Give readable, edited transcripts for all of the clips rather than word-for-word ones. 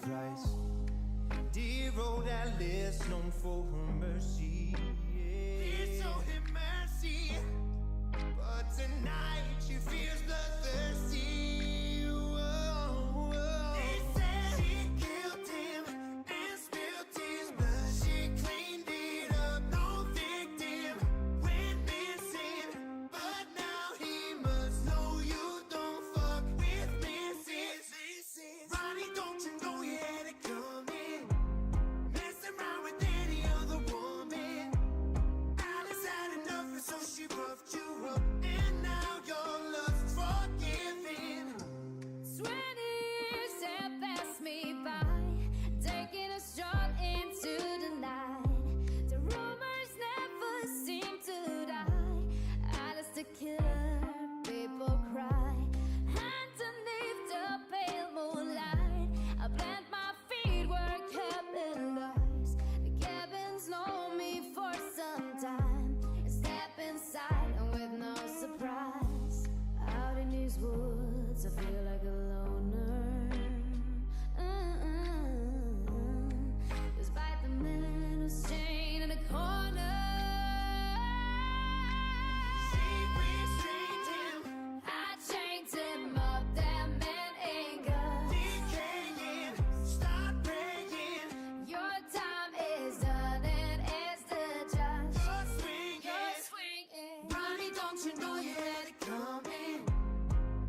price. Dear old Alice, known for her mercy. Please show him mercy. But tonight she feels bloodthirsty. Whoa, whoa. They said she killed him and spilled his blood. She cleaned it up, no victim went missing. But now he must know you don't fuck with misses. Ronnie, don't you know you had it coming? Messing around with any other woman. Alice had enough, and so she roughed you up. And now your love's forgiven. 20 years have passed me by, taking a stroll into the night. The rumors never seem to die. Alice the killer, people cry. Underneath the pale moonlight, I plant my feet where cabin lies. The cabins know me for some time. I step inside and with no surprise. Out in these woods, I feel like a loner. Despite the man who's chained in the corner. She restrained him, I chained him up, that man ain't good. decaying. Start praying. Your time is done and it's the judge. You're swinging. You're swinging. Ronnie, don't you know you had it coming?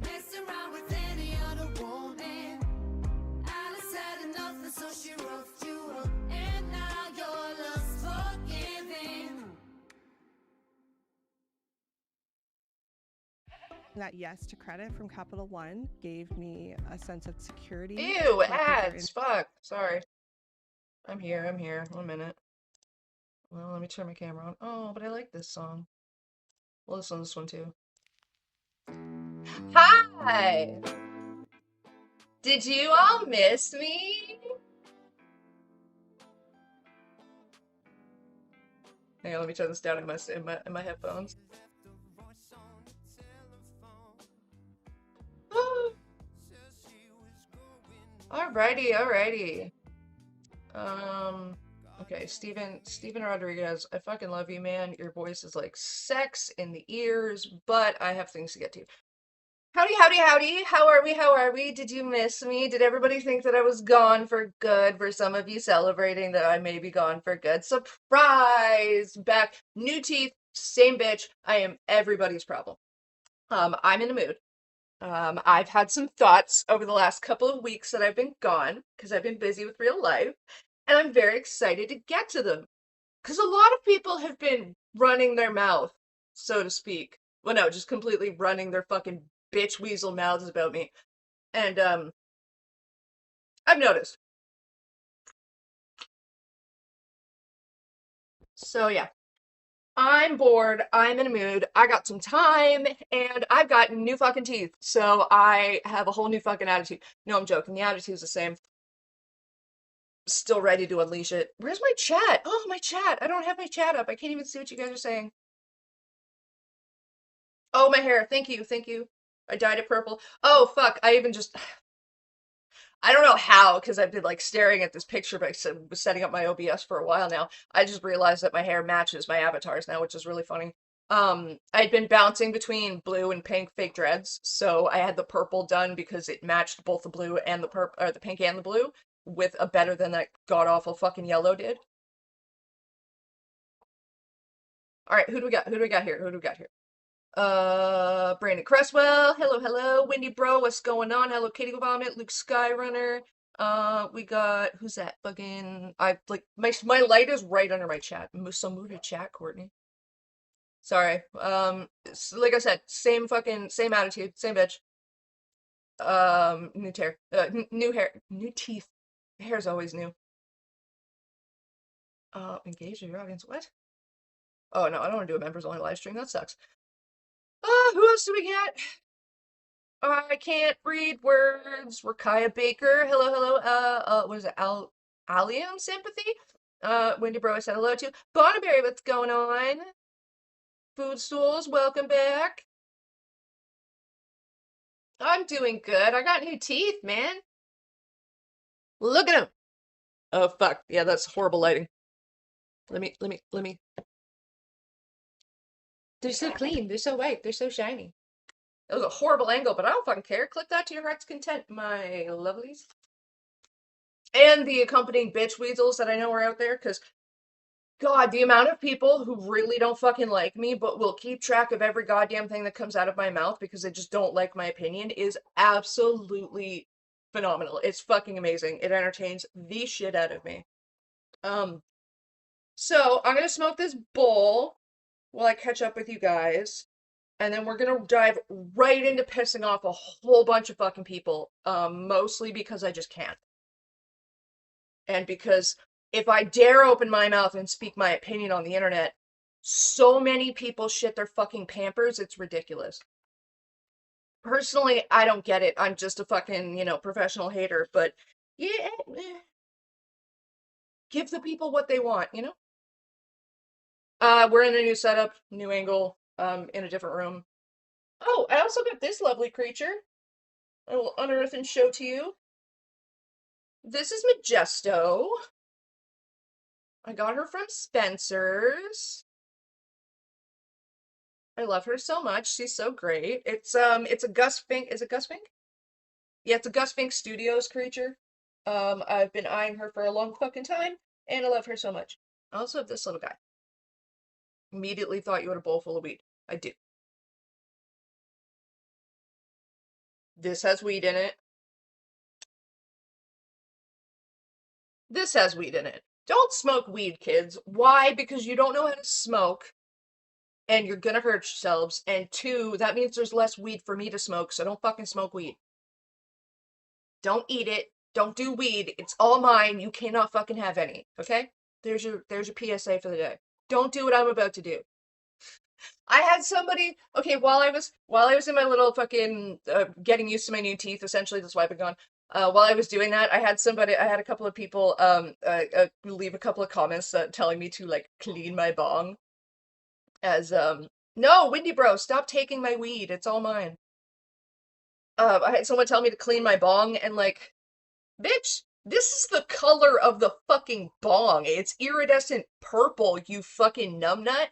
Messing around with any other woman. Alice had enough, and so she roughed you up. And now your love's forgiven. That yes to credit from Capital One gave me a sense of security. Ew, like, ads. Fuck. Sorry. I'm here. 1 minute. Well, let me turn my camera on. Oh, but I like this song. We'll listen to this one too. Hi! Did you all miss me? Hang on, let me turn this down in my headphones. Alrighty. Okay, Steven Rodriguez, I fucking love you, man. Your voice is like sex in the ears, but I have things to get to. Howdy. How are we? Did you miss me? Did everybody think that I was gone for good? Were some of you celebrating that I may be gone for good? Surprise! Back. New teeth, same bitch. I am everybody's problem. I'm in a mood. I've had some thoughts over the last couple of weeks that I've been gone because I've been busy with real life, and I'm very excited to get to them because a lot of people have been running their mouth, so to speak. Well, no, just completely running their fucking bitch weasel mouths about me, and I've noticed. So yeah. I'm bored, I'm in a mood, I got some time, and I've got new fucking teeth, so I have a whole new fucking attitude. No, I'm joking, the attitude's the same. Still ready to unleash it. Where's my chat? Oh, my chat! I don't have my chat up, I can't even see what you guys are saying. Oh, my hair, thank you. I dyed it purple. Oh, fuck, I don't know how, because I've been like staring at this picture, but I was setting up my OBS for a while now. I just realized that my hair matches my avatars now, which is really funny. I'd been bouncing between blue and pink fake dreads, so I had the purple done because it matched both the blue and the the pink and the blue with a better than that god awful fucking yellow did. All right, who do we got here? Brandon Cresswell, hello, Windy Bro, what's going on? Hello, Katie Vomit, Luke Skyrunner. We got, who's that? Fucking, my light is right under my chat. So move to chat, Courtney. Sorry. Like I said, same attitude, same bitch. New hair, new teeth. Hair's always new. Engage with your audience. What? Oh no, I don't want to do a members only live stream. That sucks. Who else do we get? I can't read words. Rakaya Baker. Hello. What is it? Allium Sympathy? Wendy Bro, I said hello to. Bonneberry, what's going on? Food Stools, welcome back. I'm doing good. I got new teeth, man. Look at him. Oh fuck. Yeah, that's horrible lighting. Let me. They're so clean. They're so white. They're so shiny. That was a horrible angle, but I don't fucking care. Click that to your heart's content, my lovelies. And the accompanying bitch weasels that I know are out there, because God, the amount of people who really don't fucking like me, but will keep track of every goddamn thing that comes out of my mouth because they just don't like my opinion is absolutely phenomenal. It's fucking amazing. It entertains the shit out of me. So I'm gonna smoke this bowl while I catch up with you guys, and then we're gonna dive right into pissing off a whole bunch of fucking people, mostly because I just can't. And because if I dare open my mouth and speak my opinion on the internet, so many people shit their fucking Pampers, it's ridiculous. Personally, I don't get it. I'm just a fucking, professional hater, but yeah, give the people what they want, we're in a new setup, new angle, in a different room. Oh, I also got this lovely creature. I will unearth and show to you. This is Majesto. I got her from Spencer's. I love her so much. She's so great. It's a Gus Fink. Is it Gus Fink? Yeah, it's a Gus Fink Studios creature. I've been eyeing her for a long fucking time, and I love her so much. I also have this little guy. Immediately thought you had a bowl full of weed. I do. This has weed in it. This has weed in it. Don't smoke weed, kids. Why? Because you don't know how to smoke, and you're gonna hurt yourselves. And two, that means there's less weed for me to smoke, so don't fucking smoke weed. Don't eat it. Don't do weed. It's all mine. You cannot fucking have any. Okay? There's your PSA for the day. Don't do what I'm about to do. I had somebody, okay, while I was in my little fucking getting used to my new teeth, essentially, that's why I've been gone. While I was doing that, I had a couple of people leave a couple of comments telling me to like clean my bong. As no, Windy Bro, stop taking my weed. It's all mine. I had someone tell me to clean my bong, and like, bitch, this is the color of the fucking bong. It's iridescent purple, you fucking numbnut.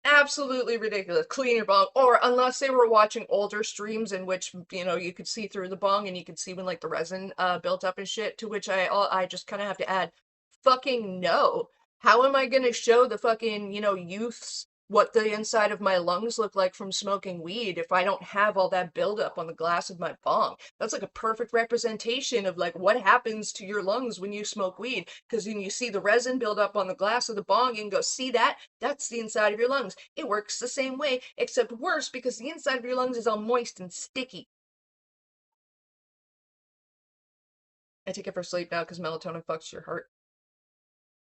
Absolutely ridiculous. Clean your bong. Or unless they were watching older streams in which, you could see through the bong and you could see when like the resin built up and shit, to which I just kind of have to add, fucking no. How am I gonna show the fucking, youths what the inside of my lungs look like from smoking weed if I don't have all that buildup on the glass of my bong? That's like a perfect representation of like what happens to your lungs when you smoke weed. Because when you see the resin build up on the glass of the bong, you can go, see that? That's the inside of your lungs. It works the same way, except worse because the inside of your lungs is all moist and sticky. I take it for sleep now because melatonin fucks your heart,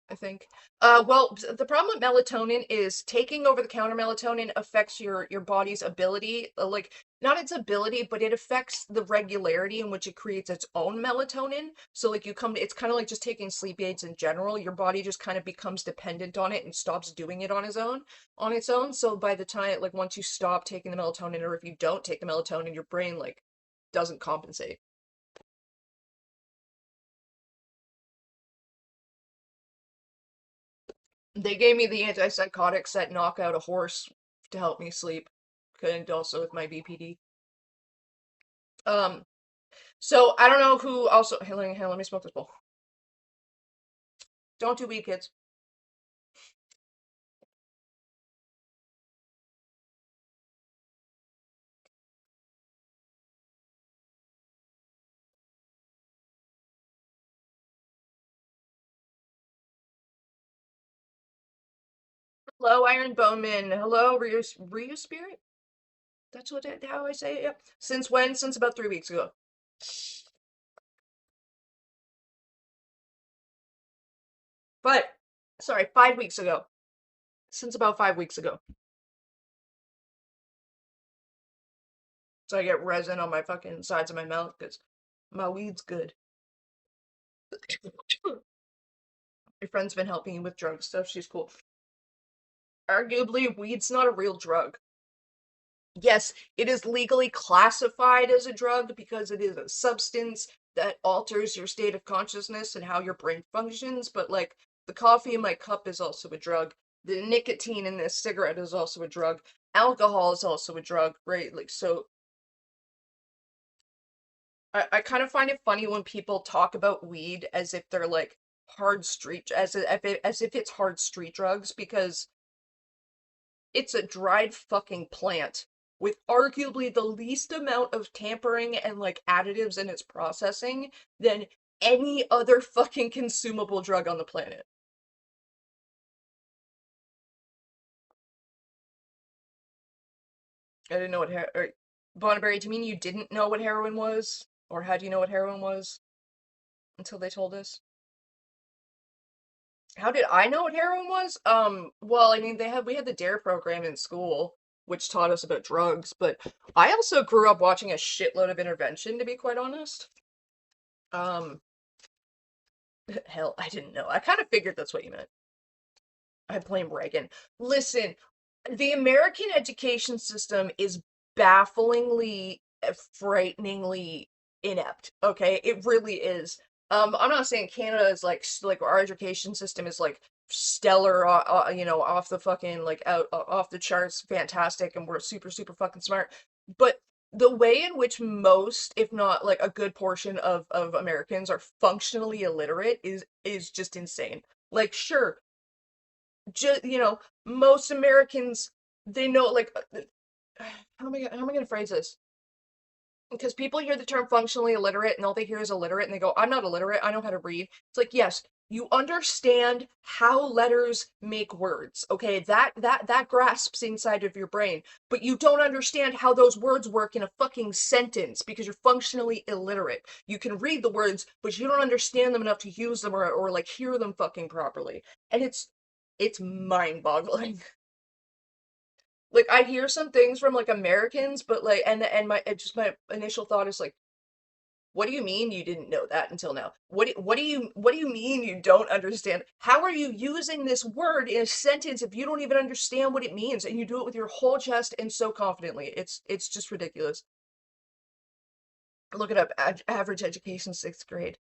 I think. Well, the problem with melatonin is taking over the counter melatonin affects your body's ability, like not its ability, but it affects the regularity in which it creates its own melatonin. So like it's kind of like just taking sleep aids in general. Your body just kind of becomes dependent on it and stops doing it on its own. So by the time like once you stop taking the melatonin, or if you don't take the melatonin, your brain like doesn't compensate. They gave me the antipsychotics that knock out a horse to help me sleep, and also with my BPD. So I don't know who also. Hey, let me smoke this bowl. Don't do weed, kids. Hello, Iron Boneman. Hello, Ryu Spirit. That's how I say it. Yep. Since when? Since about 3 weeks ago. But sorry, 5 weeks ago. Since about 5 weeks ago. So I get resin on my fucking sides of my mouth because my weed's good. My friend's been helping me with drug stuff. She's cool. Arguably, weed's not a real drug. Yes, it is legally classified as a drug because it is a substance that alters your state of consciousness and how your brain functions, but like the coffee in my cup is also a drug. The nicotine in this cigarette is also a drug. Alcohol is also a drug, right? Like, so I kind of find it funny when people talk about weed as if they're like hard street, as if it's hard street drugs, because it's a dried fucking plant with arguably the least amount of tampering and like additives in its processing than any other fucking consumable drug on the planet. I didn't know what Bonneberry, do you mean you didn't know what heroin was? Or how do you know what heroin was until they told us? How did I know what heroin was? Well, I mean, we had the DARE program in school, which taught us about drugs, but I also grew up watching a shitload of Intervention, to be quite honest. Um, hell, I didn't know. I kind of figured that's what you meant. I blame Reagan. Listen, the American education system is bafflingly, frighteningly inept. Okay, it really is. I'm not saying Canada is like our education system is like stellar, you know, off the fucking like out off the charts, fantastic, and we're super super fucking smart. But the way in which most, if not like a good portion of Americans are functionally illiterate is just insane. Like, sure, just you know, most Americans they know like how am I gonna phrase this? Because people hear the term functionally illiterate and all they hear is illiterate and they go, I'm not illiterate, I know how to read. It's like, yes, you understand how letters make words, okay? That grasps inside of your brain, but you don't understand how those words work in a fucking sentence because you're functionally illiterate. You can read the words, but you don't understand them enough to use them or like hear them fucking properly. And it's mind-boggling. Like I hear some things from like Americans, but like and my just my initial thought is like, what do you mean you didn't know that until now? What do you mean you don't understand? How are you using this word in a sentence if you don't even understand what it means and you do it with your whole chest and so confidently? It's just ridiculous. Look it up. Average education, sixth grade.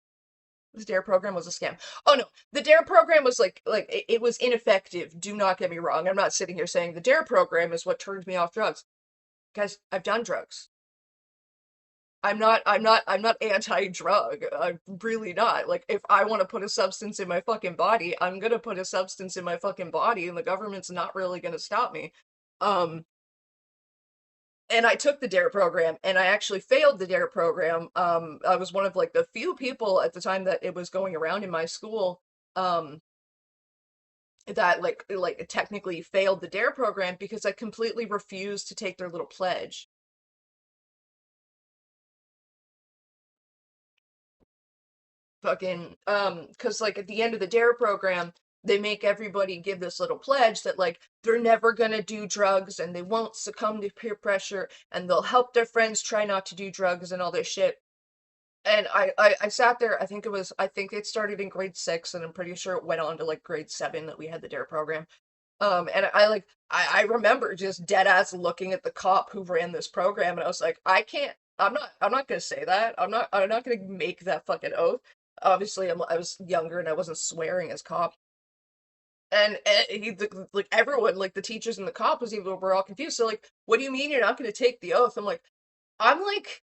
The DARE program was a scam. Oh no, the DARE program was like it was ineffective. Do not get me wrong. I'm not sitting here saying the DARE program is what turned me off drugs. Guys, I've done drugs. I'm not anti-drug. I'm really not. Like if I want to put a substance in my fucking body, I'm gonna put a substance in my fucking body and the government's not really gonna stop me. Um and I took the DARE program and I actually failed the DARE program. I was one of like the few people at the time that it was going around in my school um that like technically failed the DARE program because I completely refused to take their little pledge. Fucking cuz like at the end of the DARE program they make everybody give this little pledge that like they're never going to do drugs and they won't succumb to peer pressure and they'll help their friends try not to do drugs and all this shit. And I sat there, I think it started in grade 6 and I'm pretty sure it went on to like grade 7 that we had the DARE program. And I remember just dead ass looking at the cop who ran this program and I was like, I can't I'm not gonna say that. I'm not gonna make that fucking oath. Obviously I was younger and I wasn't swearing as cop. And like everyone, like the teachers and the cop was even were all confused. So like, what do you mean you're not gonna take the oath? I'm like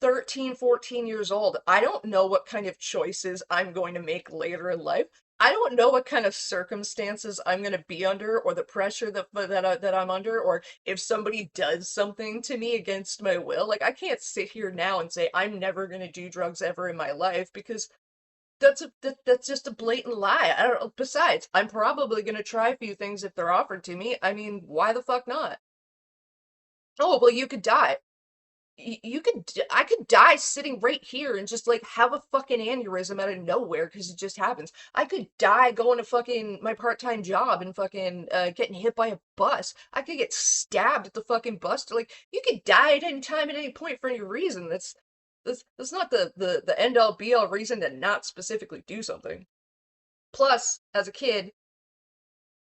13, 14 years old. I don't know what kind of choices I'm going to make later in life. I don't know what kind of circumstances I'm going to be under or the pressure that I'm under or if somebody does something to me against my will. Like I can't sit here now and say I'm never going to do drugs ever in my life because that's just a blatant lie. I don't know. Besides, I'm probably going to try a few things if they're offered to me. I mean, why the fuck not? Oh, well, you could die. I could die sitting right here and just like have a fucking aneurysm out of nowhere because it just happens. I could die going to fucking my part-time job and fucking getting hit by a bus. I could get stabbed at the fucking bus. Like you could die at any time at any point for any reason. That's not the end all be all reason to not specifically do something. Plus, as a kid,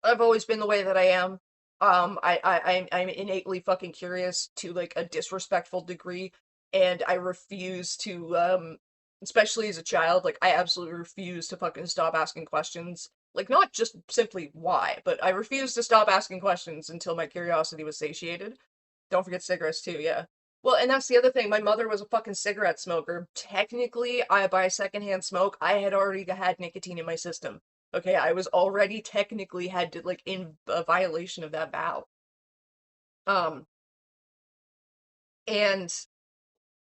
I've always been the way that I am. I'm innately fucking curious to like a disrespectful degree, and I refuse to especially as a child, like I absolutely refuse to fucking stop asking questions. Like not just simply why, but I refuse to stop asking questions until my curiosity was satiated. Don't forget cigarettes too, yeah. Well, and that's the other thing. My mother was a fucking cigarette smoker. Technically, I by secondhand smoke, I had already had nicotine in my system. Okay, I was already technically had to like in a violation of that vow. Um, and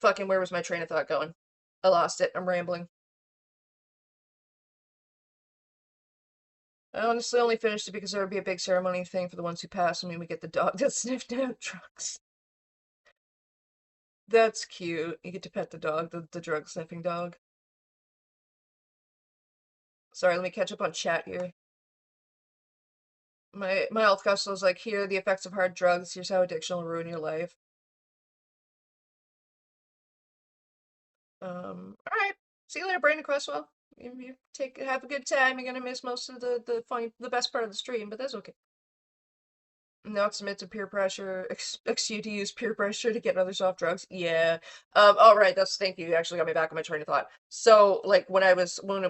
fucking where was my train of thought going? I lost it. I'm rambling. I honestly only finished it because there would be a big ceremony thing for the ones who pass, and we would get the dog that sniffed out drugs. That's cute. You get to pet the dog, the drug sniffing dog. Sorry, let me catch up on chat here. My health counselor was like, here are the effects of hard drugs. Here's how addiction will ruin your life. All right. See you later, Brandon Cresswell. You have a good time. You're gonna miss most of the best part of the stream, but that's okay. Not submit to peer pressure. Expects you to use peer pressure to get others off drugs. Yeah. All right. Thank you. You actually got me back on my train of thought. So, like, when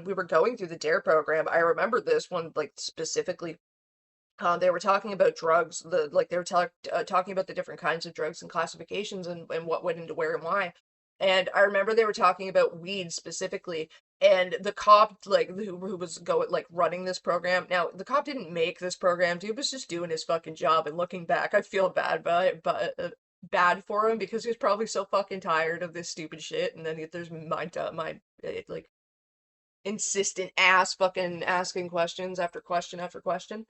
we were going through the DARE program, I remember this one, like, specifically. They were talking about drugs. They were talking about the different kinds of drugs and classifications and what went into where and why. And I remember they were talking about weed specifically, and the cop like who was running this program. Now the cop didn't make this program. Dude was just doing his fucking job. And looking back, I feel bad, but bad for him because he was probably so fucking tired of this stupid shit. And then there's my like insistent ass fucking asking questions after question after question.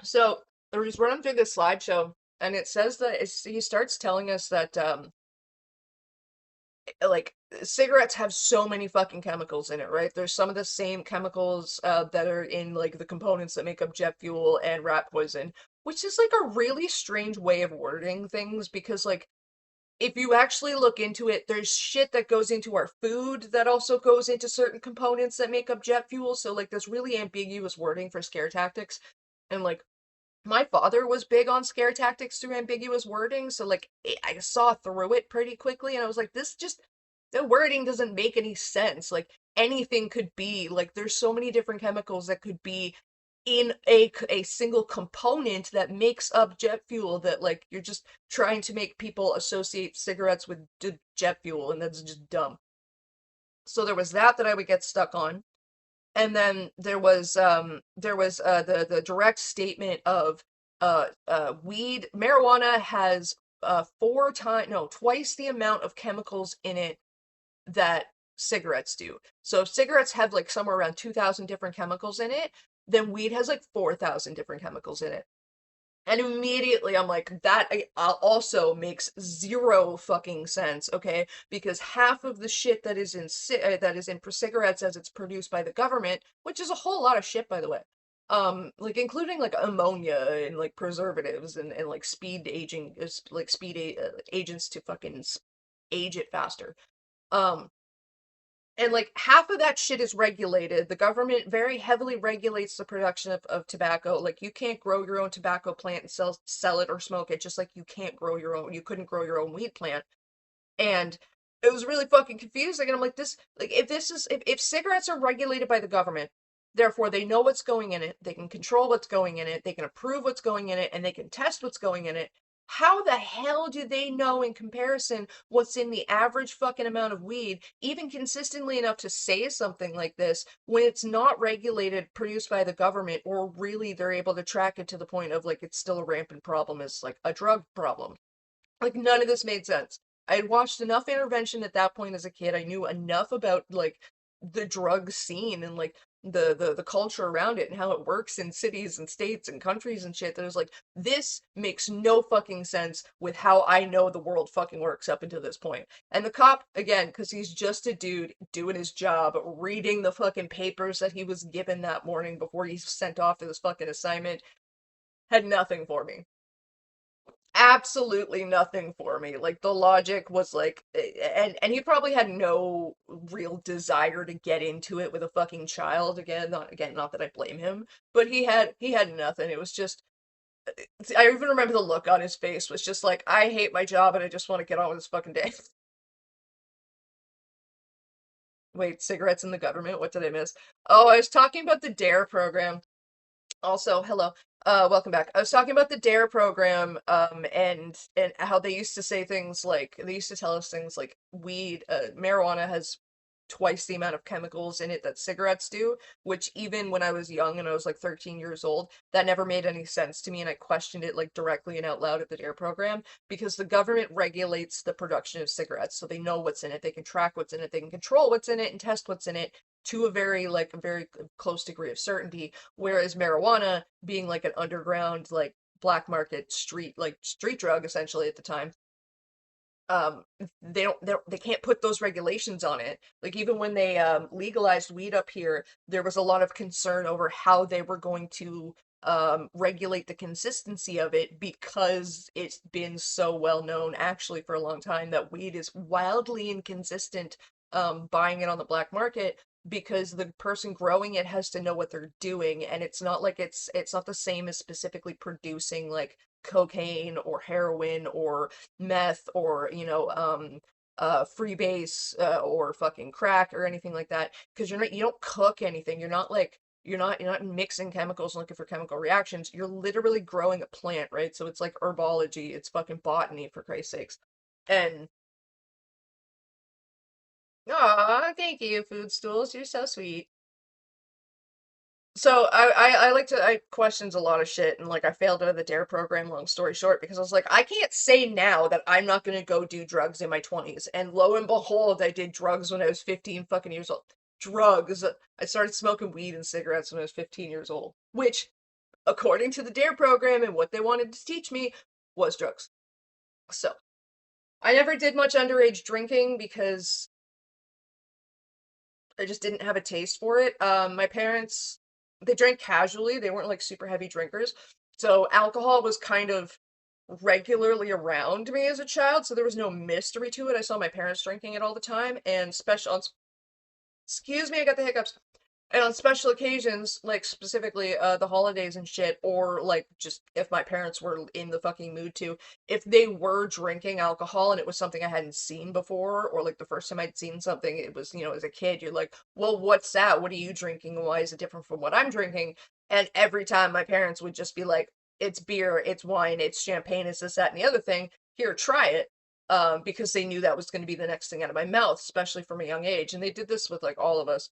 So he's running through this slideshow, and it says that he starts telling us that like cigarettes have so many fucking chemicals in it, right? There's some of the same chemicals that are in like the components that make up jet fuel and rat poison, which is like a really strange way of wording things because like if you actually look into it, there's shit that goes into our food that also goes into certain components that make up jet fuel. So like there's really ambiguous wording for scare tactics. And like my father was big on scare tactics through ambiguous wording, so like I saw through it pretty quickly and I was like, the wording doesn't make any sense. Like anything could be, like there's so many different chemicals that could be in a single component that makes up jet fuel that like you're just trying to make people associate cigarettes with jet fuel, and that's just dumb. So there was that I would get stuck on. And then there was the direct statement of marijuana has twice the amount of chemicals in it that cigarettes do. So if cigarettes have like somewhere around 2,000 different chemicals in it, then weed has like 4,000 different chemicals in it. And immediately I'm like, that also makes zero fucking sense, okay? Because half of the shit that is in cigarettes as it's produced by the government, which is a whole lot of shit, by the way, like including like ammonia and like preservatives and like speed aging, agents to fucking age it faster. And like half of that shit is regulated. The government very heavily regulates the production of tobacco. Like you can't grow your own tobacco plant and sell it or smoke it, just like you couldn't grow your own weed plant. And it was really fucking confusing. And I'm like, if cigarettes are regulated by the government, therefore they know what's going in it, they can control what's going in it, they can approve what's going in it, and they can test what's going in it. How the hell do they know in comparison what's in the average fucking amount of weed, even consistently enough to say something like this when it's not regulated, produced by the government, or really they're able to track it to the point of like it's still a rampant problem as like a drug problem? Like none of this made sense. I had watched enough Intervention at that point as a kid. I knew enough about like the drug scene and like the culture around it and how it works in cities and states and countries and shit that was like, this makes no fucking sense with how I know the world fucking works up until this point. And the cop, again, because he's just a dude doing his job, reading the fucking papers that he was given that morning before he's sent off to this fucking assignment, had nothing for me. absolutely nothing for me. Like the logic was like, and he probably had no real desire to get into it with a fucking child again, not that I blame him, but he had nothing. It was just, I even remember the look on his face was just like, I hate my job and I just want to get on with this fucking day. Wait, cigarettes in the government? What did I miss? Oh, I was talking about the DARE program. Also, hello. Welcome back. I was talking about the DARE program, and how they used to say things like they used to tell us things like marijuana has twice the amount of chemicals in it that cigarettes do, which even when I was young and I was like 13 years old, that never made any sense to me, and I questioned it like directly and out loud at the DARE program because the government regulates the production of cigarettes, so they know what's in it, they can track what's in it, they can control what's in it and test what's in it to a very close degree of certainty. Whereas marijuana, being like an underground, like black market street drug essentially at the time, um, they can't put those regulations on it. Like even when they legalized weed up here, there was a lot of concern over how they were going to regulate the consistency of it because it's been so well known actually for a long time that weed is wildly inconsistent buying it on the black market because the person growing it has to know what they're doing, and it's not like it's not the same as specifically producing like cocaine or heroin or meth or freebase or fucking crack or anything like that, because you don't cook anything. You're not mixing chemicals and looking for chemical reactions. You're literally growing a plant, right? So it's like herbology, it's fucking botany for Christ's sakes. And aw, thank you, food stools. You're so sweet. So I like to I questions a lot of shit, and like I failed out of the DARE program, long story short, because I was like, I can't say now that I'm not gonna go do drugs in my 20s. And lo and behold, I did drugs when I was 15 fucking years old. Drugs. I started smoking weed and cigarettes when I was 15 years old, which, according to the DARE program and what they wanted to teach me, was drugs. So I never did much underage drinking because I just didn't have a taste for it. My parents, they drank casually. They weren't like super heavy drinkers. So alcohol was kind of regularly around me as a child, so there was no mystery to it. I saw my parents drinking it all the time, and excuse me, I got the hiccups. And on special occasions, like specifically the holidays and shit, or like just if my parents were in the fucking mood to, if they were drinking alcohol and it was something I hadn't seen before, or like the first time I'd seen something, it was, as a kid, you're like, well, what's that? What are you drinking? And why is it different from what I'm drinking? And every time my parents would just be like, it's beer, it's wine, it's champagne, it's this, that, and the other thing. Here, try it. Because they knew that was going to be the next thing out of my mouth, especially from a young age. And they did this with like all of us.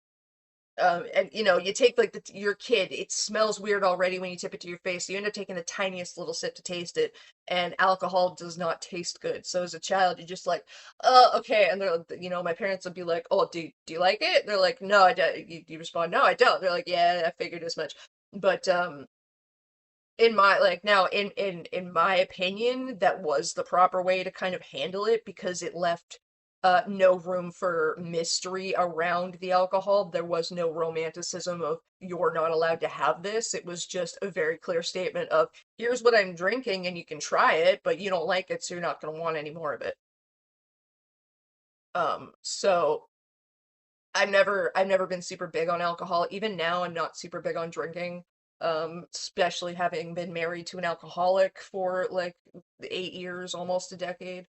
And you take like your kid, it smells weird already when you tip it to your face, so you end up taking the tiniest little sip to taste it, and alcohol does not taste good. So as a child, you're just like, oh, okay. And they're, my parents would be like, oh, do you like it? They're like, no, I don't. You respond, no, I don't. They're like, yeah, I figured as much. But in my like now in my opinion, that was the proper way to kind of handle it because it left no room for mystery around the alcohol. There was no romanticism of you're not allowed to have this. It was just a very clear statement of here's what I'm drinking and you can try it, but you don't like it, so you're not going to want any more of it. So I've never been super big on alcohol. Even now, I'm not super big on drinking. Especially having been married to an alcoholic for like 8 years, almost a decade.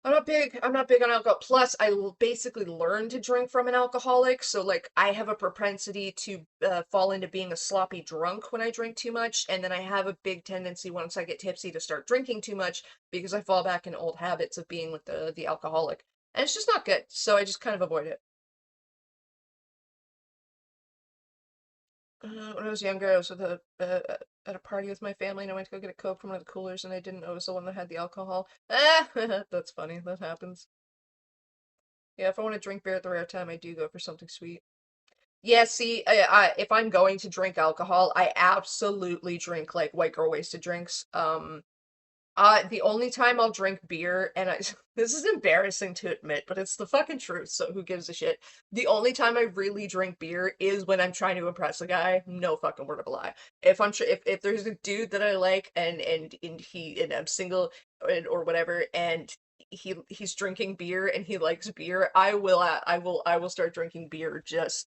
I'm not big on alcohol. Plus, basically learned to drink from an alcoholic, so like I have a propensity to fall into being a sloppy drunk when I drink too much, and then I have a big tendency once I get tipsy to start drinking too much because I fall back in old habits of being with the alcoholic. And it's just not good, so I just kind of avoid it. When I was younger, I was at a party with my family, and I went to go get a Coke from one of the coolers, and I didn't know it was the one that had the alcohol. Ah, that's funny. That happens. Yeah, if I want to drink beer at the rare time, I do go for something sweet. Yeah, see, if I'm going to drink alcohol, I absolutely drink like white girl wasted drinks. The only time I'll drink beer, and this is embarrassing to admit, but it's the fucking truth, so who gives a shit? The only time I really drink beer is when I'm trying to impress a guy. No fucking word of a lie. If if there's a dude that I like and I'm single or whatever, and he's drinking beer and he likes beer, I will start drinking beer just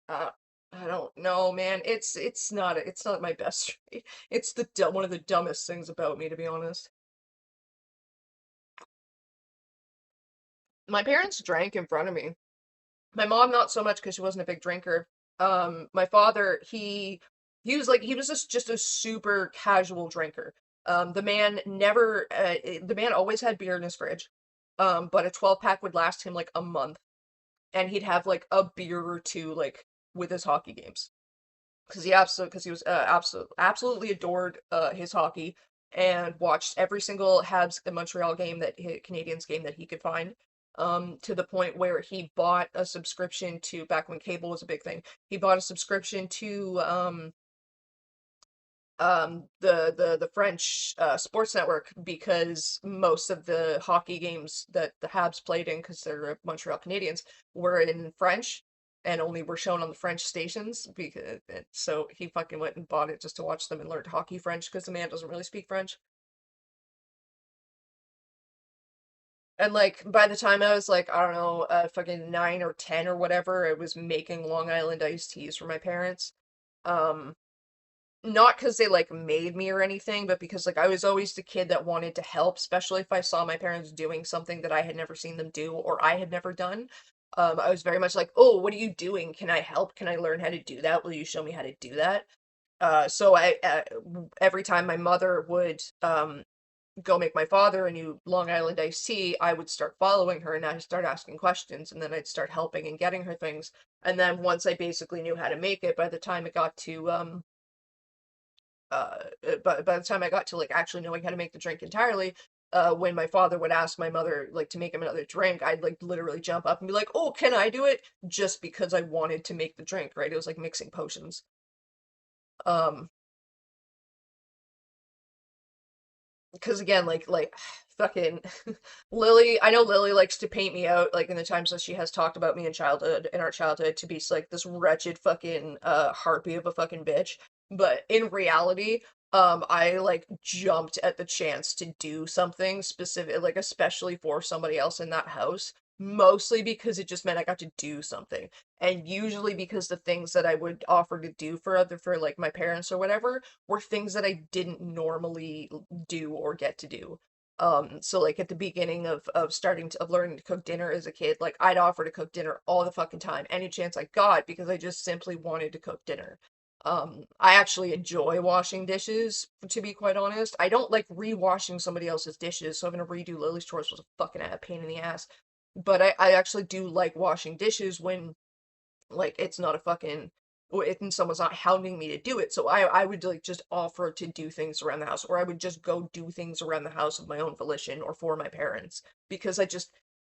uh I don't know, man. It's not my best trait. It's one of the dumbest things about me, to be honest. My parents drank in front of me. My mom not so much because she wasn't a big drinker. My father, he was just a super casual drinker. The man always had beer in his fridge. But a 12 pack would last him like a month, and he'd have like a beer or two like with his hockey games. Because he was absolutely adored his hockey and watched every single Habs and Montreal game Canadiens game that he could find. To the point where he bought a subscription to, back when cable was a big thing, he bought a subscription to the French sports network, because most of the hockey games that the Habs played in, because they're Montreal Canadiens, were in French and only were shown on the French stations. Because so he fucking went and bought it just to watch them and learned hockey French, because the man doesn't really speak French. And like by the time I was like, I don't know, fucking 9 or 10 or whatever, I was making Long Island iced teas for my parents. Um, Not because they like made me or anything, but because like I was always the kid that wanted to help, especially if I saw my parents doing something that I had never seen them do or I had never done. I was very much like, oh, what are you doing? Can I help? Can I learn how to do that? Will you show me how to do that? Every time my mother would go make my father a new Long Island iced tea, I would start following her and I'd start asking questions, and then I'd start helping and getting her things. And then once I basically knew how to make it, by the time it got to by the time I got to like actually knowing how to make the drink entirely, when my father would ask my mother like to make him another drink, I'd like literally jump up and be like, "Oh, can I do it?" Just because I wanted to make the drink, right? It was like mixing potions. Um, because again, like fucking Lily, I know Lily likes to paint me out, like in the times that she has talked about me in our childhood, to be like this wretched fucking harpy of a fucking bitch. But in reality, I like jumped at the chance to do something specific, like especially for somebody else in that house, mostly because it just meant I got to do something. And usually because the things that I would offer to do for like my parents or whatever were things that I didn't normally do or get to do. So like at the beginning of learning to cook dinner as a kid, like I'd offer to cook dinner all the fucking time, any chance I got, because I just simply wanted to cook dinner. I actually enjoy washing dishes, to be quite honest. I don't like rewashing somebody else's dishes, so having to redo Lily's chores was a fucking pain in the ass. But I actually do like washing dishes when like it's not a fucking and someone's not hounding me to do it. So I would like just offer to do things around the house, or I would just go do things around the house of my own volition or for my parents, because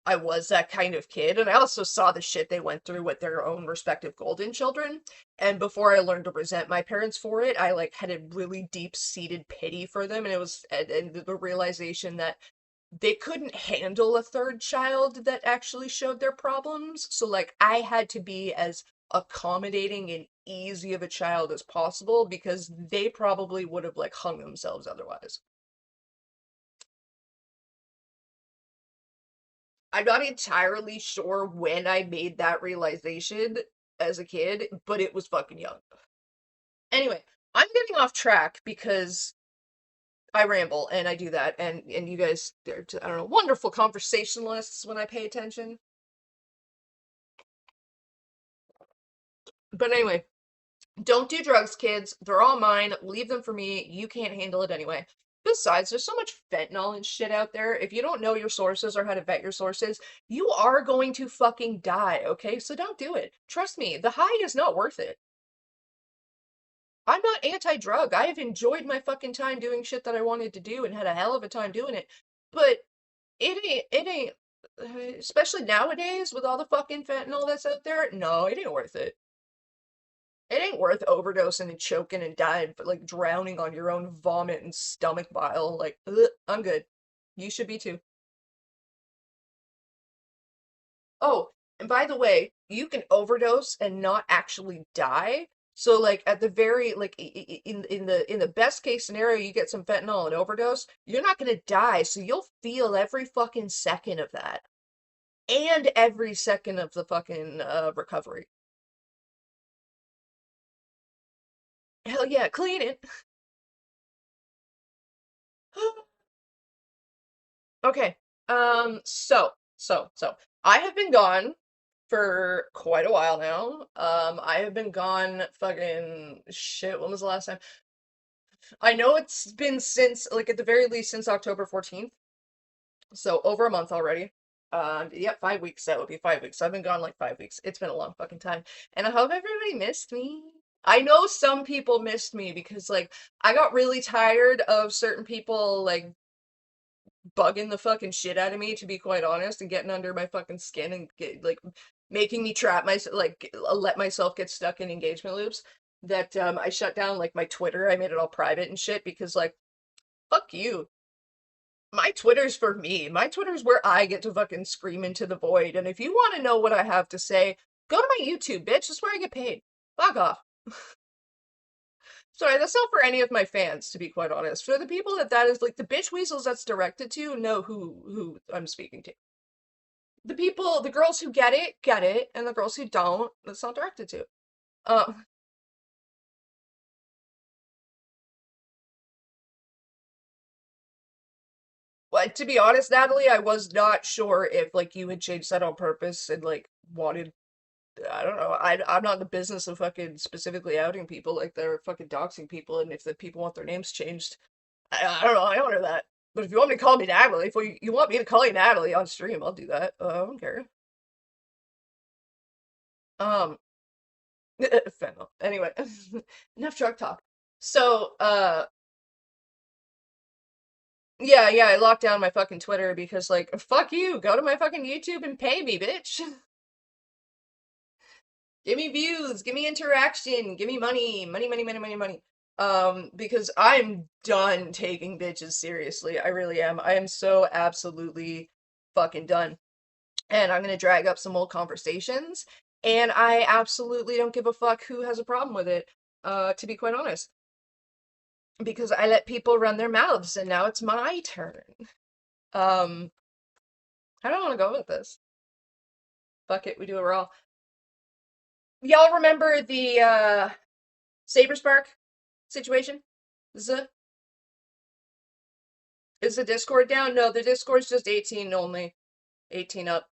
I was that kind of kid, and I also saw the shit they went through with their own respective golden children. And before I learned to resent my parents for it, I like had a really deep-seated pity for them, and it was and the realization that they couldn't handle a third child that actually showed their problems. So like I had to be as accommodating and easy of a child as possible, because they probably would have like hung themselves otherwise. I'm not entirely sure when I made that realization as a kid, but it was fucking young. Anyway, I'm getting off track because I ramble and I do that, and you guys are, I don't know, wonderful conversationalists when I pay attention. But anyway, don't do drugs, kids. They're all mine. Leave them for me. You can't handle it anyway. Besides, there's so much fentanyl and shit out there. If you don't know your sources or how to vet your sources, you are going to fucking die, okay? So don't do it. Trust me, the high is not worth it. I'm not anti-drug. I have enjoyed my fucking time doing shit that I wanted to do and had a hell of a time doing it. But it ain't, especially nowadays with all the fucking fentanyl that's out there. No, it ain't worth it. It ain't worth overdosing and choking and dying, but like drowning on your own vomit and stomach bile. Like, ugh, I'm good. You should be too. Oh, and by the way, you can overdose and not actually die. So like at the very like in the best case scenario, you get some fentanyl and overdose, you're not gonna die, so you'll feel every fucking second of that. And every second of the fucking recovery. Hell yeah, clean it. Okay. So I have been gone for quite a while now. I have been gone fucking shit. When was the last time? I know it's been since, like, at the very least since October 14th. So over a month already. Yeah, 5 weeks. That would be 5 weeks. I've been gone like 5 weeks. It's been a long fucking time. And I hope everybody missed me. I know some people missed me because, like, I got really tired of certain people, like, bugging the fucking shit out of me, to be quite honest, and getting under my fucking skin and like making me trap myself, like let myself get stuck in engagement loops. That I shut down like my Twitter. I made it all private and shit because like fuck you. My Twitter's for me. My Twitter's where I get to fucking scream into the void. And if you want to know what I have to say, go to my YouTube, bitch. That's where I get paid. Fuck off. Sorry, that's not for any of my fans, to be quite honest. For the people that is like the bitch weasels that's directed to know who I'm speaking to. The people, the girls who get it, and the girls who don't, that's not directed to. Um, but to be honest, Natalie, I was not sure if like you had changed that on purpose and like wanted. I don't know. I'm not in the business of fucking specifically outing people like they're fucking doxing people, and if the people want their names changed, I don't know. I honor that. But if you want me to call me Natalie, if you want me to call you Natalie on stream, I'll do that. I don't care. Um, fentanyl. Anyway, enough drug talk. So, yeah, I locked down my fucking Twitter because, like, fuck you. Go to my fucking YouTube and pay me, bitch. Give me views, give me interaction, give me money, money, money, money, money, money. Because I'm done taking bitches seriously. I really am. I am so absolutely fucking done. And I'm gonna drag up some old conversations, and I absolutely don't give a fuck who has a problem with it, to be quite honest. Because I let people run their mouths, and now it's my turn. Um, I don't want to go with this. Fuck it, we do it raw. Y'all remember the Saberspark situation? Z is the Discord down? No, the Discord's just 18 only. 18 up.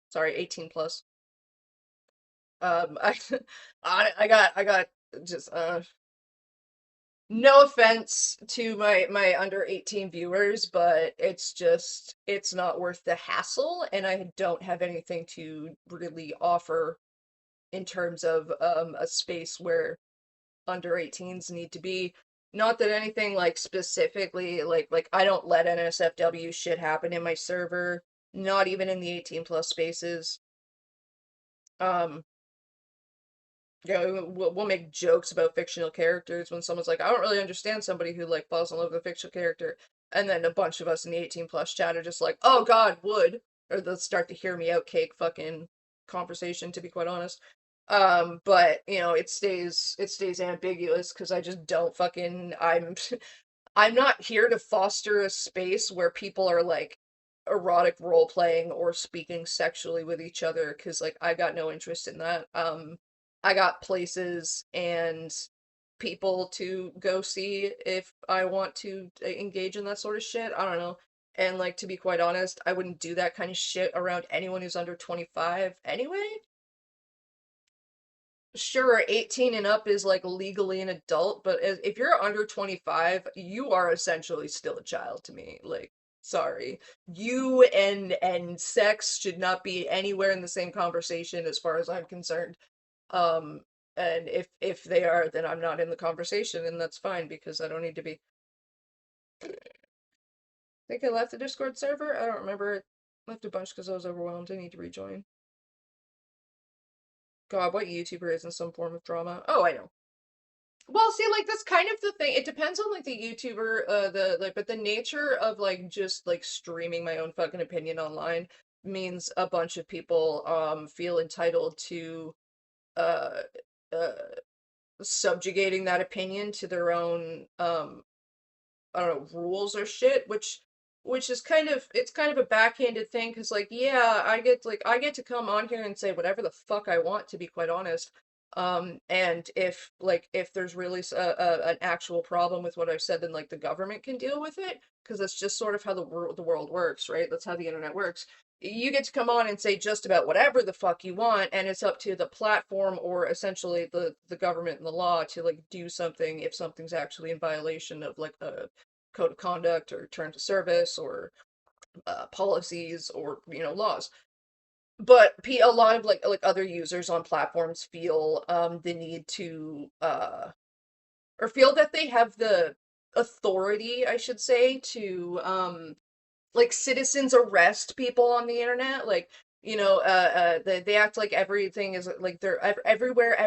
Sorry, 18 plus. I I got just no offense to my under 18 viewers, but it's just it's not worth the hassle, and I don't have anything to really offer in terms of a space where under 18s need to be. Not that anything like specifically like I don't let NSFW shit happen in my server, not even in the 18 plus spaces. Um yeah, we'll make jokes about fictional characters when someone's like, I don't really understand somebody who like falls in love with a fictional character, and then a bunch of us in the 18 plus chat are just like, oh God, would, or they'll start to hear me out cake fucking conversation, to be quite honest. But you know, it stays ambiguous because I just don't fucking I'm not here to foster a space where people are like erotic role playing or speaking sexually with each other because like I got no interest in that. I got places and people to go see if I want to engage in that sort of shit. I don't know. And like to be quite honest, I wouldn't do that kind of shit around anyone who's under 25 anyway. Sure, 18 and up is like legally an adult, but if you're under 25, you are essentially still a child to me. Like, sorry. You and sex should not be anywhere in the same conversation as far as I'm concerned. Um, and if they are, then I'm not in the conversation, and that's fine because I don't need to be. I think I left the Discord server. I don't remember. I left a bunch because I was overwhelmed. I need to rejoin. God, what YouTuber is in some form of drama? Oh, I know. Well, see, like that's kind of the thing. It depends on like the YouTuber, but the nature of like just like streaming my own fucking opinion online means a bunch of people feel entitled to uh uh subjugating that opinion to their own I don't know, rules or shit, which is kind of it's kind of a backhanded thing because like yeah, I get to come on here and say whatever the fuck I want, to be quite honest. And if there's really an actual problem with what I've said, then like the government can deal with it because that's just sort of how the world works, right? That's how the internet works. You get to come on and say just about whatever the fuck you want, and it's up to the platform or essentially the government and the law to like do something if something's actually in violation of like a code of conduct or terms of service or policies or laws. But a lot of like other users on platforms feel the need to or feel that they have the authority, I should say, to like citizens arrest people on the internet, like they act like everything is like they're everywhere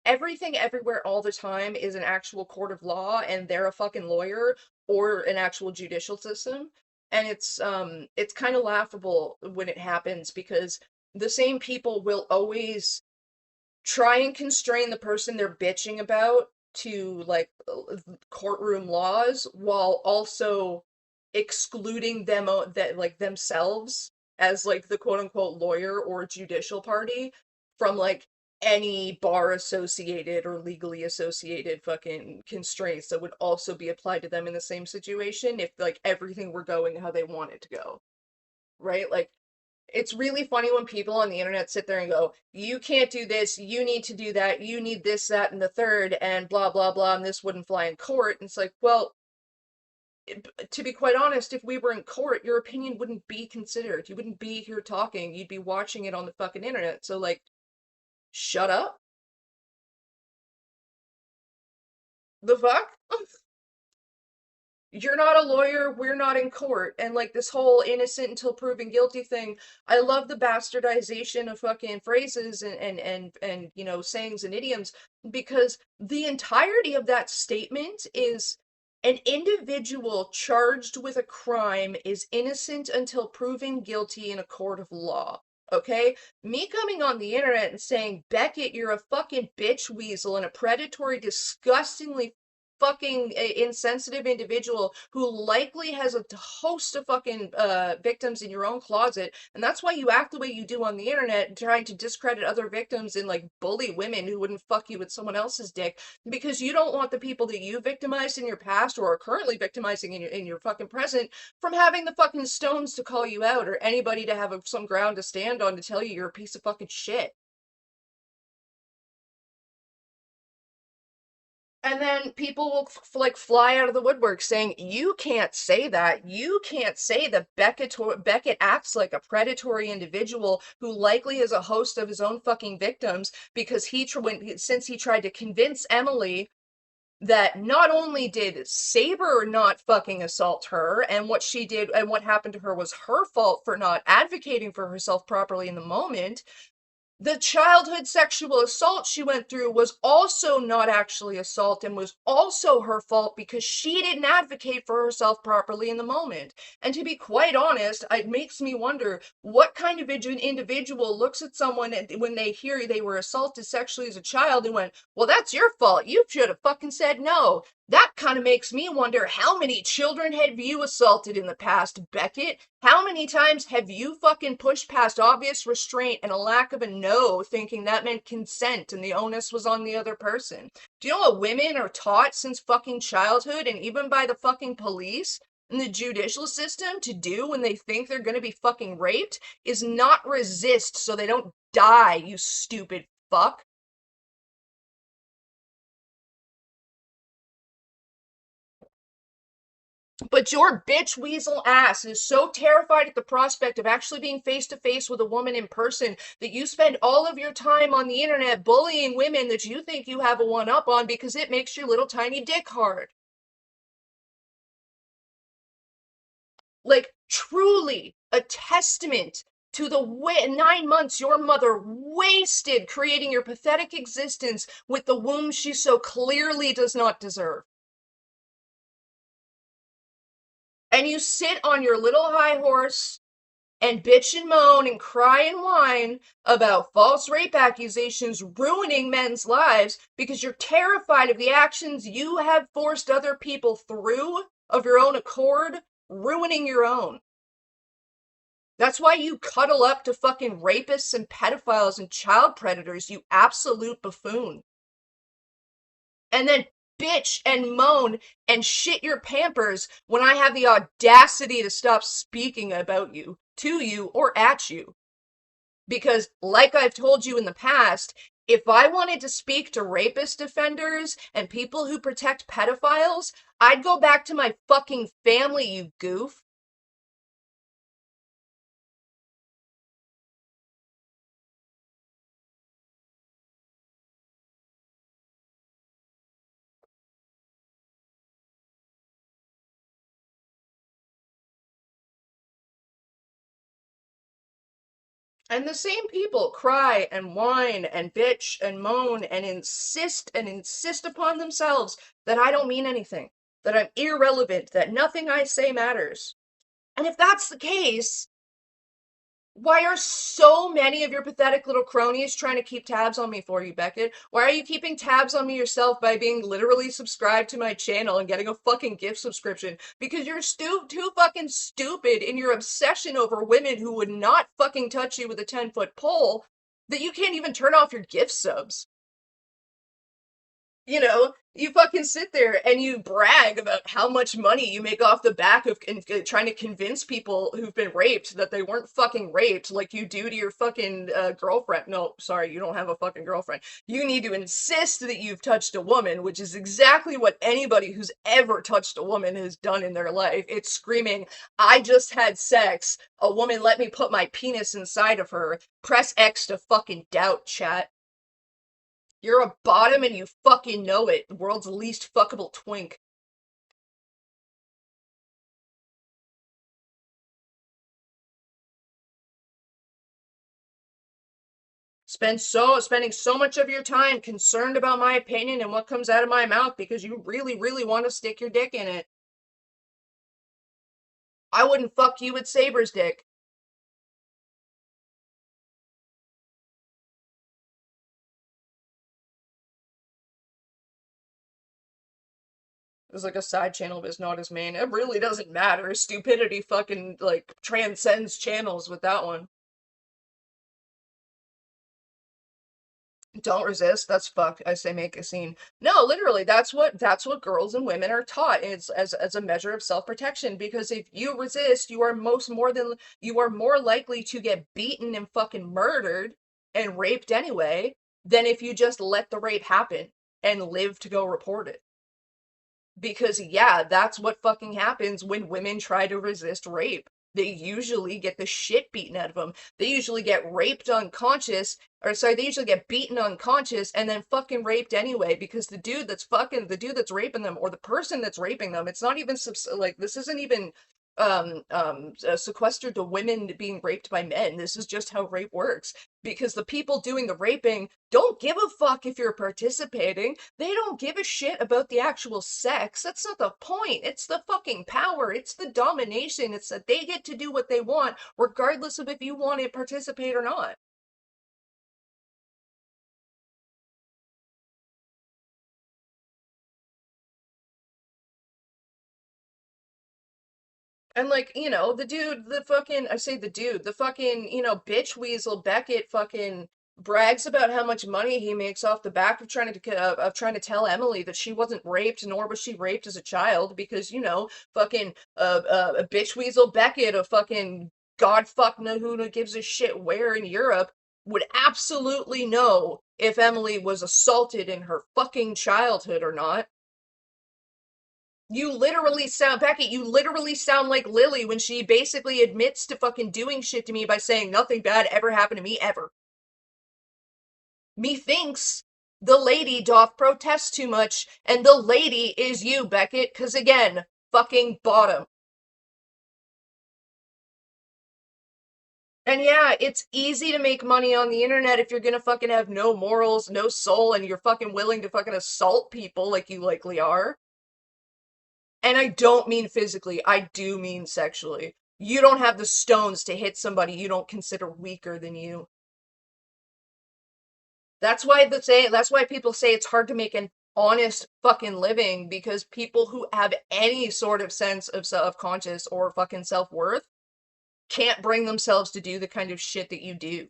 everything everywhere all the time is an actual court of law and they're a fucking lawyer or an actual judicial system. And it's kind of laughable when it happens because the same people will always try and constrain the person they're bitching about to like courtroom laws while also excluding them that like themselves as like the quote unquote lawyer or judicial party from like any bar associated or legally associated fucking constraints that would also be applied to them in the same situation if like everything were going how they want it to go. Right? Like it's really funny when people on the internet sit there and go, you can't do this, you need to do that, you need this, that, and the third, and blah, blah, blah, and this wouldn't fly in court. And it's like, well, to be quite honest, if we were in court, your opinion wouldn't be considered. You wouldn't be here talking. You'd be watching it on the fucking internet. So, like, shut up. The fuck? You're not a lawyer, we're not in court. And like this whole innocent until proven guilty thing, I love the bastardization of fucking phrases and sayings and idioms because the entirety of that statement is an individual charged with a crime is innocent until proven guilty in a court of law. Okay? Me coming on the internet and saying, Beckett, you're a fucking bitch weasel and a predatory, disgustingly fucking insensitive individual who likely has a host of fucking victims in your own closet, and that's why you act the way you do on the internet, trying to discredit other victims and like bully women who wouldn't fuck you with someone else's dick because you don't want the people that you victimized in your past or are currently victimizing in your fucking present from having the fucking stones to call you out or anybody to have some ground to stand on to tell you you're a piece of fucking shit. And then people will like fly out of the woodwork saying, you can't say that. You can't say that Beckett acts like a predatory individual who likely is a host of his own fucking victims because since he tried to convince Emily that not only did Saber not fucking assault her and what she did and what happened to her was her fault for not advocating for herself properly in the moment, the childhood sexual assault she went through was also not actually assault and was also her fault because she didn't advocate for herself properly in the moment. And to be quite honest, it makes me wonder what kind of individual looks at someone when they hear they were assaulted sexually as a child and went, well, that's your fault. You should have fucking said no. That kind of makes me wonder how many children have you assaulted in the past, Beckett? How many times have you fucking pushed past obvious restraint and a lack of a no, thinking that meant consent and the onus was on the other person? Do you know what women are taught since fucking childhood and even by the fucking police and the judicial system to do when they think they're gonna be fucking raped? Is not resist so they don't die, you stupid fuck. But your bitch weasel ass is so terrified at the prospect of actually being face to face with a woman in person that you spend all of your time on the internet bullying women that you think you have a one up on because it makes your little tiny dick hard. Like, truly a testament to the 9 months your mother wasted creating your pathetic existence with the womb she so clearly does not deserve. And you sit on your little high horse and bitch and moan and cry and whine about false rape accusations ruining men's lives because you're terrified of the actions you have forced other people through of your own accord, ruining your own. That's why you cuddle up to fucking rapists and pedophiles and child predators, you absolute buffoon. And then bitch and moan and shit your pampers when I have the audacity to stop speaking about you, to you, or at you. Because, like I've told you in the past, if I wanted to speak to rapist defenders and people who protect pedophiles, I'd go back to my fucking family, you goof. And the same people cry and whine and bitch and moan and insist upon themselves that I don't mean anything, that I'm irrelevant, that nothing I say matters. And if that's the case, why are so many of your pathetic little cronies trying to keep tabs on me for you, Beckett? Why are you keeping tabs on me yourself by being literally subscribed to my channel and getting a fucking gift subscription? Because you're too fucking stupid in your obsession over women who would not fucking touch you with a 10-foot pole that you can't even turn off your gift subs. You know, you fucking sit there and you brag about how much money you make off the back of trying to convince people who've been raped that they weren't fucking raped like you do to your fucking girlfriend. No, sorry, you don't have a fucking girlfriend. You need to insist that you've touched a woman, which is exactly what anybody who's ever touched a woman has done in their life. It's screaming, I just had sex. A woman let me put my penis inside of her. Press X to fucking doubt, chat. You're a bottom and you fucking know it. The world's least fuckable twink. Spending so much of your time concerned about my opinion and what comes out of my mouth because you really, really want to stick your dick in it. I wouldn't fuck you with Saber's dick. It's like a side channel, but it's not his main. It really doesn't matter. Stupidity fucking, like, transcends channels with that one. Don't resist. That's fuck. I say make a scene. No, literally, that's what girls and women are taught. It's as a measure of self-protection. Because if you resist, you are more likely to get beaten and fucking murdered and raped anyway than if you just let the rape happen and live to go report it. Because, yeah, that's what fucking happens when women try to resist rape. They usually get the shit beaten out of them. They usually get raped unconscious, they usually get beaten unconscious and then fucking raped anyway, because the dude that's raping them, or the person that's raping them, it's not even, this isn't even, sequestered to women being raped by men. This is just how rape works. Because the people doing the raping don't give a fuck if you're participating. They don't give a shit about the actual sex. That's not the point. It's the fucking power. It's the domination. It's that they get to do what they want, regardless of if you want to participate or not. And like, the fucking, bitch weasel Beckett fucking brags about how much money he makes off the back of trying to tell Emily that she wasn't raped, nor was she raped as a child, because, fucking, a bitch weasel Beckett, a fucking god fuck no who gives a shit where in Europe, would absolutely know if Emily was assaulted in her fucking childhood or not. Beckett, you literally sound like Lily when she basically admits to fucking doing shit to me by saying nothing bad ever happened to me ever. Methinks the lady doth protest too much, and the lady is you, Beckett, 'cause again, fucking bottom. And yeah, it's easy to make money on the internet if you're gonna fucking have no morals, no soul, and you're fucking willing to fucking assault people like you likely are. And I don't mean physically, I do mean sexually. You don't have the stones to hit somebody you don't consider weaker than you. That's why people say it's hard to make an honest fucking living, because people who have any sort of sense of self-conscious or fucking self-worth can't bring themselves to do the kind of shit that you do.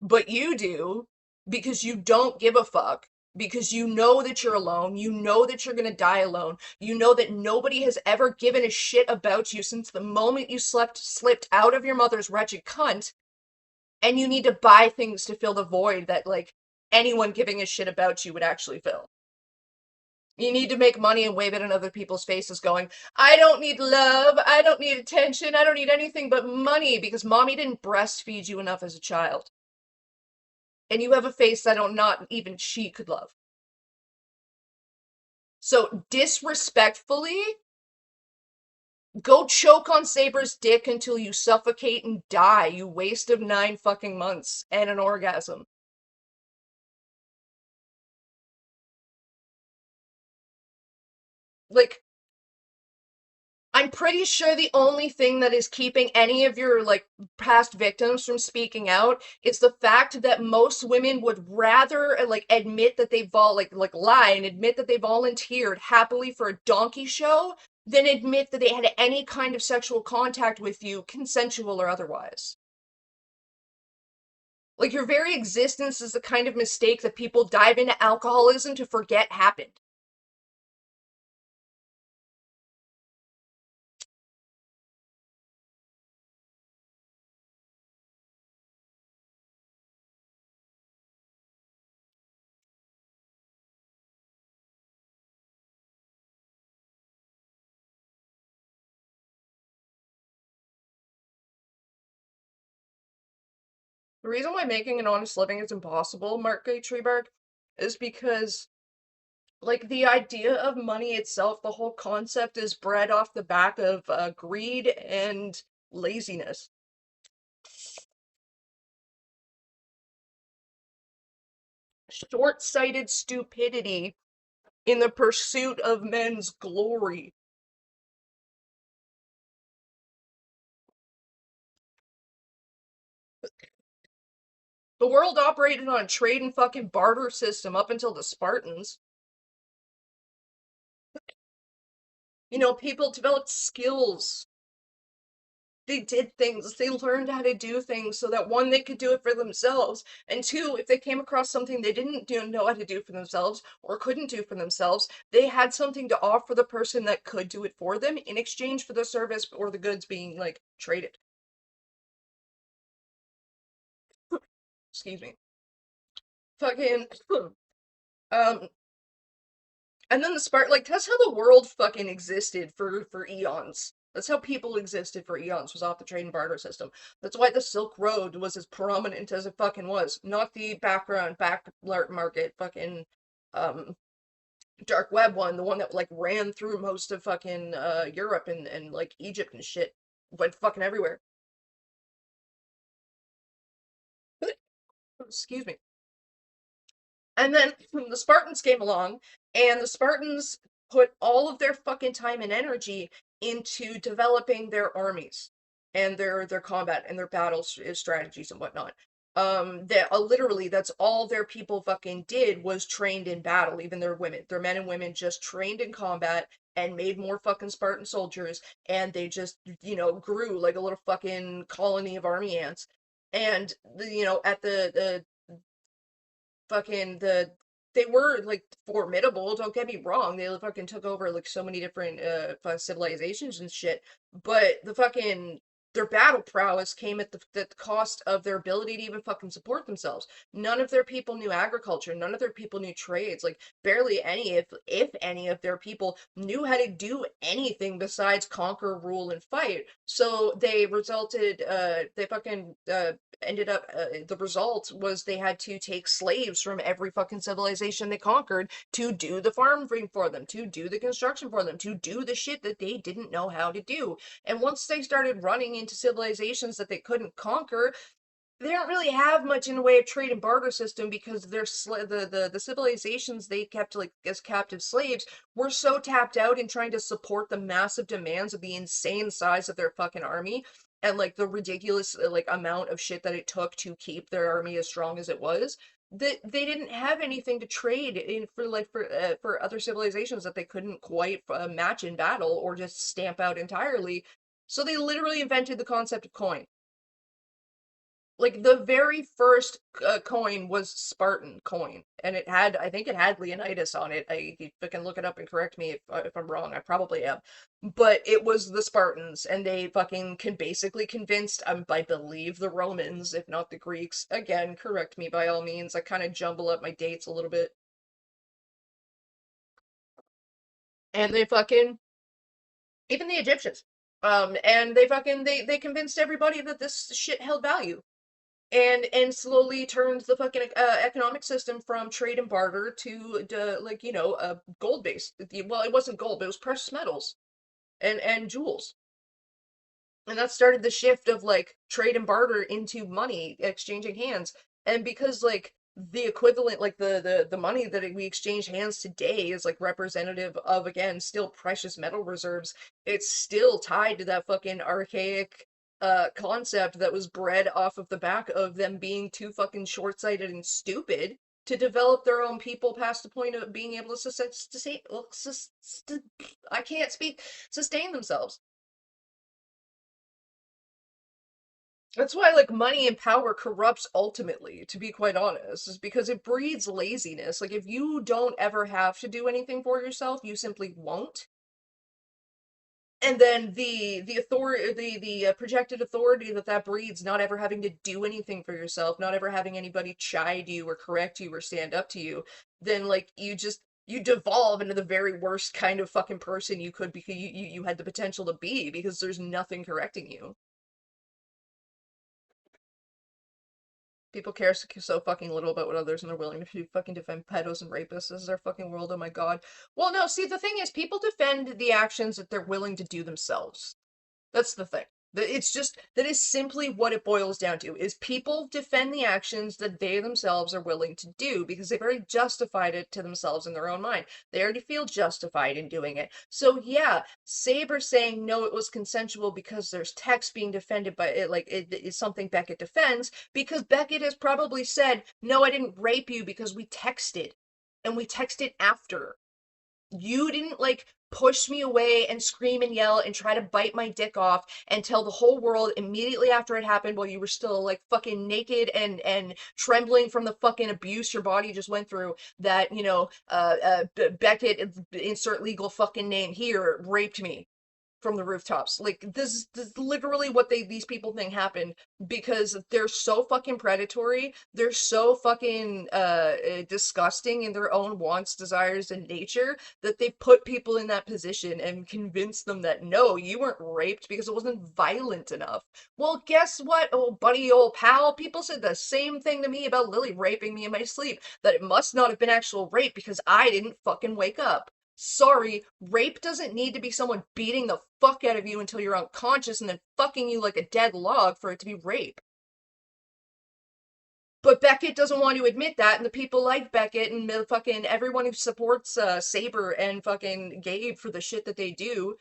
But you do, because you don't give a fuck, because you know that you're alone, you know that you're gonna die alone, you know that nobody has ever given a shit about you since the moment you slipped out of your mother's wretched cunt, and you need to buy things to fill the void that, like, anyone giving a shit about you would actually fill. You need to make money and wave it in other people's faces going, I don't need love, I don't need attention, I don't need anything but money, because mommy didn't breastfeed you enough as a child. And you have a face that not even she could love. So disrespectfully, go choke on Saber's dick until you suffocate and die, you waste of 9 fucking months and an orgasm. Like, I'm pretty sure the only thing that is keeping any of your, like, past victims from speaking out is the fact that most women would rather, like, admit that they've lie and admit that they volunteered happily for a donkey show than admit that they had any kind of sexual contact with you, consensual or otherwise. Like, your very existence is the kind of mistake that people dive into alcoholism to forget happened. The reason why making an honest living is impossible, Mark J. Treeberg, is because, like, the idea of money itself, the whole concept is bred off the back of greed and laziness. Short-sighted stupidity in the pursuit of men's glory. The world operated on a trade and fucking barter system up until the Spartans. You know, people developed skills. They did things, they learned how to do things so that, one, they could do it for themselves, and two, if they came across something they didn't know how to do for themselves or couldn't do for themselves, they had something to offer the person that could do it for them in exchange for the service or the goods being, like, traded. Excuse me. Fucking, um, and then that's how the world fucking existed for eons. That's how people existed for eons, was off the trade and barter system. That's why the Silk Road was as prominent as it fucking was. Not the back market fucking dark web one, the one that, like, ran through most of fucking Europe and like Egypt and shit. Went fucking everywhere. Excuse me. And then the Spartans came along, and the Spartans put all of their fucking time and energy into developing their armies and their combat and their battle strategies and whatnot. That literally, that's all their people fucking did, was trained in battle. Even their women, their men and women, just trained in combat and made more fucking Spartan soldiers, and they just, grew like a little fucking colony of army ants. And at the fucking they were, like, formidable, don't get me wrong, they fucking took over, like, so many different civilizations and shit, but their battle prowess came at the cost of their ability to even fucking support themselves. None of their people knew agriculture, none of their people knew trades, like, barely any, if any of their people knew how to do anything besides conquer, rule, and fight. So they ended up, the result was they had to take slaves from every fucking civilization they conquered to do the farming for them, to do the construction for them, to do the shit that they didn't know how to do. And once they started running into civilizations that they couldn't conquer, they don't really have much in the way of trade and barter system because the civilizations they kept like as captive slaves were so tapped out in trying to support the massive demands of the insane size of their fucking army and like the ridiculous like amount of shit that it took to keep their army as strong as it was, that they didn't have anything to trade in for other civilizations that they couldn't quite match in battle or just stamp out entirely. So they literally invented the concept of coin. Like the very first coin was Spartan coin, and it had, I think it had Leonidas on it. You can look it up and correct me if I'm wrong. I probably am, but it was the Spartans, and they fucking basically convinced, I believe, the Romans, if not the Greeks. Again, correct me by all means. I kind of jumble up my dates a little bit, and they fucking even the Egyptians. And they convinced everybody that this shit held value. And slowly turned the fucking economic system from trade and barter to like gold based. Well, it wasn't gold, but it was precious metals and jewels, and that started the shift of like trade and barter into money exchanging hands. And because like the equivalent, like the money that we exchange hands today is like representative of, again, still precious metal reserves, it's still tied to that fucking archaic concept that was bred off of the back of them being too fucking short-sighted and stupid to develop their own people past the point of being able to I can't speak, sustain themselves. That's why, like, money and power corrupts ultimately, to be quite honest, is because it breeds laziness. Like, if you don't ever have to do anything for yourself, you simply won't. And then the authority, the projected authority that breeds, not ever having to do anything for yourself, not ever having anybody chide you or correct you or stand up to you, then like you devolve into the very worst kind of fucking person you could be, you had the potential to be, because there's nothing correcting you. People care so fucking little about what others, and they're willing to fucking defend pedos and rapists. This is our fucking world, oh my god. Well, no, see, the thing is, people defend the actions that they're willing to do themselves. That's the thing. It's just, that is simply what it boils down to, is people defend the actions that they themselves are willing to do, because they've already justified it to themselves in their own mind. They already feel justified in doing it. So yeah, Saber saying, no, it was consensual because there's text being defended by it, like, it is something Beckett defends, because Beckett has probably said, no, I didn't rape you because we texted, and we texted after. You didn't, like, push me away and scream and yell and try to bite my dick off and tell the whole world immediately after it happened, while you were still, like, fucking naked and trembling from the fucking abuse your body just went through, that, Beckett, insert legal fucking name here, raped me from the rooftops. Like, this is literally what these people think happened, because they're so fucking predatory, they're so fucking disgusting in their own wants, desires, and nature, that they put people in that position and convince them that, no, you weren't raped because it wasn't violent enough. Well, guess what, old buddy, old pal? People said the same thing to me about Lily raping me in my sleep, that it must not have been actual rape because I didn't fucking wake up. Sorry, rape doesn't need to be someone beating the fuck out of you until you're unconscious and then fucking you like a dead log for it to be rape. But Beckett doesn't want to admit that, and the people like Beckett and fucking everyone who supports Saber and fucking Gabe for the shit that they do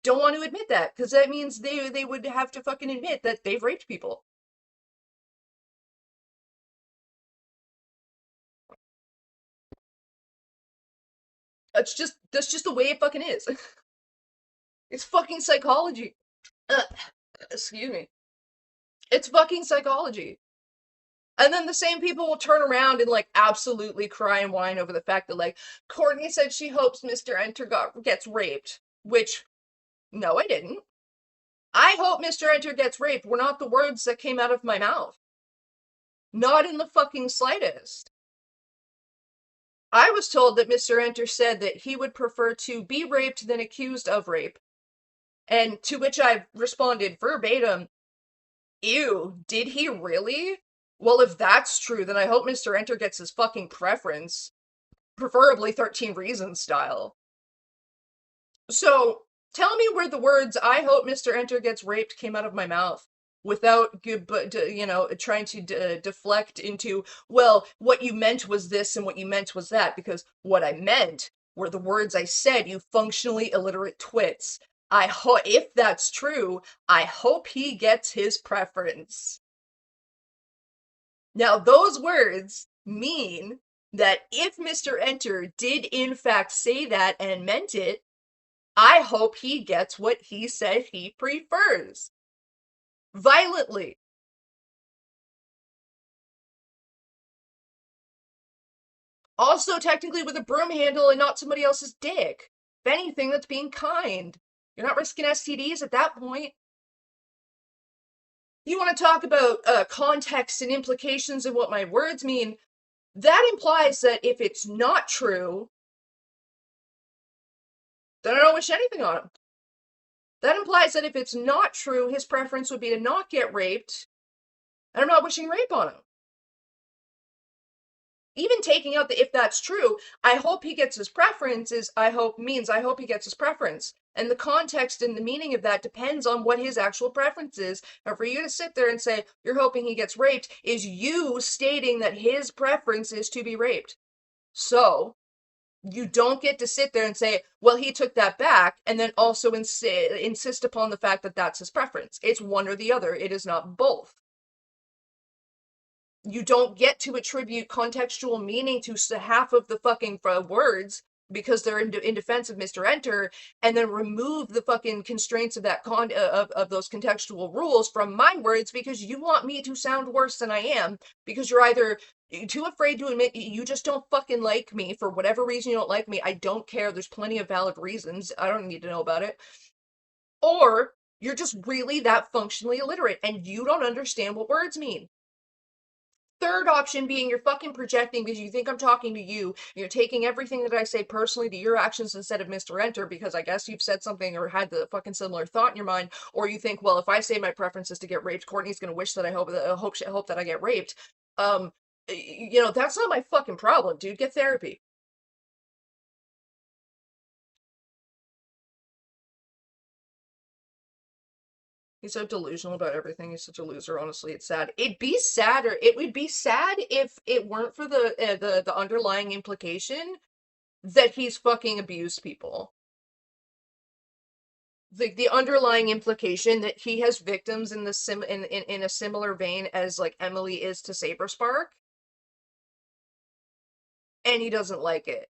don't want to admit that, because that means they would have to fucking admit that they've raped people. That's just the way it fucking is. It's fucking psychology. Excuse me. It's fucking psychology. And then the same people will turn around and, like, absolutely cry and whine over the fact that, like, Courtney said she hopes Mr. Enter gets raped. Which, no, I didn't. I hope Mr. Enter gets raped were not the words that came out of my mouth. Not in the fucking slightest. I was told that Mr. Enter said that he would prefer to be raped than accused of rape. And to which I responded verbatim, Ew, did he really? Well, if that's true, then I hope Mr. Enter gets his fucking preference. Preferably 13 Reasons style. So, tell me where the words, I hope Mr. Enter gets raped, came out of my mouth. Without, trying to deflect into, well, what you meant was this and what you meant was that, because what I meant were the words I said, you functionally illiterate twits. If that's true, I hope he gets his preference. Now, those words mean that if Mr. Enter did in fact say that and meant it, I hope he gets what he said he prefers. Violently. Also, technically with a broom handle and not somebody else's dick. If anything, that's being kind. You're not risking STDs at that point. You want to talk about context and implications of what my words mean? That implies that if it's not true, then I don't wish anything on him. That implies that if it's not true, his preference would be to not get raped, and I'm not wishing rape on him. Even taking out the if that's true, I hope he gets his preference I hope he gets his preference. And the context and the meaning of that depends on what his actual preference is. And for you to sit there and say, you're hoping he gets raped, is you stating that his preference is to be raped. So, you don't get to sit there and say, well, he took that back, and then also insist upon the fact that that's his preference. It's one or the other. It is not both. You don't get to attribute contextual meaning to half of the fucking words because they're in defense of Mr. Enter, and then remove the fucking constraints of that of those contextual rules from my words because you want me to sound worse than I am, because you're either too afraid to admit you just don't fucking like me for whatever reason you don't like me. I don't care. There's plenty of valid reasons. I don't need to know about it. Or you're just really that functionally illiterate and you don't understand what words mean. Third option being you're fucking projecting because you think I'm talking to you. You're taking everything that I say personally to your actions instead of Mr. Enter because I guess you've said something or had the fucking similar thought in your mind. Or you think, well, if I say my preference is to get raped, Courtney's gonna wish that I hope that I get raped. That's not my fucking problem, dude. Get therapy. He's so delusional about everything. He's such a loser. Honestly, it's sad. It'd be sadder. It would be sad if it weren't for the underlying implication that he's fucking abused people. The underlying implication that he has victims in a similar vein as like Emily is to Saberspark, and he doesn't like it.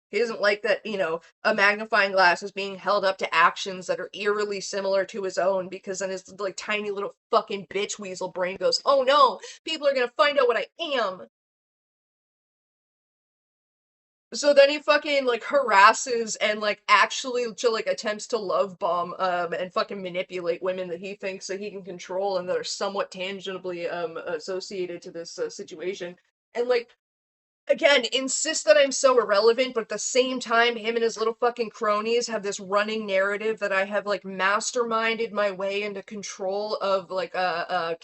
He doesn't like that, a magnifying glass is being held up to actions that are eerily similar to his own, because then his, like, tiny little fucking bitch weasel brain goes, oh no, people are gonna find out what I am. So then he fucking, like, harasses and, like, actually, attempts to love bomb, and fucking manipulate women that he thinks that he can control and that are somewhat tangibly, associated to this, situation. And, like, again, insist that I'm so irrelevant, but at the same time, him and his little fucking cronies have this running narrative that I have, like, masterminded my way into control of, like, I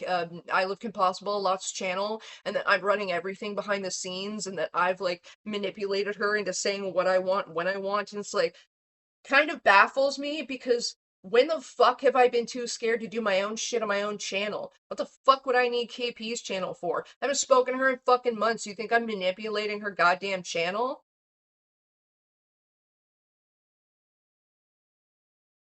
Live Kim Possible, Lots channel, and that I'm running everything behind the scenes, and that I've, like, manipulated her into saying what I want when I want, and it's, like, kind of baffles me, because when the fuck have I been too scared to do my own shit on my own channel? What the fuck would I need KP's channel for? I haven't spoken to her in fucking months. You think I'm manipulating her goddamn channel?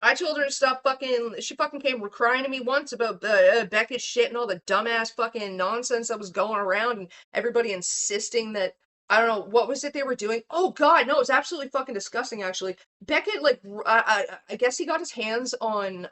I told her to stop fucking, she fucking came crying to me once about Beckett's shit and all the dumbass fucking nonsense that was going around and everybody insisting that, I don't know, what was it they were doing? Oh god, no, it was absolutely fucking disgusting, actually. Beckett, like, I guess he got his hands on,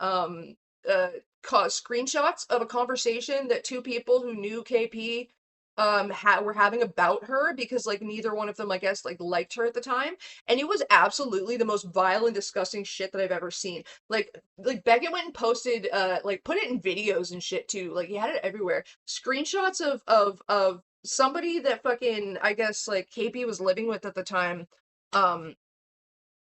screenshots of a conversation that two people who knew KP, were having about her, because, like, neither one of them, I guess, like, liked her at the time, and it was absolutely the most vile and disgusting shit that I've ever seen. Like, Beckett went and posted, like, put it in videos and shit, too, like, he had it everywhere. Screenshots of somebody that fucking, I guess, like, KP was living with at the time,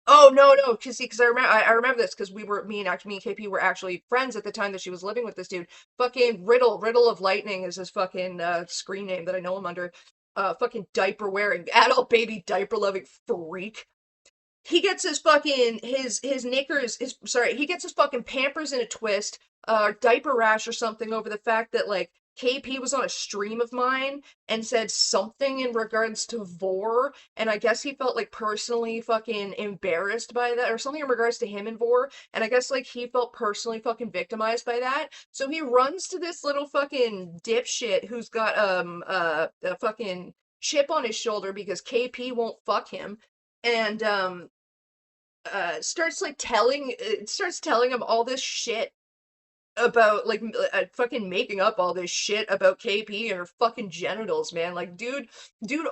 Oh no, because I remember this because me and KP were actually friends at the time that she was living with this dude. Fucking Riddle of Lightning is his fucking screen name that I know him under. Fucking diaper wearing adult baby diaper loving freak. He gets his fucking his knickers his sorry he gets his fucking Pampers in a twist, diaper rash or something over the fact that like KP was on a stream of mine and said something in regards to Vor, and I guess he felt like personally fucking embarrassed by that or something in regards to him and Vor, and I guess like he felt personally fucking victimized by that. So he runs to this little fucking dipshit who's got a fucking chip on his shoulder because KP won't fuck him, and starts telling him all this shit about like fucking making up all this shit about KP and her fucking genitals, man. Like dude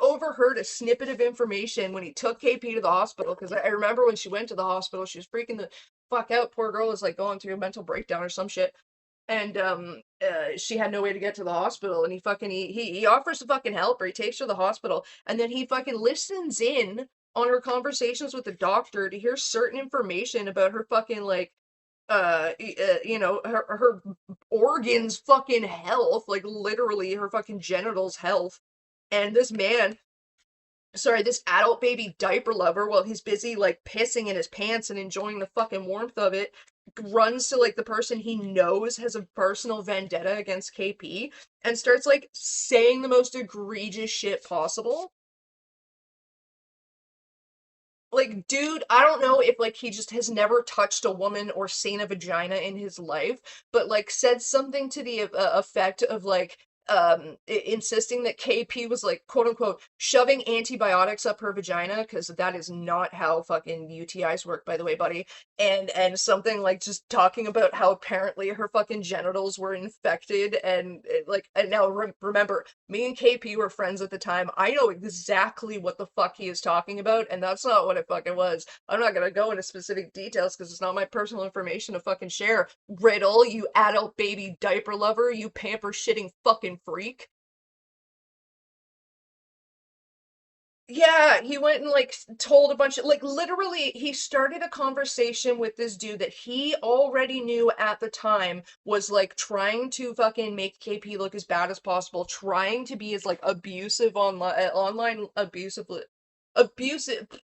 overheard a snippet of information when he took KP to the hospital, because I remember when she went to the hospital she was freaking the fuck out. Poor girl was like going through a mental breakdown or some shit, and she had no way to get to the hospital, and he offers to fucking help her. He takes her to the hospital, and then he fucking listens in on her conversations with the doctor to hear certain information about her fucking like her organs fucking health, like literally her fucking genitals health. And this adult baby diaper lover, while he's busy like pissing in his pants and enjoying the fucking warmth of it, runs to like the person he knows has a personal vendetta against KP and starts like saying the most egregious shit possible. Like, dude, I don't know if like he just has never touched a woman or seen a vagina in his life, but like said something to the effect of like insisting that KP was like quote unquote shoving antibiotics up her vagina, because that is not how fucking UTIs work, by the way, buddy. And something like just talking about how apparently her fucking genitals were infected, and like, and now remember, me and KP were friends at the time. I know exactly what the fuck he is talking about, and that's not what it fucking was. I'm not gonna go into specific details because it's not my personal information to fucking share. Riddle, you adult baby diaper lover, you pamper shitting fucking freak. Yeah, he went and like told a bunch of like literally he started a conversation with this dude that he already knew at the time was like trying to fucking make KP look as bad as possible, trying to be as like abusive online abusive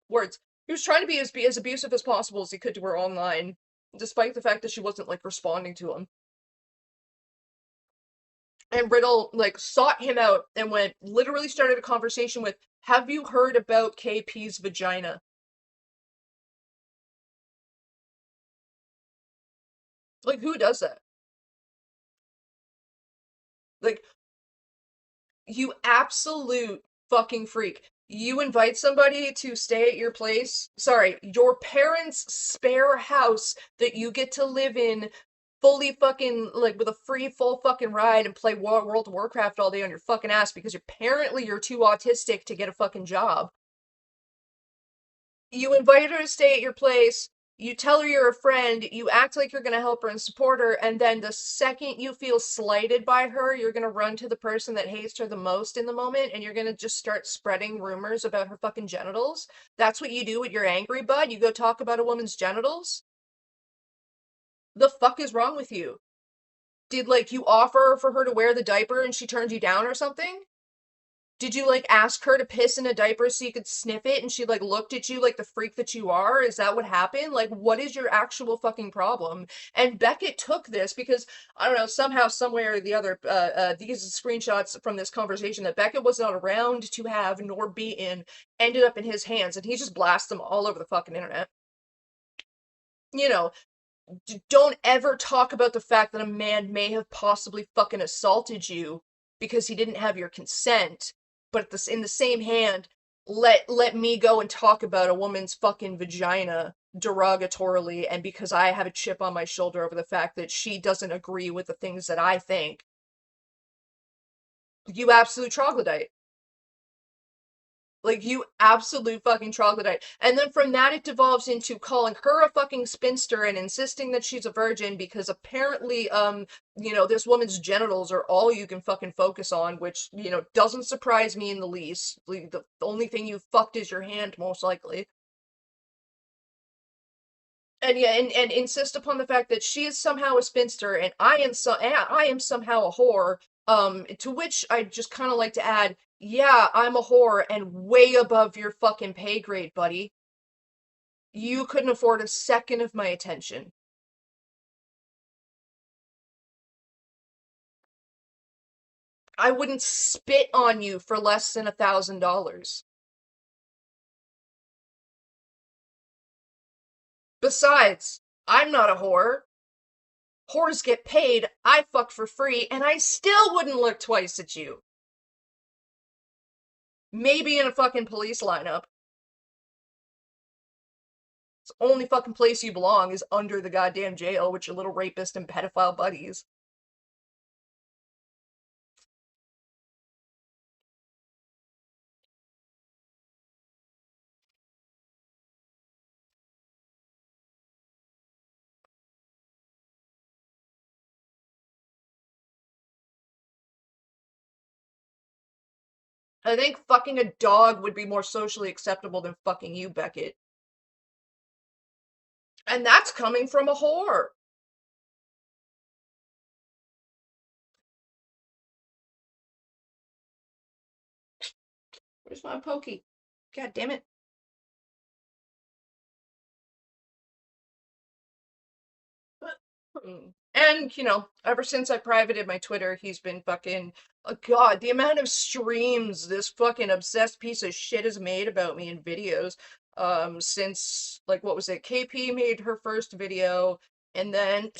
words. He was trying to be as abusive as possible as he could to her online, despite the fact that she wasn't like responding to him. And Riddle like sought him out and went literally started a conversation with, "Have you heard about KP's vagina?" Like, who does that? Like, you absolute fucking freak. You invite somebody to stay at your place, sorry, your parents' spare house that you get to live in fully fucking, like, with a free full fucking ride and play World of Warcraft all day on your fucking ass because apparently you're too autistic to get a fucking job. You invite her to stay at your place, you tell her you're a friend, you act like you're gonna help her and support her, and then the second you feel slighted by her, you're gonna run to the person that hates her the most in the moment, and you're gonna just start spreading rumors about her fucking genitals. That's what you do when you're angry, bud. You go talk about a woman's genitals. The fuck is wrong with you? Did like you offer for her to wear the diaper and she turned you down or something? Did you like ask her to piss in a diaper so you could sniff it and she like looked at you like the freak that you are? Is that what happened? Like, what is your actual fucking problem? And Beckett took this because I don't know, somehow, somewhere or the other, these screenshots from this conversation that Beckett was not around to have nor be in ended up in his hands, and he just blasts them all over the fucking internet. You know, don't ever talk about the fact that a man may have possibly fucking assaulted you because he didn't have your consent, but in the same hand, let me go and talk about a woman's fucking vagina derogatorily, and because I have a chip on my shoulder over the fact that she doesn't agree with the things that I think. You absolute troglodyte. Like, you absolute fucking troglodyte. And then from that, it devolves into calling her a fucking spinster and insisting that she's a virgin because apparently, this woman's genitals are all you can fucking focus on, which, doesn't surprise me in the least. The only thing you fucked is your hand, most likely. And yeah, and insist upon the fact that she is somehow a spinster and I am somehow a whore. To which I just kind of like to add, yeah, I'm a whore and way above your fucking pay grade, buddy. You couldn't afford a second of my attention. I wouldn't spit on you for less than $1,000. Besides, I'm not a whore. Whores get paid, I fuck for free, and I still wouldn't look twice at you. Maybe in a fucking police lineup. It's the only fucking place you belong is under the goddamn jail with your little rapist and pedophile buddies. I think fucking a dog would be more socially acceptable than fucking you, Beckett. And that's coming from a whore. Where's my pokey? God damn it. And, ever since I privated my Twitter, he's been fucking. Oh God, the amount of streams this fucking obsessed piece of shit has made about me in videos. Since, like, what was it? KP made her first video, and then,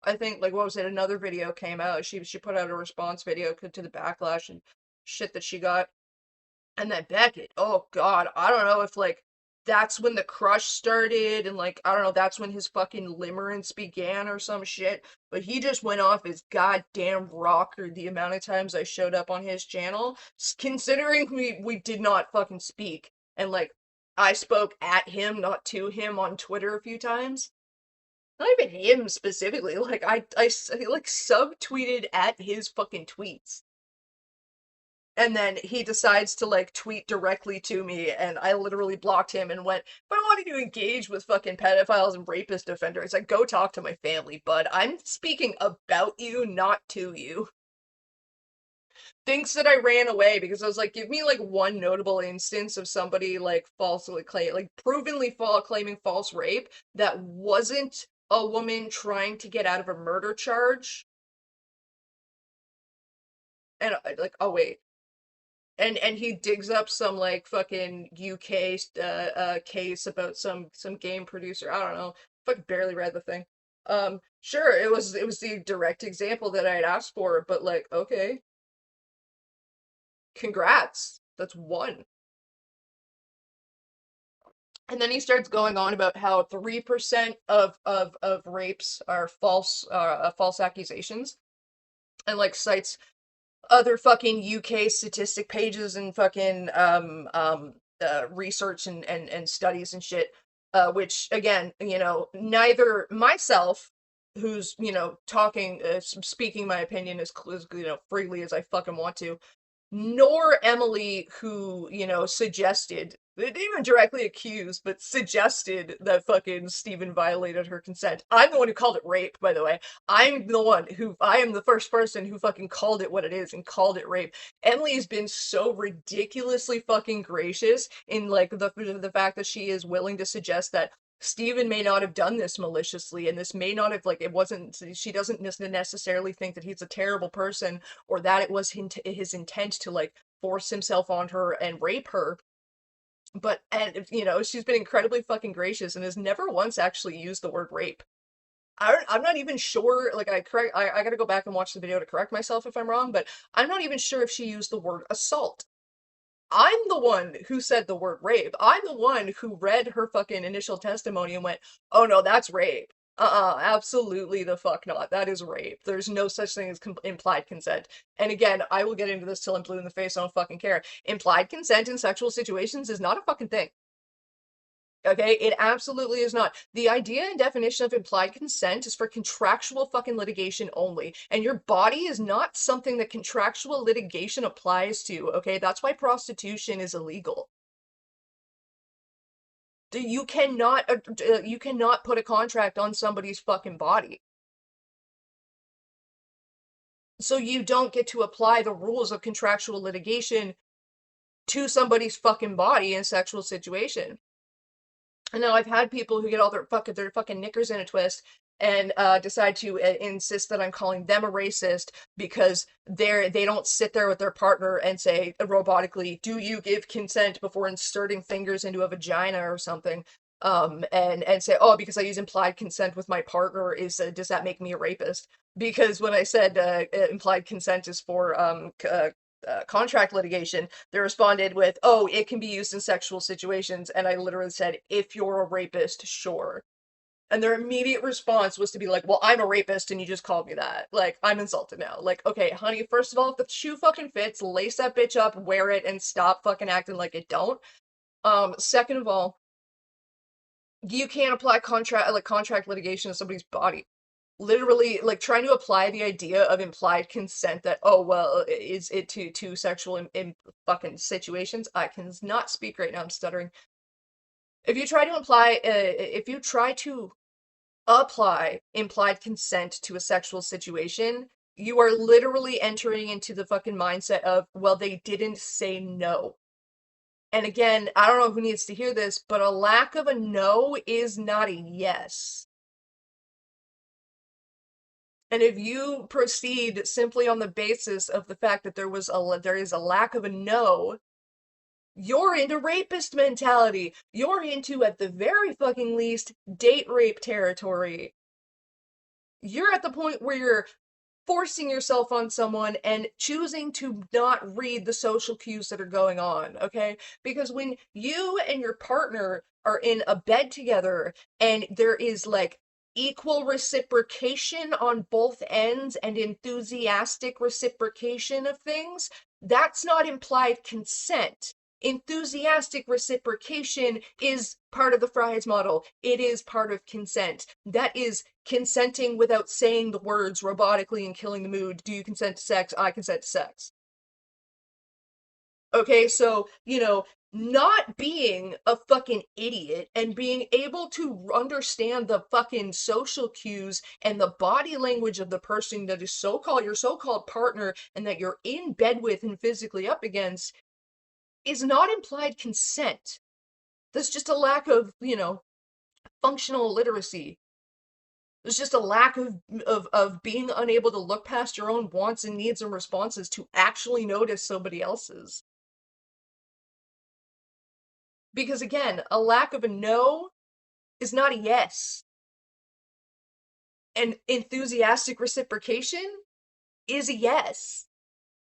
I think, like, what was it? Another video came out. She put out a response video to the backlash and shit that she got. And then Beckett, oh God, I don't know if, like, that's when the crush started and, like, I don't know, that's when his fucking limerence began or some shit, but he just went off his goddamn rocker the amount of times I showed up on his channel, considering we did not fucking speak, and, like, I spoke at him, not to him on Twitter a few times. Not even him specifically, like, I like, subtweeted at his fucking tweets. And then he decides to, like, tweet directly to me, and I literally blocked him and went, if I wanted to engage with fucking pedophiles and rapist offenders, like, go talk to my family, bud. I'm speaking about you, not to you. Thinks that I ran away because I was like, give me, like, one notable instance of somebody, like, provenly claiming false rape that wasn't a woman trying to get out of a murder charge. And, like, oh wait. And he digs up some, like, fucking UK case about some game producer. I don't know. Fucking barely read the thing. Sure, it was the direct example that I had asked for, but, like, okay. Congrats. That's one. And then he starts going on about how 3% of rapes are false accusations, and, like, cites other fucking UK statistic pages and fucking research and studies and shit, which, again, neither myself, who's, talking, speaking my opinion as freely as I fucking want to, nor Emily, who, suggested, didn't even directly accuse, but suggested that fucking Steven violated her consent. I'm the one who called it rape, by the way. I am the first person who fucking called it what it is and called it rape. Emily has been so ridiculously fucking gracious in, like, the fact that she is willing to suggest that Steven may not have done this maliciously, and this may not have, like, she doesn't necessarily think that he's a terrible person, or that it was his intent to, like, force himself on her and rape her. But, and, she's been incredibly fucking gracious and has never once actually used the word rape. I'm not even sure, like, I gotta go back and watch the video to correct myself if I'm wrong, but I'm not even sure if she used the word assault. I'm the one who said the word rape. I'm the one who read her fucking initial testimony and went, oh no, that's rape. Absolutely the fuck not. That is rape. There's no such thing as implied consent. And again, I will get into this till I'm blue in the face. I don't fucking care. Implied consent in sexual situations is not a fucking thing. Okay, it absolutely is not. The idea and definition of implied consent is for contractual fucking litigation only. And your body is not something that contractual litigation applies to, okay? That's why prostitution is illegal. You cannot put a contract on somebody's fucking body. So you don't get to apply the rules of contractual litigation to somebody's fucking body in a sexual situation. And now I've had people who get all their fucking knickers in a twist and decide to insist that I'm calling them a racist because they don't sit there with their partner and say robotically, "Do you give consent?" before inserting fingers into a vagina or something. And say, "Oh, because I use implied consent with my partner, does that make me a rapist?" Because when I said implied consent is for contract litigation, they responded with, "Oh, it can be used in sexual situations," and I literally said, "If you're a rapist, sure." And their immediate response was to be like, "Well, I'm a rapist and you just called me that. Like, I'm insulted now." Like, okay, honey, first of all, if the shoe fucking fits, lace that bitch up, wear it, and stop fucking acting like it don't. Second of all, you can't apply contract litigation to somebody's body. Literally, like, trying to apply the idea of implied consent that, oh, well, is it to sexual in fucking situations? I cannot speak right now, I'm stuttering. If you try to apply implied consent to a sexual situation, you are literally entering into the fucking mindset of, well, they didn't say no. And again, I don't know who needs to hear this, but a lack of a no is not a yes. And if you proceed simply on the basis of the fact that there is a lack of a no, you're into rapist mentality. You're into, at the very fucking least, date rape territory. You're at the point where you're forcing yourself on someone and choosing to not read the social cues that are going on, okay? Because when you and your partner are in a bed together and there is like equal reciprocation on both ends and enthusiastic reciprocation of things, that's not implied consent. Enthusiastic reciprocation is part of the Fry's model. It is part of consent. That is consenting without saying the words robotically and killing the mood. Do you consent to sex? I consent to sex. Okay, so, not being a fucking idiot and being able to understand the fucking social cues and the body language of the person that is your so-called partner and that you're in bed with and physically up against is not implied consent. There's just a lack of, functional literacy. There's just a lack of being unable to look past your own wants and needs and responses to actually notice somebody else's. Because again, a lack of a no is not a yes. And enthusiastic reciprocation is a yes.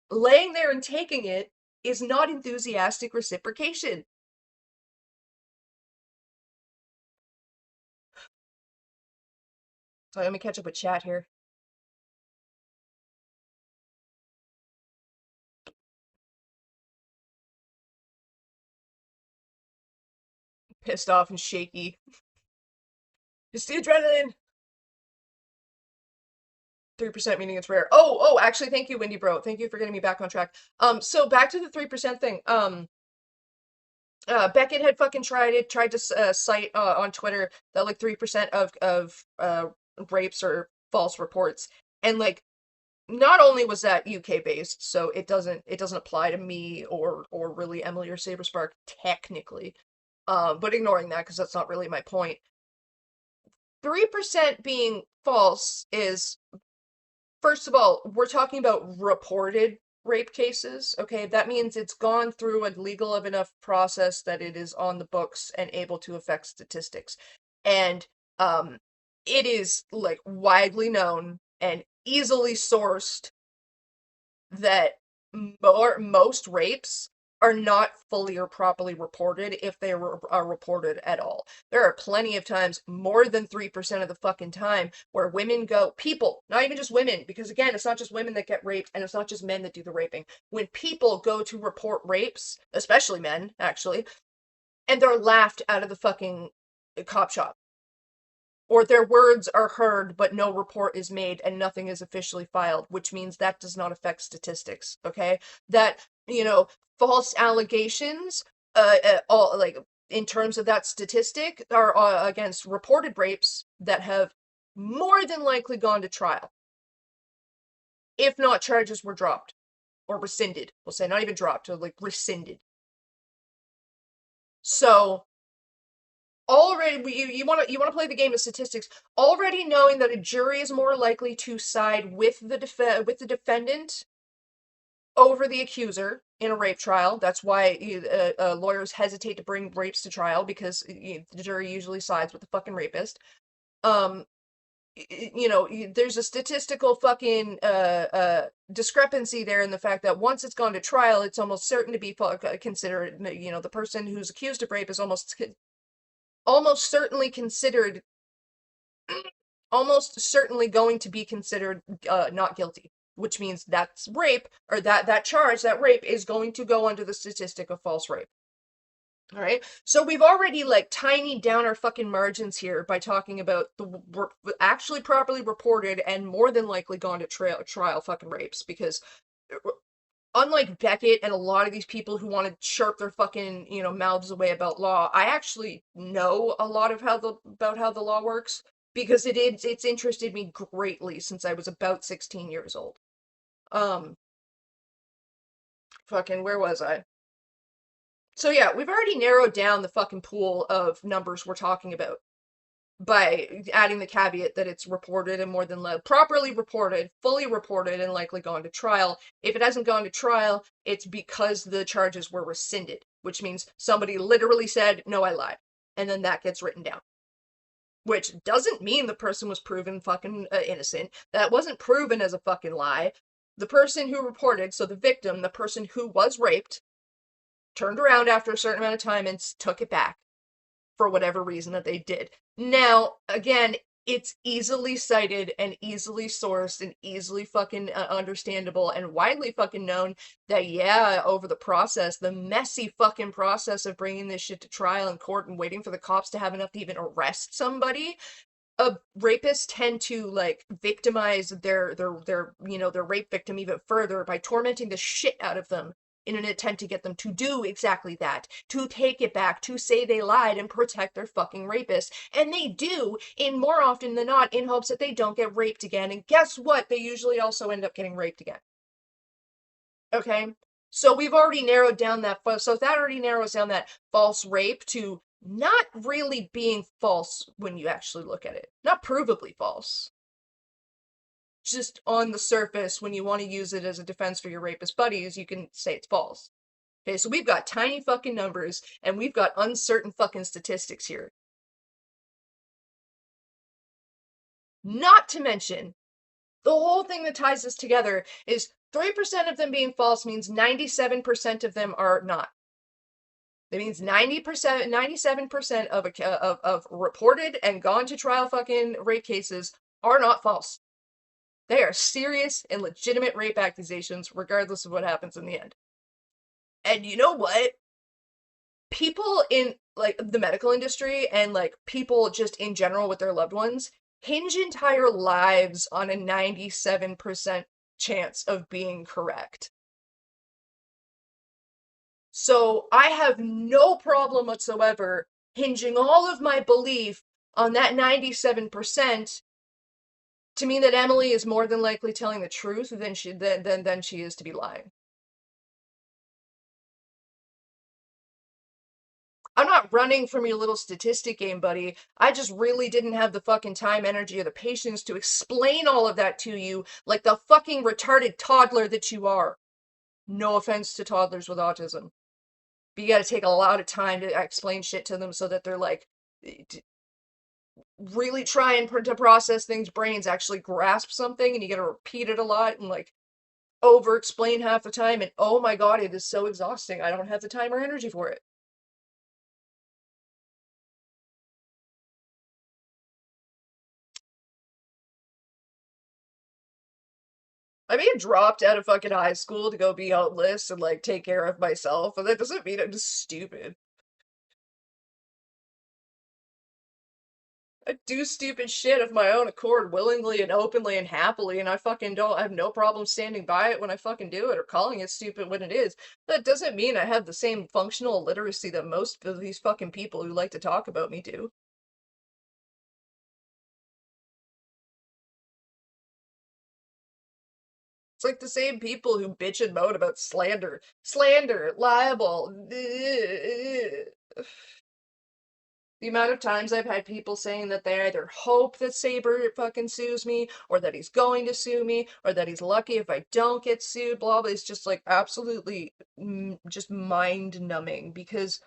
Laying there and taking it is not enthusiastic reciprocation. Sorry, let me catch up with chat here. Pissed off and shaky. It's the adrenaline! 3% meaning it's rare. Oh, actually, thank you, Windy Bro. Thank you for getting me back on track. So back to the 3% thing. Beckett had fucking tried to cite on Twitter that like 3% of rapes are false reports, and like not only was that UK based, so it doesn't apply to me or really Emily or Saberspark technically, but ignoring that because that's not really my point. 3% being false is, first of all, we're talking about reported rape cases, okay? That means it's gone through a legal enough process that it is on the books and able to affect statistics. And it is like widely known and easily sourced that most rapes are not fully or properly reported if they are reported at all. There are plenty of times, more than 3% of the fucking time, where people, not even just women, because again, it's not just women that get raped and it's not just men that do the raping. When people go to report rapes, especially men, actually, and they're laughed out of the fucking cop shop. Or their words are heard, but no report is made and nothing is officially filed, which means that does not affect statistics, okay? That, false allegations, all like in terms of that statistic are against reported rapes that have more than likely gone to trial. If not, charges were dropped or rescinded. We'll say not even dropped, or like rescinded. So already you want to play the game of statistics, already knowing that a jury is more likely to side with the defendant over the accuser in a rape trial. That's why lawyers hesitate to bring rapes to trial, because the jury usually sides with the fucking rapist. There's a statistical fucking discrepancy there in the fact that once it's gone to trial, it's almost certain to be considered, the person who's accused of rape is almost certainly considered, almost certainly going to be considered not guilty, which means that's rape, or that charge, that rape, is going to go under the statistic of false rape. All right, so we've already like tinied down our fucking margins here by talking about the actually properly reported and more than likely gone to trial fucking rapes, because unlike Beckett and a lot of these people who want to sharp their fucking mouths away about law, I actually know a lot of about how the law works, because it's interested me greatly since I was about 16 years old. Fucking, where was I? So yeah, we've already narrowed down the fucking pool of numbers we're talking about by adding the caveat that it's reported and more than properly reported, fully reported, and likely gone to trial. If it hasn't gone to trial, it's because the charges were rescinded, which means somebody literally said, no, I lied. And then that gets written down. Which doesn't mean the person was proven fucking innocent. That wasn't proven as a fucking lie. The person who reported, so the victim, the person who was raped, turned around after a certain amount of time and took it back for whatever reason that they did. Now, again, it's easily cited and easily sourced and easily fucking understandable and widely fucking known that, yeah, over the process, the messy fucking process of bringing this shit to trial in court and waiting for the cops to have enough to even arrest somebody, rapists tend to like victimize their rape victim even further by tormenting the shit out of them in an attempt to get them to do exactly that, to take it back, to say they lied and protect their fucking rapist. And they do, in more often than not, in hopes that they don't get raped again. And guess what? They usually also end up getting raped again. Okay? So we've already narrowed down that, so that already narrows down that false rape to not really being false when you actually look at it. Not provably false. Just on the surface, when you want to use it as a defense for your rapist buddies, you can say it's false. Okay, so we've got tiny fucking numbers, and we've got uncertain fucking statistics here. Not to mention, the whole thing that ties this together is 3% of them being false means 97% of them are not. That means 97% of reported and gone to trial fucking rape cases are not false. They are serious and legitimate rape accusations, regardless of what happens in the end. And you know what? People in, like, the medical industry and, like, people just in general with their loved ones hinge entire lives on a 97% chance of being correct. So I have no problem whatsoever hinging all of my belief on that 97% to mean that Emily is more than likely telling the truth than she is to be lying. I'm not running from your little statistic game, buddy. I just really didn't have the fucking time, energy, or the patience to explain all of that to you like the fucking retarded toddler that you are. No offense to toddlers with autism. But you gotta take a lot of time to explain shit to them so that they're like, really trying to process things, brains actually grasp something, and you gotta repeat it a lot and like over explain half the time, and oh my god, it is so exhausting. I don't have the time or energy for it. I mean, I dropped out of fucking high school to go be homeless and like take care of myself, and that doesn't mean I'm just stupid. I do stupid shit of my own accord, willingly and openly and happily, and I fucking don't I have no problem standing by it when I fucking do it or calling it stupid when it is. That doesn't mean I have the same functional literacy that most of these fucking people who like to talk about me do. It's like the same people who bitch and moan about slander, libel. The amount of times I've had people saying that they either hope that Saber fucking sues me, or that he's going to sue me, or that he's lucky if I don't get sued, blah blah. It's just like absolutely just mind numbing because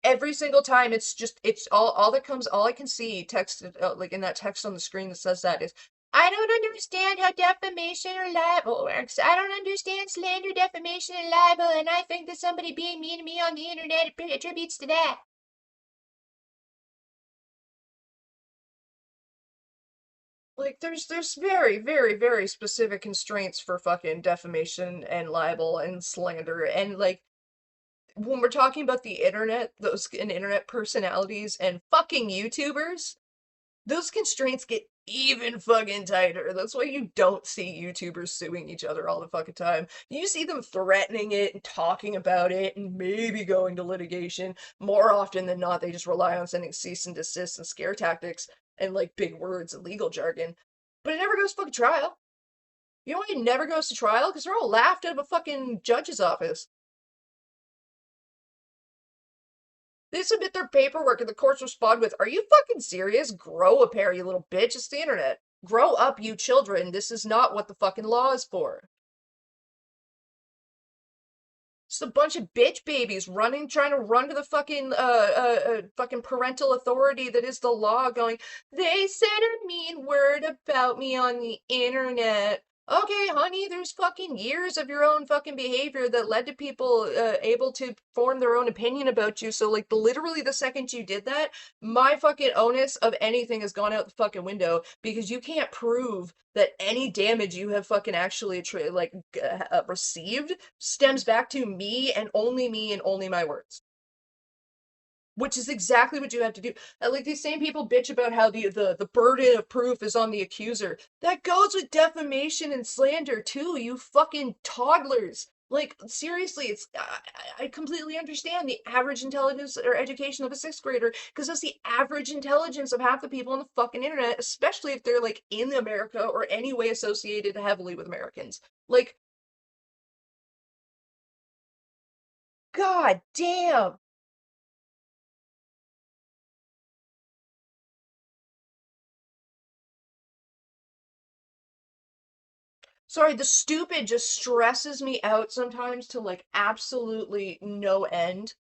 every single time it's all that comes, all I can see texted like in that text on the screen that says that is, I don't understand how defamation or libel works. I don't understand slander, defamation, and libel, and I think that somebody being mean to me on the internet attributes to that. Like there's very, very, very specific constraints for fucking defamation and libel and slander, and like when we're talking about the internet, those and internet personalities and fucking YouTubers, those constraints get even fucking tighter. That's why you don't see YouTubers suing each other all the fucking time. You see them threatening it and talking about it and maybe going to litigation. More often than not, they just rely on sending cease and desist and scare tactics and like big words and legal jargon. But it never goes to fucking trial. You know why it never goes to trial? Because they're all laughed out of a fucking judge's office. They submit their paperwork and the courts respond with, "Are you fucking serious? Grow a pair, you little bitch. It's the internet. Grow up, you children. This is not what the fucking law is for." Just a bunch of bitch babies trying to run to the fucking parental authority that is the law, going, "They said a mean word about me on the internet." Okay, honey, there's fucking years of your own fucking behavior that led to people able to form their own opinion about you. So, like, literally the second you did that, my fucking onus of anything has gone out the fucking window because you can't prove that any damage you have fucking actually received stems back to me and only my words. Which is exactly what you have to do. Like these same people bitch about how the burden of proof is on the accuser. That goes with defamation and slander too, you fucking toddlers. Like seriously, I completely understand the average intelligence or education of a sixth grader because that's the average intelligence of half the people on the fucking internet, especially if they're like in America or any way associated heavily with Americans. Like, god damn. Sorry, the stupid just stresses me out sometimes to like absolutely no end.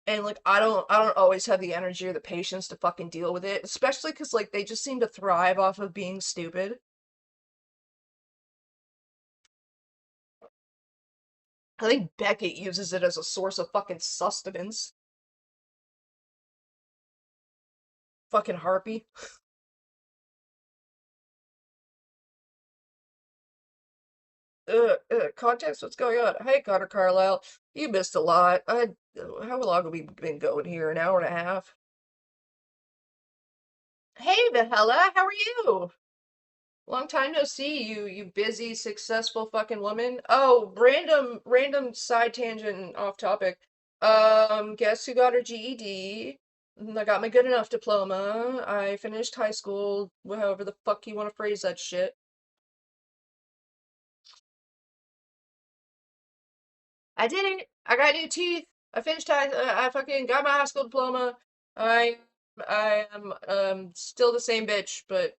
And like I don't always have the energy or the patience to fucking deal with it, especially cuz like they just seem to thrive off of being stupid. I think Beckett uses it as a source of fucking sustenance. Fucking harpy. Context, what's going on? Hey, Connor Carlisle, you missed a lot. How long have we been going here? An hour and a half? Hey, Vahela, how are you? Long time no see, you busy, successful fucking woman. Oh, random side tangent off topic. Guess who got her GED? I got my good enough diploma. I finished high school, however the fuck you want to phrase that shit. I did it. I got new teeth. I finished I fucking got my high school diploma. I I am still the same bitch, but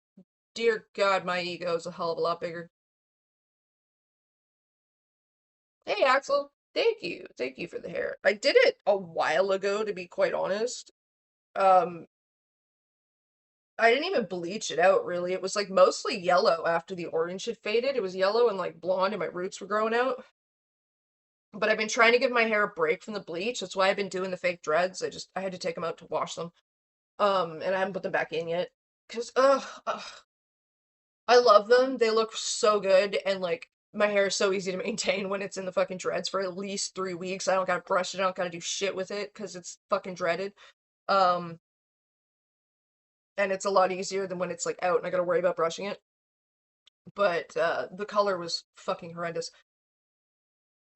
dear God, my ego is a hell of a lot bigger. Hey, Axel. Thank you. Thank you for the hair. I did it a while ago, to be quite honest. Um, I didn't even bleach it out, really. It was like mostly yellow after the orange had faded. It was yellow and like blonde, and my roots were growing out. But I've been trying to give my hair a break from the bleach. That's why I've been doing the fake dreads. I had to take them out to wash them. And I haven't put them back in yet. Cause I love them. They look so good, and like my hair is so easy to maintain when it's in the fucking dreads for at least 3 weeks. I don't gotta brush it. I don't gotta do shit with it because it's fucking dreaded. Um, and it's a lot easier than when it's like out and I gotta worry about brushing it. But the color was fucking horrendous.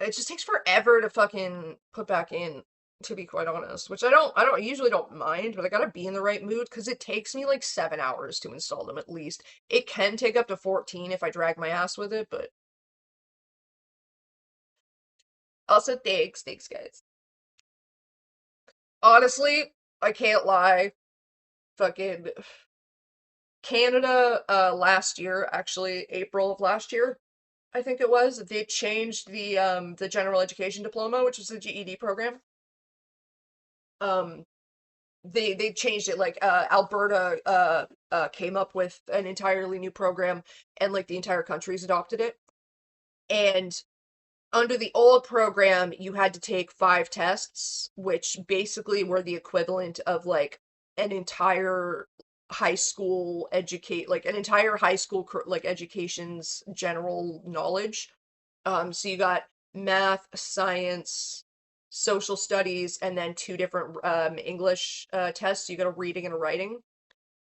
It just takes forever to fucking put back in, to be quite honest. Which I usually don't mind, but I gotta be in the right mood because it takes me like 7 hours to install them at least. It can take up to 14 if I drag my ass with it, but also thanks guys. Honestly, I can't lie. Fucking Canada, last year, actually, April of last year, I think it was, they changed the general education diploma, which was the GED program. Um, they changed it, like, Alberta, came up with an entirely new program, and, like, the entire country's adopted it. And under the old program, you had to take 5 tests, which basically were the equivalent of, like, an entire high school like, an entire high school, like, education's general knowledge. So you got math, science, social studies, and then 2 different, English, tests. You got a reading and a writing.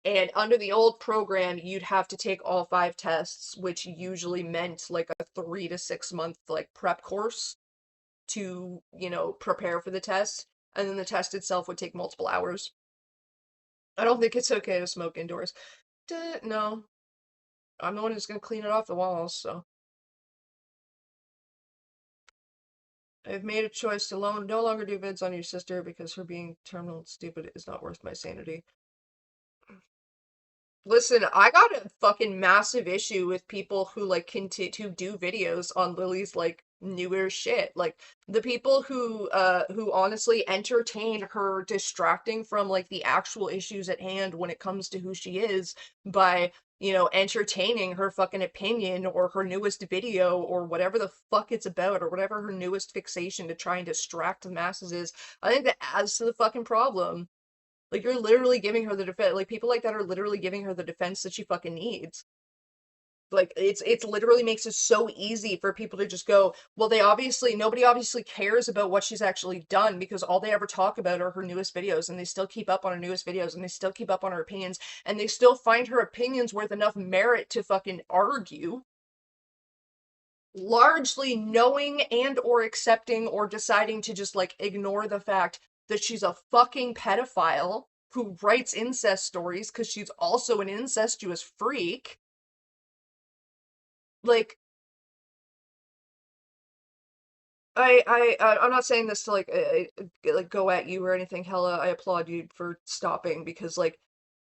And under the old program, you'd have to take all 5 tests, which usually meant like a 3 to 6 month like prep course to, prepare for the test. And then the test itself would take multiple hours. I don't think it's okay to smoke indoors. No. I'm the one who's gonna clean it off the walls, so. I've made a choice to no longer do vids on your sister because her being terminal and stupid is not worth my sanity. Listen, I got a fucking massive issue with people who like continue to do videos on Lily's like newer shit. Like the people who honestly entertain her distracting from like the actual issues at hand when it comes to who she is by, entertaining her fucking opinion or her newest video or whatever the fuck it's about or whatever her newest fixation to try and distract the masses is. I think that adds to the fucking problem. Like, you're literally giving her the defense. Like, people like that are literally giving her the defense that she fucking needs. Like, it's literally makes it so easy for people to just go, well, nobody obviously cares about what she's actually done because all they ever talk about are her newest videos, and they still keep up on her newest videos, and they still keep up on her opinions, and they still find her opinions worth enough merit to fucking argue. Largely knowing and or accepting or deciding to just, like, ignore the fact that she's a fucking pedophile who writes incest stories because she's also an incestuous freak. Like, I'm not saying this to like go at you or anything. Hella, I applaud you for stopping because like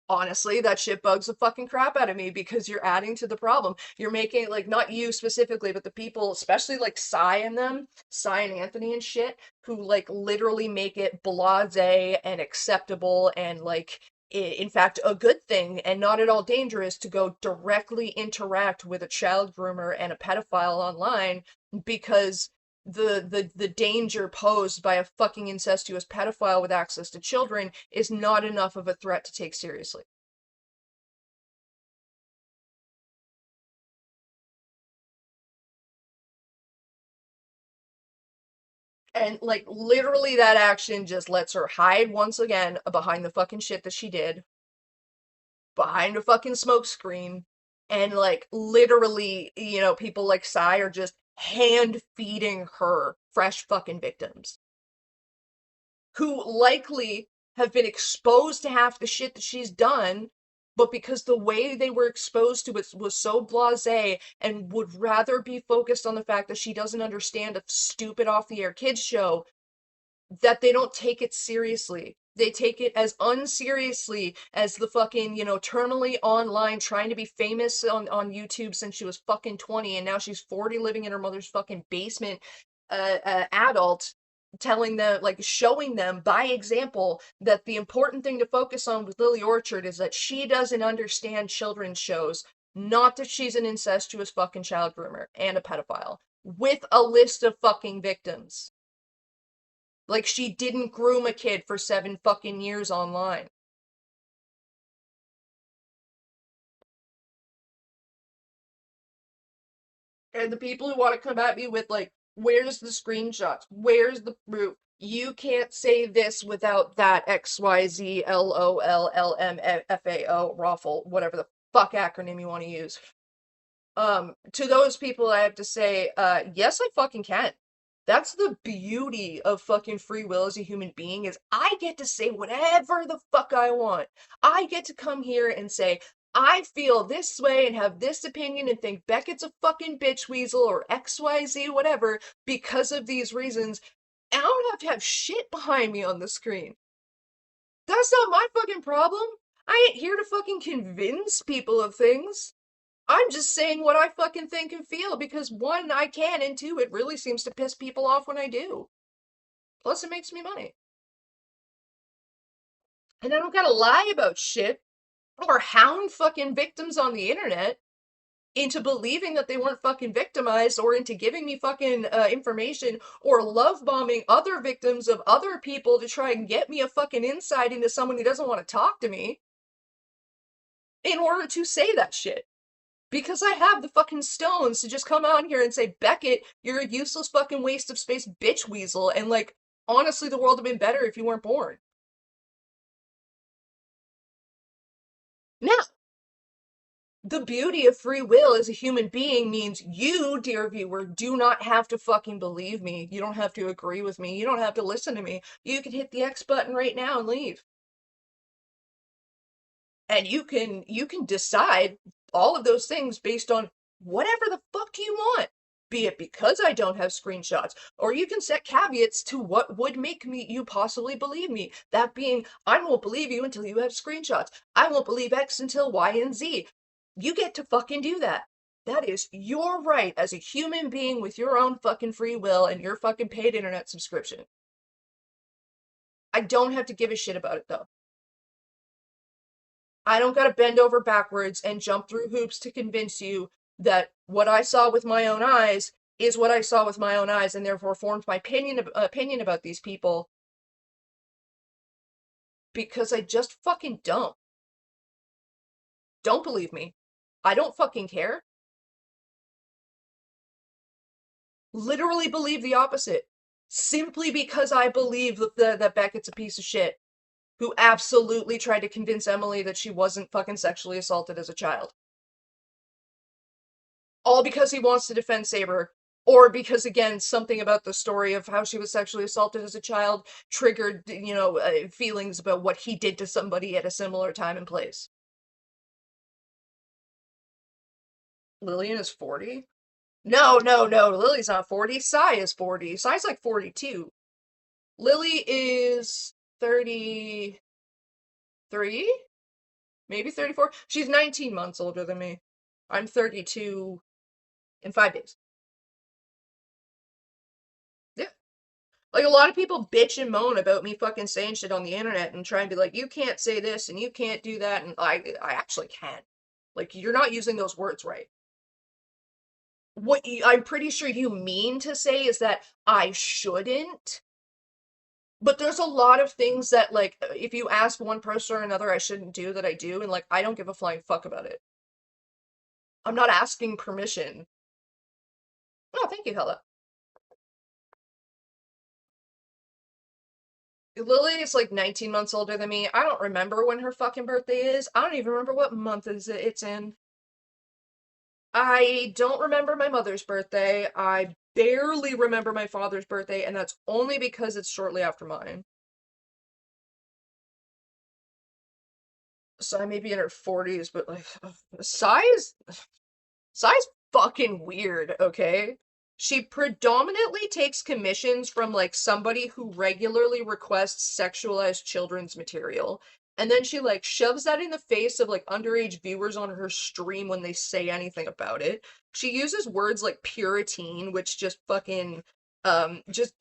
honestly, that shit bugs the fucking crap out of me because you're adding to the problem. You're making like not you specifically, but the people, especially like Psy and them, Psy and Anthony and shit, who like literally make it blasé and acceptable and like in fact a good thing and not at all dangerous to go directly interact with a child groomer and a pedophile online because the danger posed by a fucking incestuous pedophile with access to children is not enough of a threat to take seriously. And like literally that action just lets her hide once again behind the fucking shit that she did. Behind a fucking smoke screen. And like literally, people like Psy are just hand feeding her fresh fucking victims who likely have been exposed to half the shit that she's done, but because the way they were exposed to it was so blasé and would rather be focused on the fact that she doesn't understand a stupid off-the-air kids show, that they don't take it seriously. They take it as unseriously as the fucking, terminally online trying to be famous on YouTube since she was fucking 20 and now she's 40 living in her mother's fucking basement, adult, telling them, like, showing them by example that the important thing to focus on with Lily Orchard is that she doesn't understand children's shows, not that she's an incestuous fucking child groomer and a pedophile, with a list of fucking victims. Like, she didn't groom a kid for 7 fucking years online. And the people who want to come at me with, like, where's the screenshots? Where's the proof? you can't say this without that XYZ LOLLMFAO raffle, whatever the fuck acronym you want to use. To those people, I have to say, yes, I fucking can. That's the beauty of fucking free will as a human being, is I get to say whatever the fuck I want. I get to come here and say, I feel this way and have this opinion and think Beckett's a fucking bitch weasel or XYZ, whatever, because of these reasons. And I don't have to have shit behind me on the screen. That's not my fucking problem. I ain't here to fucking convince people of things. I'm just saying what I fucking think and feel because one, I can, and two, it really seems to piss people off when I do. Plus, it makes me money. And I don't gotta lie about shit or hound fucking victims on the internet into believing that they weren't fucking victimized or into giving me fucking information or love bombing other victims of other people to try and get me a fucking insight into someone who doesn't want to talk to me in order to say that shit. Because I have the fucking stones to just come out here and say, Beckett, you're a useless fucking waste of space bitch weasel, and like, honestly, the world would have been better if you weren't born. Now, the beauty of free will as a human being means you, dear viewer, do not have to fucking believe me. You don't have to agree with me. You don't have to listen to me. You can hit the X button right now and leave. And you can decide all of those things based on whatever the fuck you want. Be it because I don't have screenshots, or you can set caveats to what would make you possibly believe me. That being, I won't believe you until you have screenshots. I won't believe X until Y and Z. You get to fucking do that. That is your right as a human being with your own fucking free will and your fucking paid internet subscription. I don't have to give a shit about it though. I don't gotta bend over backwards and jump through hoops to convince you that what I saw with my own eyes is what I saw with my own eyes and therefore formed my opinion about these people. Because I just fucking don't. Don't believe me. I don't fucking care. Literally believe the opposite. Simply because I believe that Beckett's a piece of shit who absolutely tried to convince Emily that she wasn't fucking sexually assaulted as a child. All because he wants to defend Saber, or because, again, something about the story of how she was sexually assaulted as a child triggered, feelings about what he did to somebody at a similar time and place. Lillian is 40? No, Lily's not 40. Sai is 40. Sai's like 42. Lily is 33? Maybe 34? She's 19 months older than me. I'm 32 in 5 days. Yeah. Like, a lot of people bitch and moan about me fucking saying shit on the internet and try and be like, you can't say this and you can't do that, and I actually can. Like, you're not using those words right. What I'm pretty sure you mean to say is that I shouldn't. But there's a lot of things that, like, if you ask one person or another I shouldn't do that I do, and, like, I don't give a flying fuck about it. I'm not asking permission. Oh, thank you, Hella. Lily is, like, 19 months older than me. I don't remember when her fucking birthday is. I don't even remember what month it's in. I don't remember my mother's birthday. I barely remember my father's birthday, and that's only because it's shortly after mine. Sai may be in her 40s, but like, Sai's fucking weird, okay? She predominantly takes commissions from like somebody who regularly requests sexualized children's material. And then she like shoves that in the face of like underage viewers on her stream when they say anything about it. She uses words like Puriteen, which just fucking just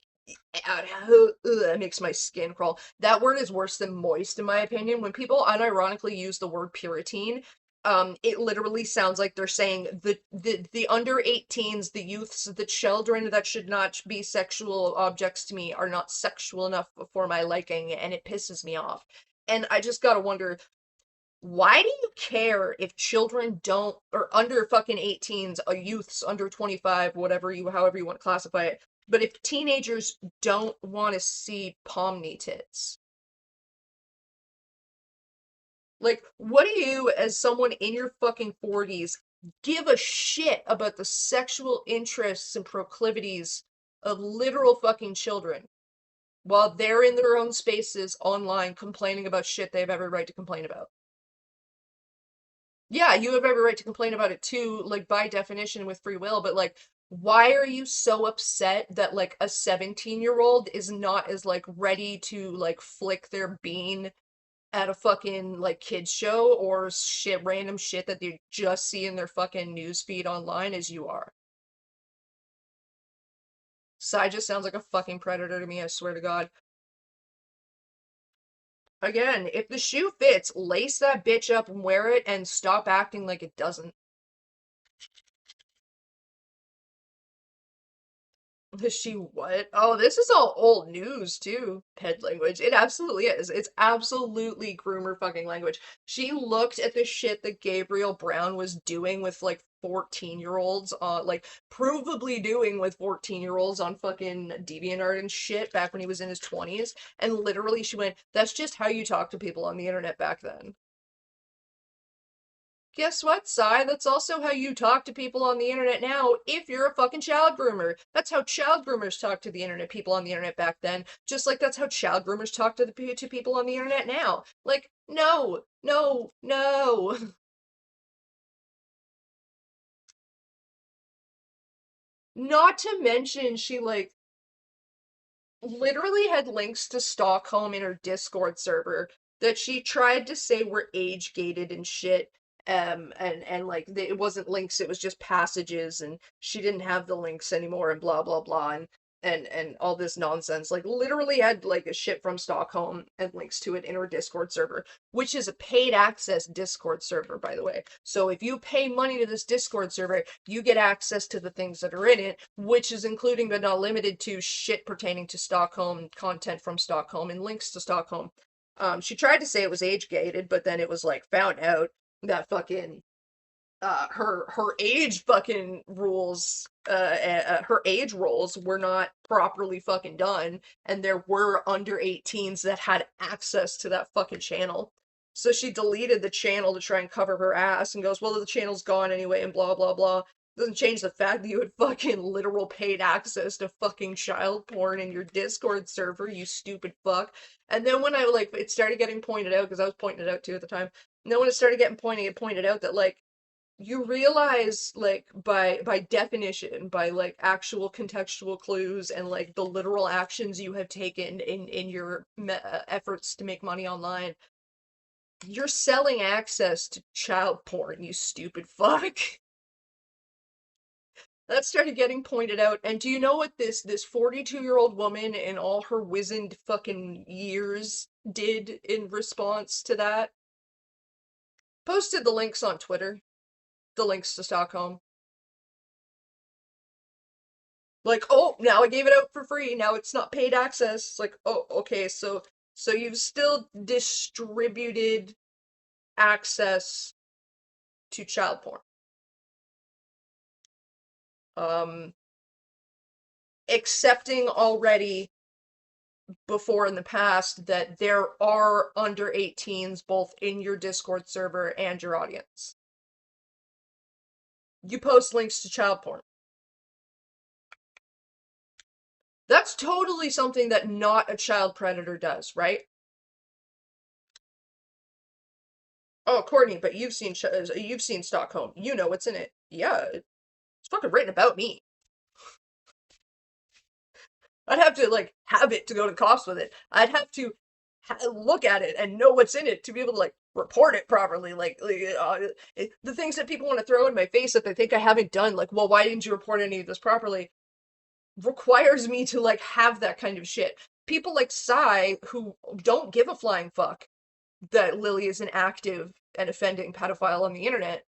it makes my skin crawl. That word is worse than moist in my opinion. When people unironically use the word Puriteen, it literally sounds like they're saying the under 18s, the youths, the children that should not be sexual objects to me are not sexual enough for my liking, and it pisses me off. And I just gotta wonder, why do you care if children or under fucking 18s, youths under 25, however you want to classify it, But if teenagers don't want to see Pomni tits, like, what do you, as someone in your fucking 40s, give a shit about the sexual interests and proclivities of literal fucking children while they're in their own spaces online complaining about shit they have every right to complain about? Yeah, you have every right to complain about it too, like by definition with free will, but like, why are you so upset that like a 17-year-old is not as like ready to like flick their bean at a fucking like kids show or shit, random shit that they just see in their fucking newsfeed online as you are? Sai just sounds like a fucking predator to me, I swear to God. Again, if the shoe fits, lace that bitch up and wear it and stop acting like it doesn't. Is she what? Oh, this is all old news too. Ped language. It absolutely is. It's absolutely groomer fucking language. She looked at the shit that Gabriel Brown was doing with like 14-year-olds like provably doing with 14-year-olds on fucking DeviantArt and shit back when he was in his 20s, and literally she went, "That's just how you talk to people on the internet back then." Guess what, Sai? That's also how you talk to people on the internet now if you're a fucking child groomer. That's how child groomers talk to the internet people on the internet back then. Just like that's how child groomers talk to people on the internet now. Like, no, no, no. Not to mention she like literally had links to Stockholm in her Discord server that she tried to say were age gated and shit. And like it wasn't links, it was just passages, and she didn't have the links anymore, and blah blah blah, and all this nonsense. Like literally had like a shit from Stockholm and links to it in her Discord server, which is a paid access Discord server, by the way. So if you pay money to this Discord server, you get access to the things that are in it, which is including but not limited to shit pertaining to Stockholm, content from Stockholm, and links to Stockholm. She tried to say it was age gated, but then it was like found out that fucking her age fucking rules her age roles were not properly fucking done, and there were under 18s that had access to that fucking channel. So she deleted the channel to try and cover her ass and goes, "Well, the channel's gone anyway," and blah blah blah. Doesn't change the fact that you had fucking literal paid access to fucking child porn in your Discord server, you stupid fuck. And then when I like it started getting pointed out, because I was pointing it out too at the time, and then when it started getting pointed out that like you realize like by definition, by like actual contextual clues and like the literal actions you have taken in your efforts to make money online, you're selling access to child porn, you stupid fuck. That started getting pointed out. And do you know what this 42-year-old woman in all her wizened fucking years did in response to that? Posted the links on Twitter. The links to Stockholm. Like, oh, now I gave it out for free. Now it's not paid access. It's like, oh, okay, so you've still distributed access to child porn. Accepting already before in the past that there are under 18s both in your Discord server and your audience. You post links to child porn. That's totally something that not a child predator does, right? Oh, Courtney, but you've seen Stockholm. You know what's in it. Yeah, it's fucking written about me. I'd have to like have it to go to the cops with it. I'd have to look at it and know what's in it to be able to like report it properly. The things that people want to throw in my face that they think I haven't done, like, well, why didn't you report any of this properly, requires me to like have that kind of shit. People like Sai, who don't give a flying fuck that Lily is an active and offending pedophile on the internet,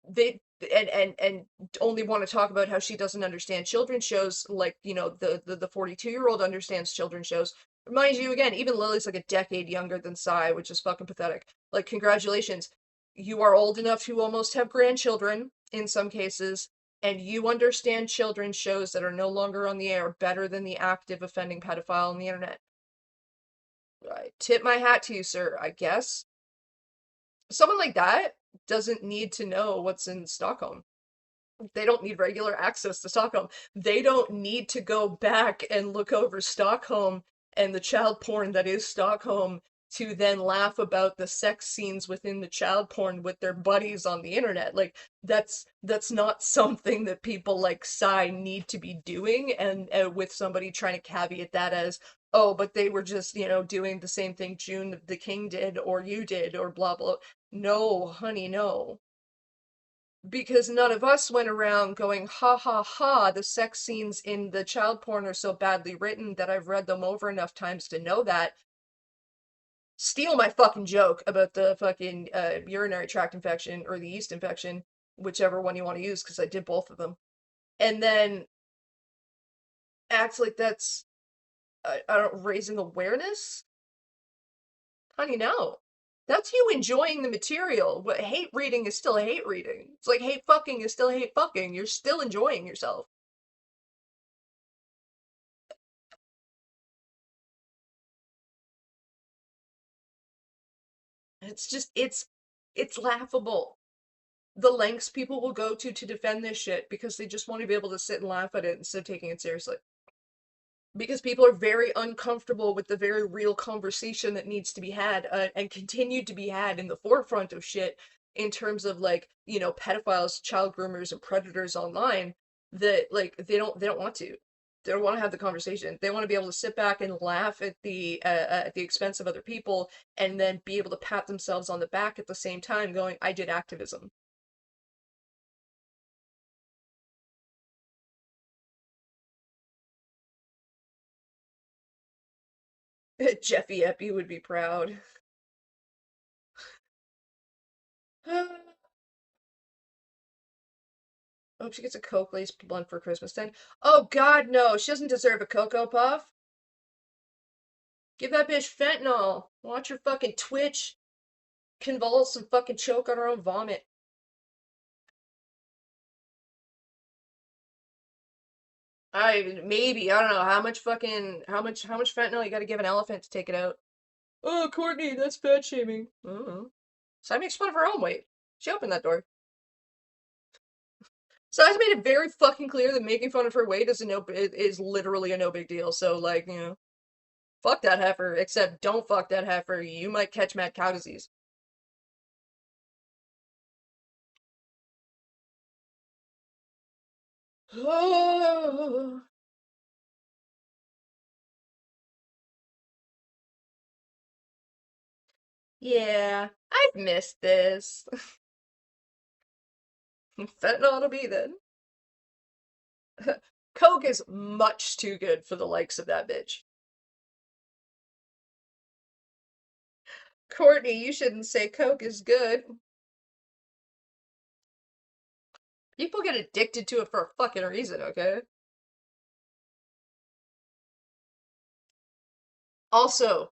they and only want to talk about how she doesn't understand children's shows, like, you know, the 42-year-old understands children's shows. Mind you, again, even Lily's like a decade younger than Sai, which is fucking pathetic. Like, congratulations. You are old enough to almost have grandchildren, in some cases. and you understand children's shows that are no longer on the air better than the active offending pedophile on the internet. I tip my hat to you, sir, I guess. Someone like that doesn't need to know what's in Stockholm. They don't need regular access to Stockholm. They don't need to go back and look over Stockholm and the child porn that is Stockholm to then laugh about the sex scenes within the child porn with their buddies on the internet. Like that's not something that people like Psy need to be doing, and with somebody trying to caveat that as, oh, but they were just, doing the same thing June the King did or you did or blah blah. No, honey, no. Because none of us went around going, ha ha ha, the sex scenes in the child porn are so badly written that I've read them over enough times to know that. Steal my fucking joke about the fucking urinary tract infection or the yeast infection, whichever one you want to use, because I did both of them. And then act like that's, I don't, raising awareness? Honey, no. That's you enjoying the material. But hate reading is still hate reading. It's like hate fucking is still hate fucking. You're still enjoying yourself. It's just, it's laughable. The lengths people will go to defend this shit because they just want to be able to sit and laugh at it instead of taking it seriously. Because people are very uncomfortable with the very real conversation that needs to be had and continued to be had in the forefront of shit in terms of like, pedophiles, child groomers, and predators online, that like they don't want to. They don't want to have the conversation. They want to be able to sit back and laugh at the expense of other people, and then be able to pat themselves on the back at the same time, going, "I did activism." Jeffy Epi would be proud. I hope she gets a Coke Lace blunt for Christmas then. Oh God, no! She doesn't deserve a Cocoa Puff. Give that bitch fentanyl. Watch her fucking twitch, convulse, and fucking choke on her own vomit. Maybe, I don't know how much fentanyl you got to give an elephant to take it out. Oh, Courtney, that's fat shaming. So makes fun of her own weight. She opened that door. So I made it very fucking clear that making fun of her weight is literally a no big deal. So like, fuck that heifer. Except don't fuck that heifer. You might catch mad cow disease. Yeah, I've missed this. Fentanyl to be then. Coke is much too good for the likes of that bitch. Courtney, you shouldn't say Coke is good. People get addicted to it for a fucking reason, okay? Also,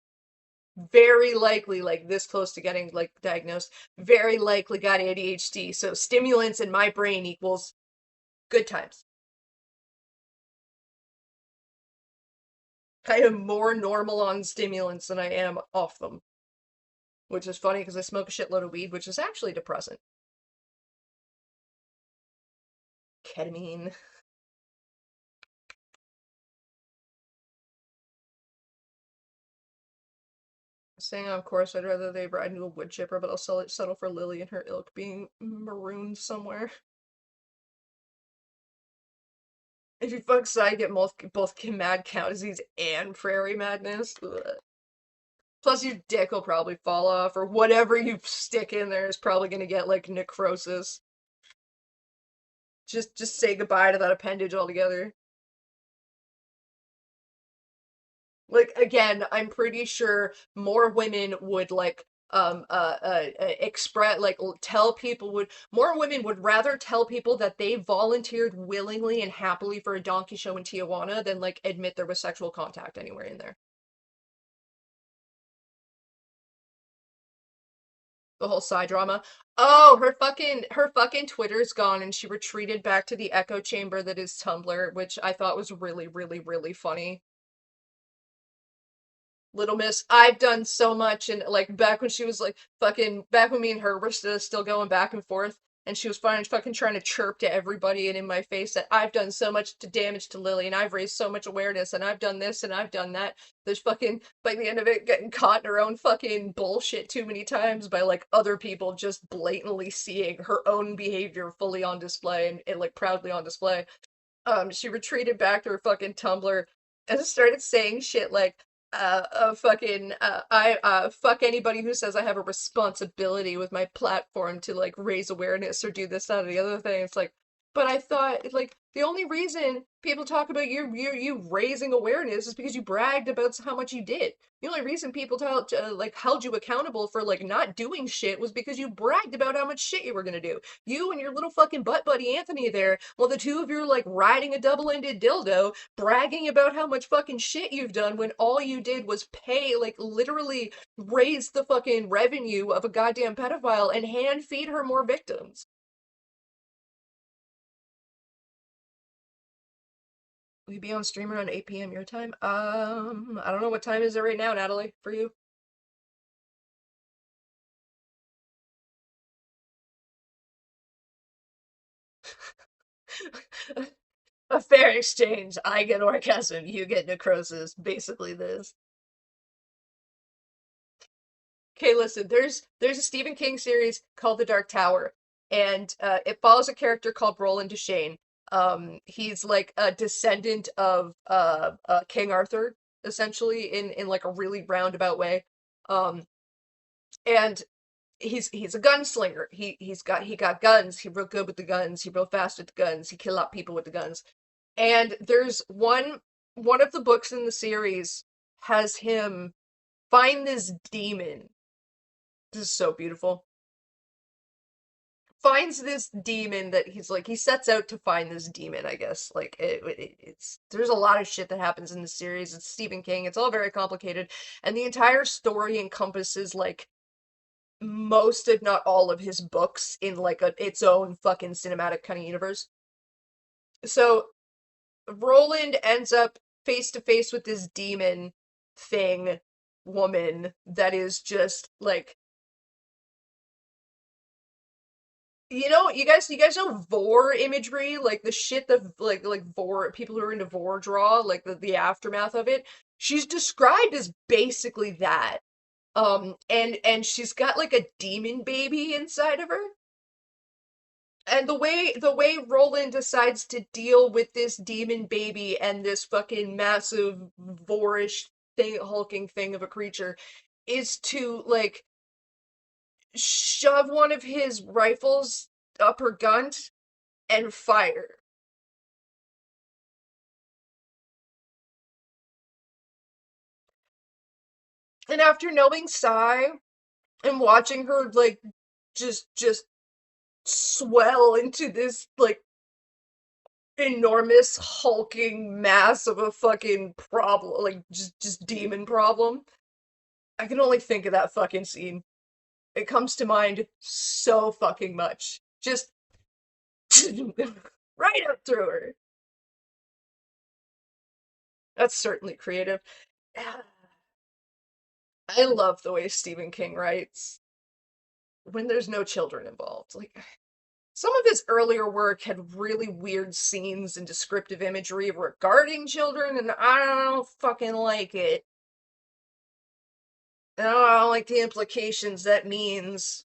very likely, like this close to getting like diagnosed, very likely got ADHD. So stimulants in my brain equals good times. I am more normal on stimulants than I am off them. Which is funny because I smoke a shitload of weed, which is actually depressant. Ketamine. Staying on course, I'd rather they ride into a wood chipper, but I'll settle for Lily and her ilk being marooned somewhere. If you fuck Psy, get both mad cow disease and prairie madness. Ugh. Plus, your dick will probably fall off, or whatever you stick in there is probably gonna get like necrosis. Just say goodbye to that appendage altogether. Like again, I'm pretty sure more women would like express like tell people would more women would rather tell people that they volunteered willingly and happily for a donkey show in Tijuana than like admit there was sexual contact anywhere in there. The whole side drama. Oh, her fucking Twitter's gone and she retreated back to the echo chamber that is Tumblr, which I thought was really, really, really funny. Little Miss, I've done so much, and like back when she was like fucking back when me and her were still going back and forth, and she was fucking trying to chirp to everybody and in my face that I've done so much to damage to Lily, and I've raised so much awareness, and I've done this and I've done that. There's fucking by the end of it getting caught in her own fucking bullshit too many times by like other people just blatantly seeing her own behavior fully on display and like proudly on display. She retreated back to her fucking Tumblr and started saying shit like, fuck anybody who says I have a responsibility with my platform to like raise awareness or do this, that, or the other thing. It's like, but I thought like the only reason people talk about you raising awareness is because you bragged about how much you did. The only reason people like held you accountable for like not doing shit was because you bragged about how much shit you were gonna do. You and your little fucking butt buddy Anthony there, while the two of you are like riding a double-ended dildo, bragging about how much fucking shit you've done when all you did was pay, like literally raise the fucking revenue of a goddamn pedophile and hand feed her more victims. Will you be on stream around 8 p.m. your time? I don't know what time is it right now, Natalie, for you? A fair exchange. I get orgasm, you get necrosis. Basically this. Okay, listen, there's a Stephen King series called The Dark Tower, and it follows a character called Roland Duchesne. He's like a descendant of King Arthur, essentially, in like a really roundabout way. Um, and he's a gunslinger. He got guns. He real good with the guns. He real fast with the guns. He kill out people with the guns. And there's one of the books in the series has him find this demon. This is so beautiful. Finds this demon that he's like he sets out to find this demon, I guess. Like it's there's a lot of shit that happens in the series. It's Stephen King. It's all very complicated, and the entire story encompasses like most, if not all, of his books in like its own fucking cinematic kind of universe. So Roland ends up face to face with this demon thing woman that is just like, you guys know vor imagery, like the shit that like vor people who are into vor draw, like the aftermath of it. She's described as basically that. And she's got like a demon baby inside of her. And the way Roland decides to deal with this demon baby and this fucking massive vorish thing hulking thing of a creature is to like shove one of his rifles up her gunt and fire. And after knowing Sai and watching her like just swell into this like enormous hulking mass of a fucking problem, like just demon problem, I can only think of that fucking scene. It comes to mind so fucking much. Just right up through her. That's certainly creative. I love the way Stephen King writes when there's no children involved. Like, some of his earlier work had really weird scenes and descriptive imagery regarding children, and I don't fucking like it. I don't like the implications that means.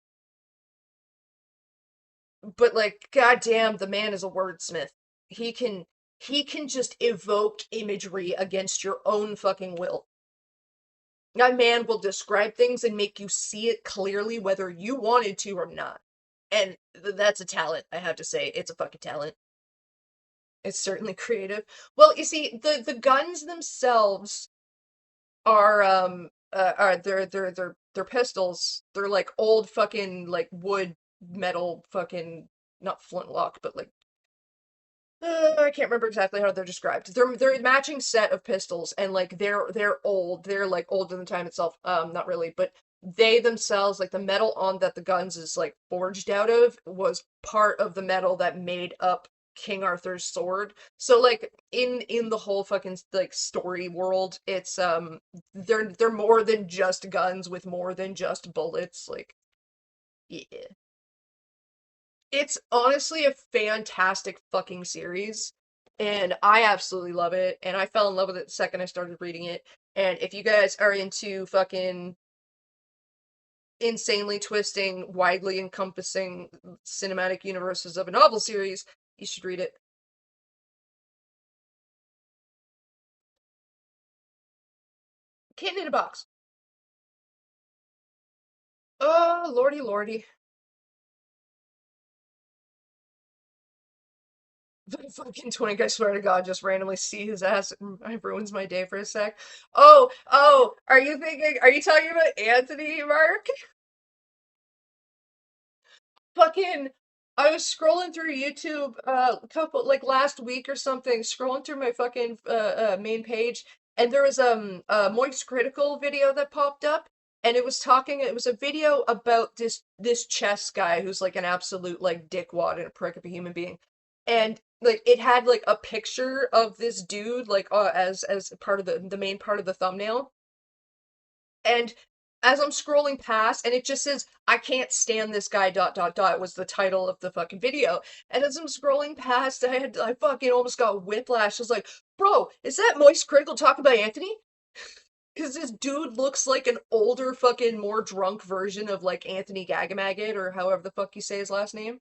But like, goddamn, the man is a wordsmith. He can just evoke imagery against your own fucking will. That man will describe things and make you see it clearly whether you wanted to or not. And that's a talent, I have to say. It's a fucking talent. It's certainly creative. Well, you see, the guns themselves they're pistols. They're like old fucking like wood metal fucking not flintlock, but like I can't remember exactly how they're described. They're a matching set of pistols, and like they're old. They're like old in the time itself. Not really, but they themselves, like the metal on that the guns is like forged out of, was part of the metal that made up King Arthur's sword. So like in the whole fucking like story world, it's they're more than just guns with more than just bullets. Like, yeah. It's honestly a fantastic fucking series, and I absolutely love it, and I fell in love with it the second I started reading it. And if you guys are into fucking insanely twisting, widely encompassing cinematic universes of a novel series, you should read it. Kitten in a box. Oh, lordy lordy. The fucking twink, I swear to God, just randomly see his ass and it ruins my day for a sec. Oh, are you talking about Anthony, Mark? Fucking, I was scrolling through YouTube a couple, like last week or something, scrolling through my fucking main page, and there was a Moist Critical video that popped up, and it was a video about this chess guy who's like an absolute like dickwad and a prick of a human being. And like it had like a picture of this dude like as part of the main part of the thumbnail. And as I'm scrolling past, and it just says, I can't stand this guy, dot, dot, dot, was the title of the fucking video. And as I'm scrolling past, I fucking almost got whiplash. I was like, bro, is that Moist Critical talking about Anthony? Because this dude looks like an older, fucking, more drunk version of, like, Anthony Gagamaggett, or however the fuck you say his last name.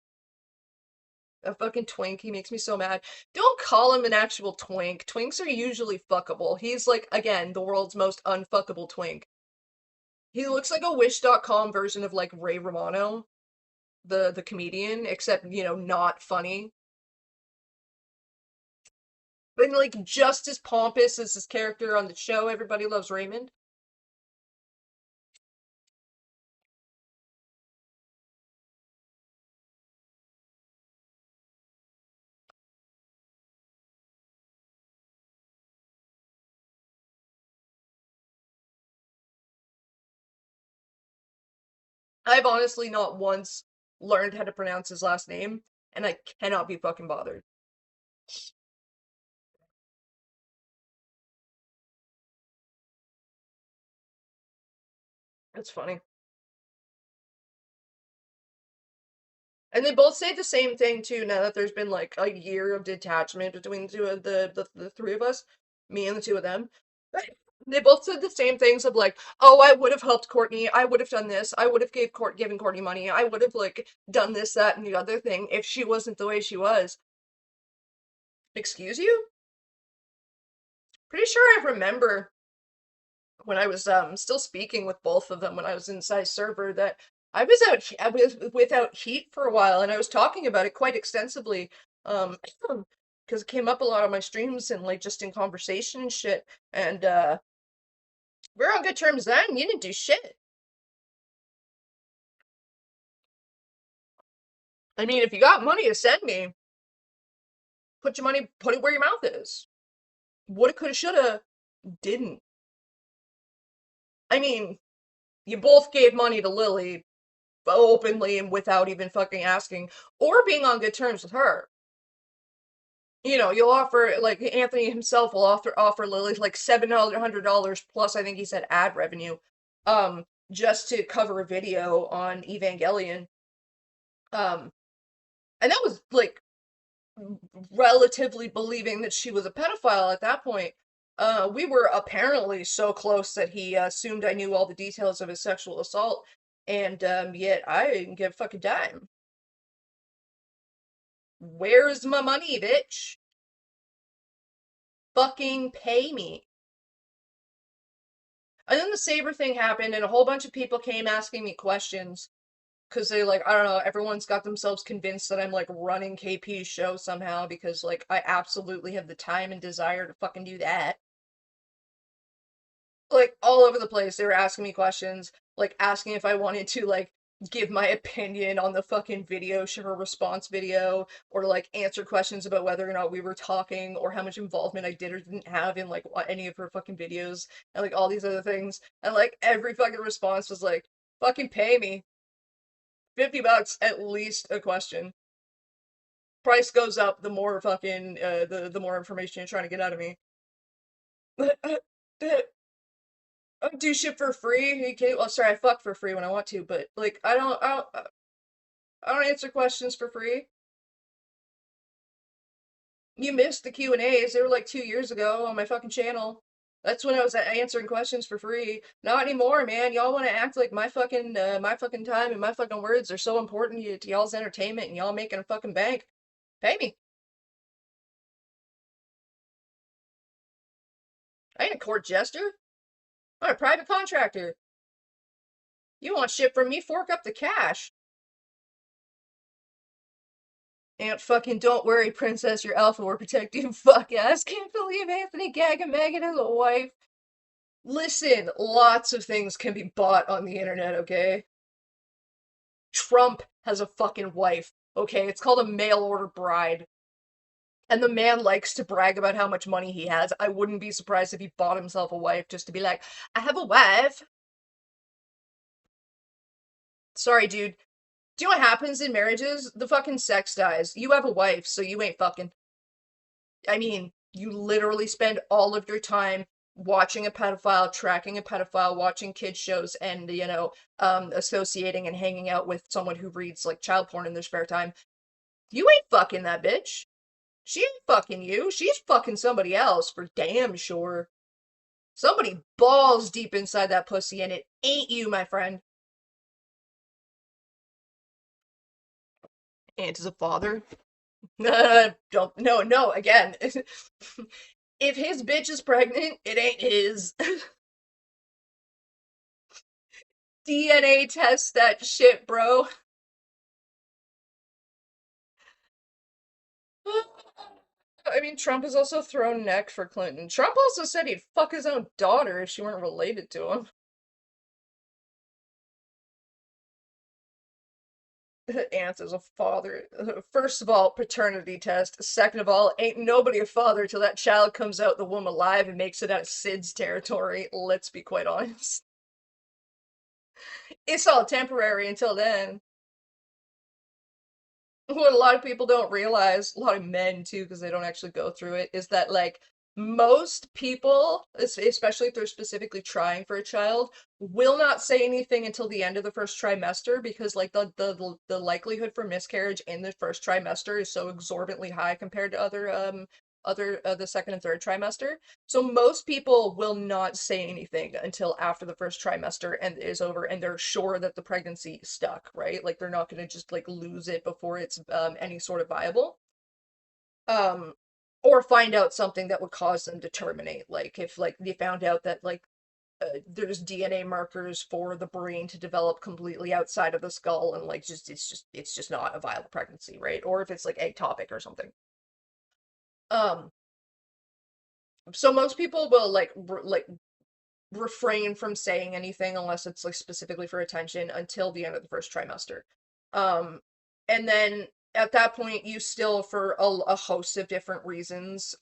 A fucking twink, he makes me so mad. Don't call him an actual twink. Twinks are usually fuckable. He's, like, again, the world's most unfuckable twink. He looks like a Wish.com version of like Ray Romano, the comedian, except, you know, not funny. But like just as pompous as his character on the show Everybody Loves Raymond. I've honestly not once learned how to pronounce his last name, and I cannot be fucking bothered. It's funny. And they both say the same thing too, now that there's been like a year of detachment between the two of the three of us, me and the two of them. They both said the same things of like, oh, I would have helped Courtney, I would have done this, I would have given Courtney money, I would have like done this, that, and the other thing if she wasn't the way she was. Excuse you? Pretty sure I remember when I was still speaking with both of them when I was inside server that I was without heat for a while, and I was talking about it quite extensively because it came up a lot on my streams and like just in conversation and shit. And we're on good terms then. You didn't do shit. I mean, if you got money to send me, put it where your mouth is. Woulda, coulda, shoulda, didn't. I mean, you both gave money to Lily openly and without even fucking asking or being on good terms with her. You know, you'll offer like Anthony himself will offer Lily like $700 plus I think he said ad revenue, just to cover a video on Evangelion. Um, and that was like relatively believing that she was a pedophile at that point. We were apparently so close that he assumed I knew all the details of his sexual assault, and yet I didn't give a fucking dime. Where's my money, bitch? Fucking pay me. And then the Saber thing happened, and a whole bunch of people came asking me questions. Because they like, I don't know, everyone's got themselves convinced that I'm like running KP's show somehow because like I absolutely have the time and desire to fucking do that. Like all over the place, they were asking me questions, like asking if I wanted to like give my opinion on the fucking video, her response video, or like answer questions about whether or not we were talking, or how much involvement I did or didn't have in like any of her fucking videos, and like all these other things. And like every fucking response was like, Fucking pay me. $50 at least a question. Price goes up the more fucking the more information you're trying to get out of me. I do shit for free. Okay, well, sorry, I fuck for free when I want to, but like I don't answer questions for free. You missed the Q&As. They were like 2 years ago on my fucking channel. That's when I was answering questions for free. Not anymore, man. Y'all want to act like my fucking time and my fucking words are so important to y'all's entertainment and y'all making a fucking bank. Pay me. I ain't a court jester. I'm a private contractor. You want shit from me? Fork up the cash. And fucking don't worry, princess, your alpha will protect you. Fuck ass. Can't believe Anthony Gaga Megan has a wife. Listen, lots of things can be bought on the internet, okay? Trump has a fucking wife, okay? It's called a mail order bride. And the man likes to brag about how much money he has. I wouldn't be surprised if he bought himself a wife just to be like, I have a wife. Sorry, dude. Do you know what happens in marriages? The fucking sex dies. You have a wife, so you ain't fucking. I mean, you literally spend all of your time watching a pedophile, tracking a pedophile, watching kids shows, and, you know, associating and hanging out with someone who reads, like, child porn in their spare time. You ain't fucking that bitch. She ain't fucking you. She's fucking somebody else, for damn sure. Somebody balls deep inside that pussy, and it ain't you, my friend. Ant is a father. Don't, no, again. If his bitch is pregnant, it ain't his. DNA test that shit, bro. I mean, Trump has also thrown neck for Clinton. Trump also said he'd fuck his own daughter if she weren't related to him. Ant is a father. First of all, paternity test. Second of all, ain't nobody a father till that child comes out the womb alive and makes it out of Sid's territory. Let's be quite honest. It's all temporary until then. What a lot of people don't realize, a lot of men too, because they don't actually go through it, is that like most people, especially if they're specifically trying for a child, will not say anything until the end of the first trimester because like the likelihood for miscarriage in the first trimester is so exorbitantly high compared to other the second and third trimester. So most people will not say anything until after the first trimester and is over and they're sure that the pregnancy stuck, right? Like they're not going to just like lose it before it's any sort of viable. Or find out something that would cause them to terminate. Like if like they found out that like there's DNA markers for the brain to develop completely outside of the skull and like it's just not a viable pregnancy, right? Or if it's like ectopic or something. Um so most people will like refrain from saying anything unless it's like specifically for attention until the end of the first trimester. And then at that point you still for a host of different reasons,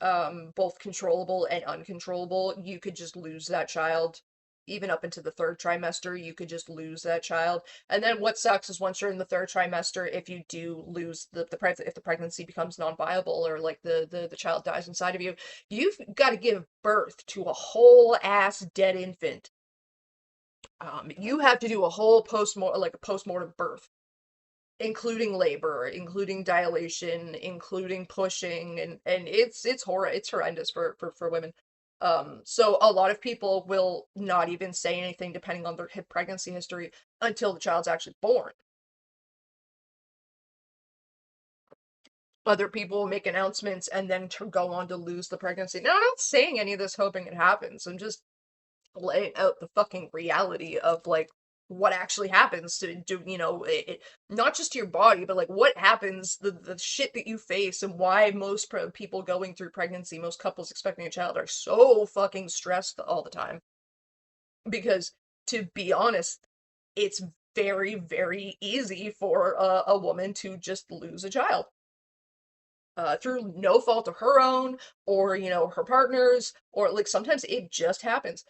both controllable and uncontrollable, you could just lose that child. Even up into the third trimester, you could just lose that child. And then what sucks is once you're in the third trimester, if you do lose if the pregnancy becomes non-viable or like the child dies inside of you, you've got to give birth to a whole ass dead infant. You have to do a whole postmortem birth, including labor, including dilation, including pushing, and it's horrendous for women. So a lot of people will not even say anything depending on their pregnancy history until the child's actually born. Other people will make announcements and then go on to lose the pregnancy. Now, I'm not saying any of this hoping it happens. I'm just laying out the fucking reality of like what actually happens to do, you know, not just to your body, but like what happens, the shit that you face, and why most people going through pregnancy, most couples expecting a child, are so fucking stressed all the time. Because to be honest, it's very, very easy for a woman to just lose a child. Through no fault of her own, or, you know, her partner's, or like sometimes it just happens.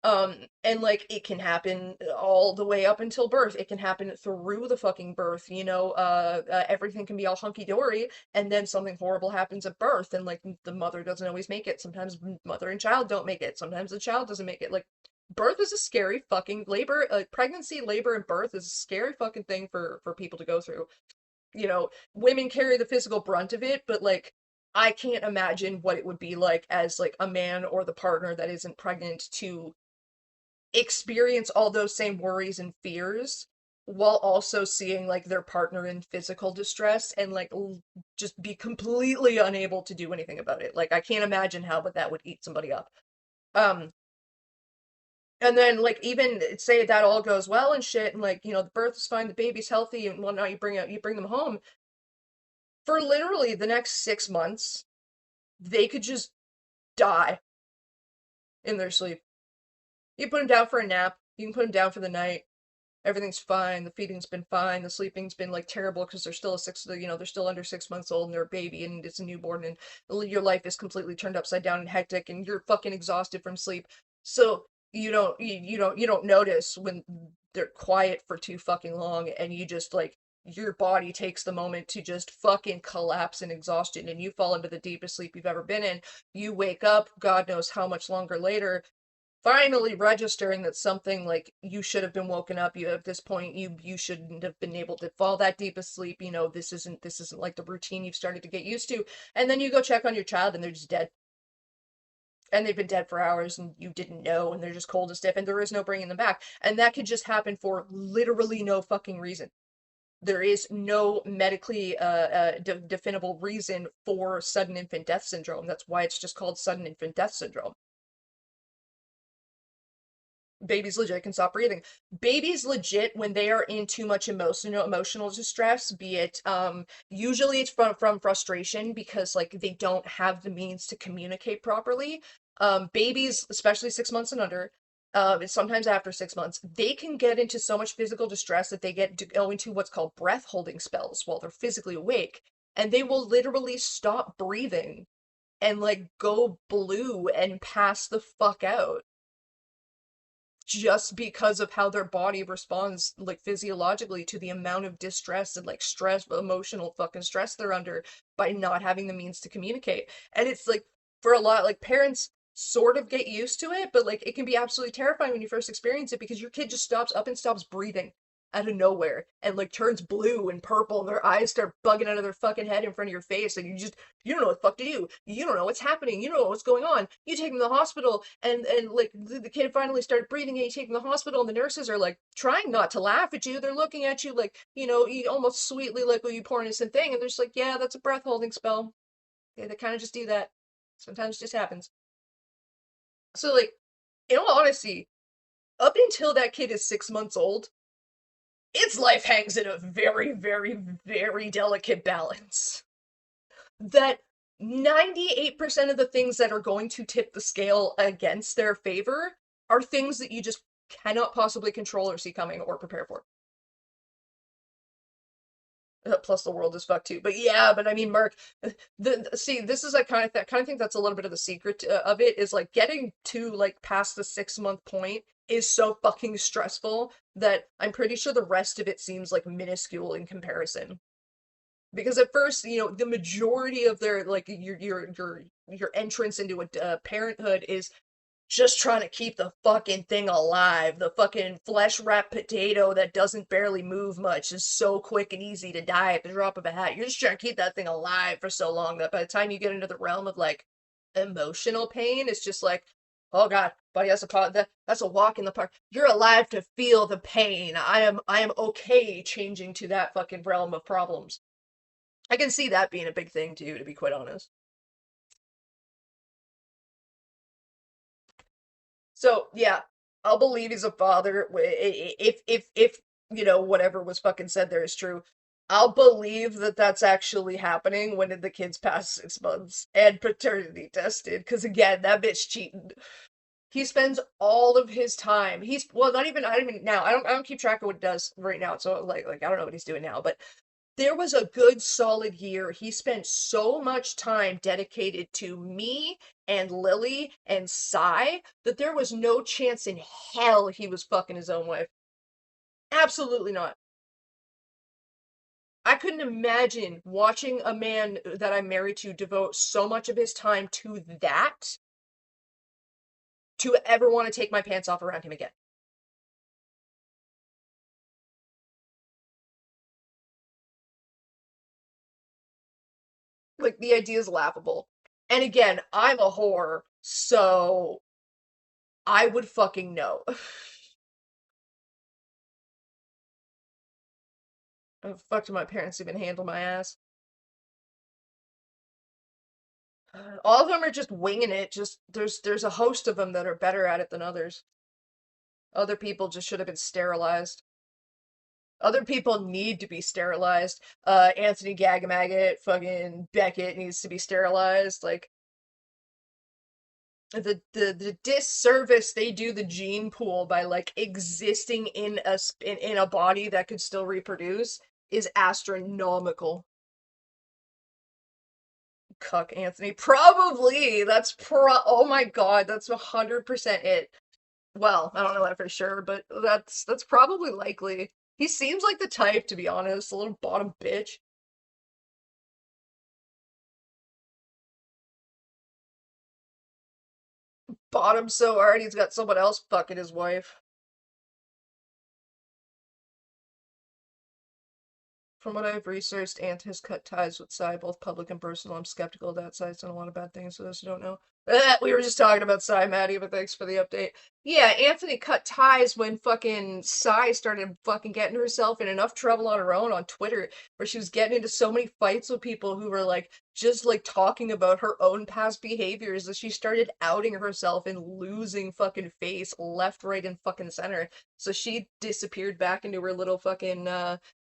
And like it can happen all the way up until birth. It can happen through the fucking birth, everything can be all hunky-dory, and then something horrible happens at birth, and like the mother doesn't always make it. Sometimes mother and child don't make it. Sometimes the child doesn't make it. Like birth is a scary fucking labor, pregnancy, labor, and birth is a scary fucking thing for people to go through. Women carry the physical brunt of it, but like I can't imagine what it would be like as like a man or the partner that isn't pregnant to experience all those same worries and fears while also seeing like their partner in physical distress and like just be completely unable to do anything about it. Like I can't imagine how, but that would eat somebody up. Um, and then like even say that all goes well and shit, and like the birth is fine, the baby's healthy, and whatnot. You bring them home for literally the next 6 months. They could just die in their sleep. You put them down for a nap. You can put them down for the night. Everything's fine. The feeding's been fine. The sleeping's been like terrible because they're still they're still under 6 months old and they're a baby and it's a newborn and your life is completely turned upside down and hectic and you're fucking exhausted from sleep. So you don't notice when they're quiet for too fucking long and you just like your body takes the moment to just fucking collapse in exhaustion and you fall into the deepest sleep you've ever been in. You wake up, God knows how much longer later, finally registering that something like you should have been woken up. You at this point you shouldn't have been able to fall that deep asleep. This isn't like the routine you've started to get used to. And then you go check on your child and they're just dead. And they've been dead for hours and you didn't know and they're just cold and stiff and there is no bringing them back. And that could just happen for literally no fucking reason. There is no medically definable reason for sudden infant death syndrome. That's why it's just called sudden infant death syndrome. Babies legit can stop breathing. Babies legit, when they are in too much emotional distress, be it usually it's from frustration because like they don't have the means to communicate properly. Babies, especially 6 months and under, sometimes after 6 months, they can get into so much physical distress that they get to go into what's called breath holding spells while they're physically awake, and they will literally stop breathing and like go blue and pass the fuck out just because of how their body responds like physiologically to the amount of distress and like stress, emotional fucking stress they're under by not having the means to communicate. And it's like for a lot, like parents sort of get used to it, but like it can be absolutely terrifying when you first experience it because your kid just stops breathing out of nowhere and like turns blue and purple and their eyes start bugging out of their fucking head in front of your face and you don't know what the fuck to do. You don't know what's happening. You don't know what's going on. You take them to the hospital and like the kid finally started breathing and you take them to the hospital and the nurses are like trying not to laugh at you. They're looking at you like, you almost sweetly like, well, you poor innocent thing. And they're just like, yeah, that's a breath holding spell. Yeah, they kind of just do that. Sometimes it just happens. So like, in all honesty, up until that kid is 6 months old, its life hangs in a very, very, very delicate balance. That 98% of the things that are going to tip the scale against their favor are things that you just cannot possibly control or see coming or prepare for. Plus the world is fucked too. But yeah, but I mean, Mark, see, this is like kind of think that's a little bit of the secret of it is like getting to like past the 6 month point is so fucking stressful that I'm pretty sure the rest of it seems like minuscule in comparison. Because at first, the majority of their like your entrance into a parenthood is just trying to keep the fucking thing alive. The fucking flesh-wrapped potato that doesn't barely move much is so quick and easy to die at the drop of a hat. You're just trying to keep that thing alive for so long that by the time you get into the realm of like emotional pain, it's just like, oh god, buddy, that's a walk in the park. You're alive to feel the pain. I am okay changing to that fucking realm of problems. I can see that being a big thing too, to be quite honest. So yeah, I'll believe he's a father if whatever was fucking said there is true. I'll believe that that's actually happening when the kid's past 6 months and paternity tested. Because again, that bitch cheating. He spends all of his time. Not even now. I don't keep track of what he does right now. So like I don't know what he's doing now, but there was a good solid year. He spent so much time dedicated to me and Lily and Sai that there was no chance in hell he was fucking his own wife. Absolutely not. I couldn't imagine watching a man that I'm married to devote so much of his time to that to ever want to take my pants off around him again. Like, the idea is laughable. And again, I'm a whore, so I would fucking know. Oh, fuck, do my parents even handle my ass? All of them are just winging it. Just there's a host of them that are better at it than others. Other people just should have been sterilized. Other people need to be sterilized. Anthony Gagamagat, fucking Beckett needs to be sterilized. Like, the disservice they do the gene pool by like existing in a body that could still reproduce is astronomical. Cuck Anthony, probably. Oh my god, that's 100% it. Well, I don't know that for sure, but that's probably likely. He seems like the type, to be honest, a little bottom bitch. Bottom so hard he's got someone else fucking his wife. From what I've researched, Ant has cut ties with Psy, both public and personal. I'm skeptical of that. Psy's done a lot of bad things for those who don't know. We were just talking about Psy, Maddie, but thanks for the update. Yeah, Anthony cut ties when fucking Psy started fucking getting herself in enough trouble on her own on Twitter, where she was getting into so many fights with people who were like, just like talking about her own past behaviors, that she started outing herself and losing fucking face left, right, and fucking center. So she disappeared back into her little fucking,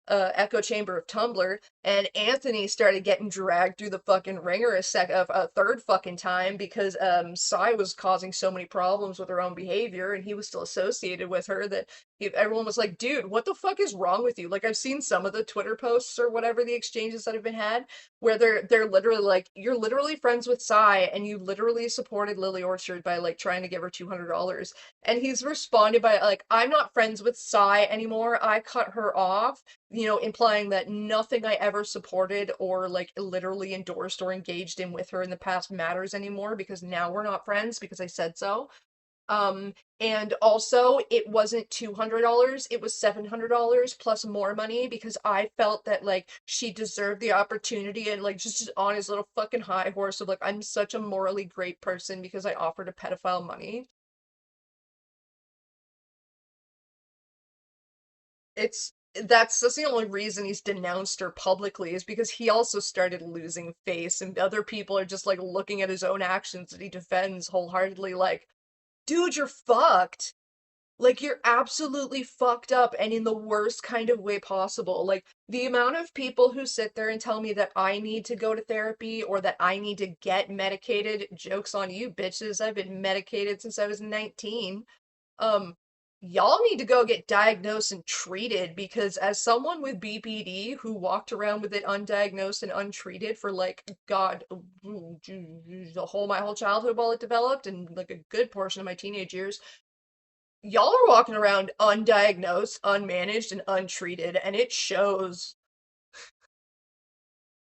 echo chamber of Tumblr, and Anthony started getting dragged through the fucking ringer a third fucking time because Psy was causing so many problems with her own behavior, and he was still associated with her that everyone was like, dude, what the fuck is wrong with you? Like, I've seen some of the Twitter posts or whatever the exchanges that have been had where they're literally like, you're literally friends with Psy and you literally supported Lily Orchard by like trying to give her $200. And he's responded by like, I'm not friends with Psy anymore. I cut her off, implying that nothing I ever supported or like literally endorsed or engaged in with her in the past matters anymore because now we're not friends because I said so. And also it wasn't $200, it was $700 plus more money because I felt that like she deserved the opportunity and like just on his little fucking high horse of like, I'm such a morally great person because I offered a pedophile money. That's the only reason he's denounced her publicly is because he also started losing face and other people are just like looking at his own actions that he defends wholeheartedly like, dude, you're fucked. Like, you're absolutely fucked up and in the worst kind of way possible. Like, the amount of people who sit there and tell me that I need to go to therapy or that I need to get medicated, joke's on you, bitches. I've been medicated since I was 19. Um, y'all need to go get diagnosed and treated because as someone with BPD who walked around with it undiagnosed and untreated for like, God, my whole childhood while it developed and like a good portion of my teenage years, y'all are walking around undiagnosed, unmanaged, and untreated, and it shows.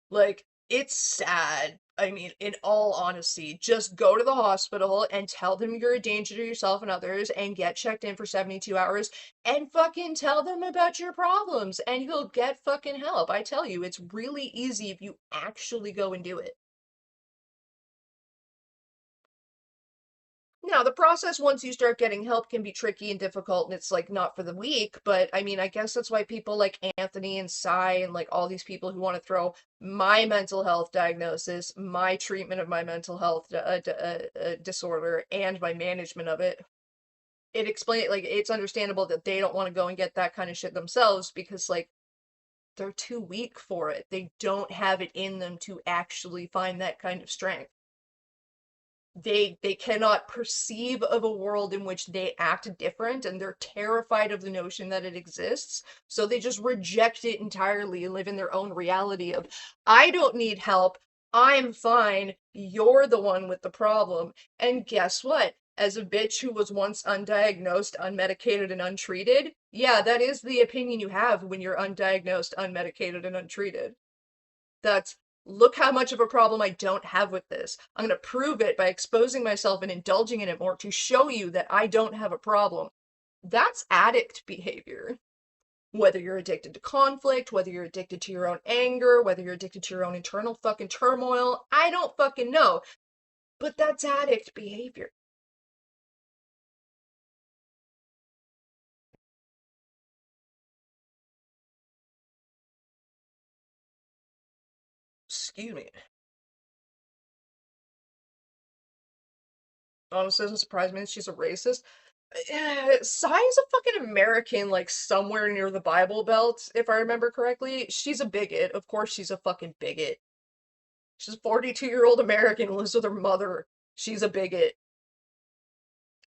Like, it's sad. I mean, in all honesty, just go to the hospital and tell them you're a danger to yourself and others and get checked in for 72 hours and fucking tell them about your problems and you'll get fucking help. I tell you, it's really easy if you actually go and do it. Now, the process once you start getting help can be tricky and difficult, and it's like not for the weak, but I mean, I guess that's why people like Anthony and Psy and like all these people who want to throw my mental health diagnosis, my treatment of my mental health disorder, and my management of it, like it's understandable that they don't want to go and get that kind of shit themselves because like they're too weak for it. They don't have it in them to actually find that kind of strength. They cannot perceive of a world in which they act different, and they're terrified of the notion that it exists. So they just reject it entirely and live in their own reality of, I don't need help. I'm fine. You're the one with the problem. And guess what? As a bitch who was once undiagnosed, unmedicated, and untreated, yeah, that is the opinion you have when you're undiagnosed, unmedicated, and untreated. That's, look how much of a problem I don't have with this. I'm going to prove it by exposing myself and indulging in it more to show you that I don't have a problem. That's addict behavior. Whether you're addicted to conflict, whether you're addicted to your own anger, whether you're addicted to your own internal fucking turmoil, I don't fucking know. But that's addict behavior. Excuse me. Honestly, doesn't surprise me that she's a racist. Sai's a fucking American, like somewhere near the Bible Belt, if I remember correctly. She's a bigot. Of course she's a fucking bigot. She's a 42-year-old American who lives with her mother. She's a bigot.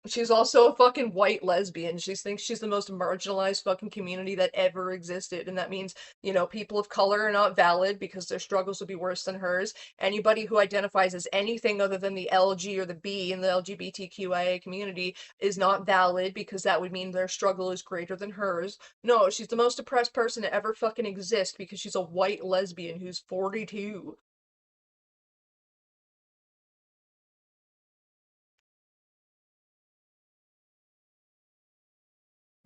She's also a fucking white lesbian. She thinks she's the most marginalized fucking community that ever existed. And that means, you know, people of color are not valid because their struggles would be worse than hers. Anybody who identifies as anything other than the LG or the B in the LGBTQIA community is not valid because that would mean their struggle is greater than hers. No, she's the most oppressed person to ever fucking exist because she's a white lesbian who's 42.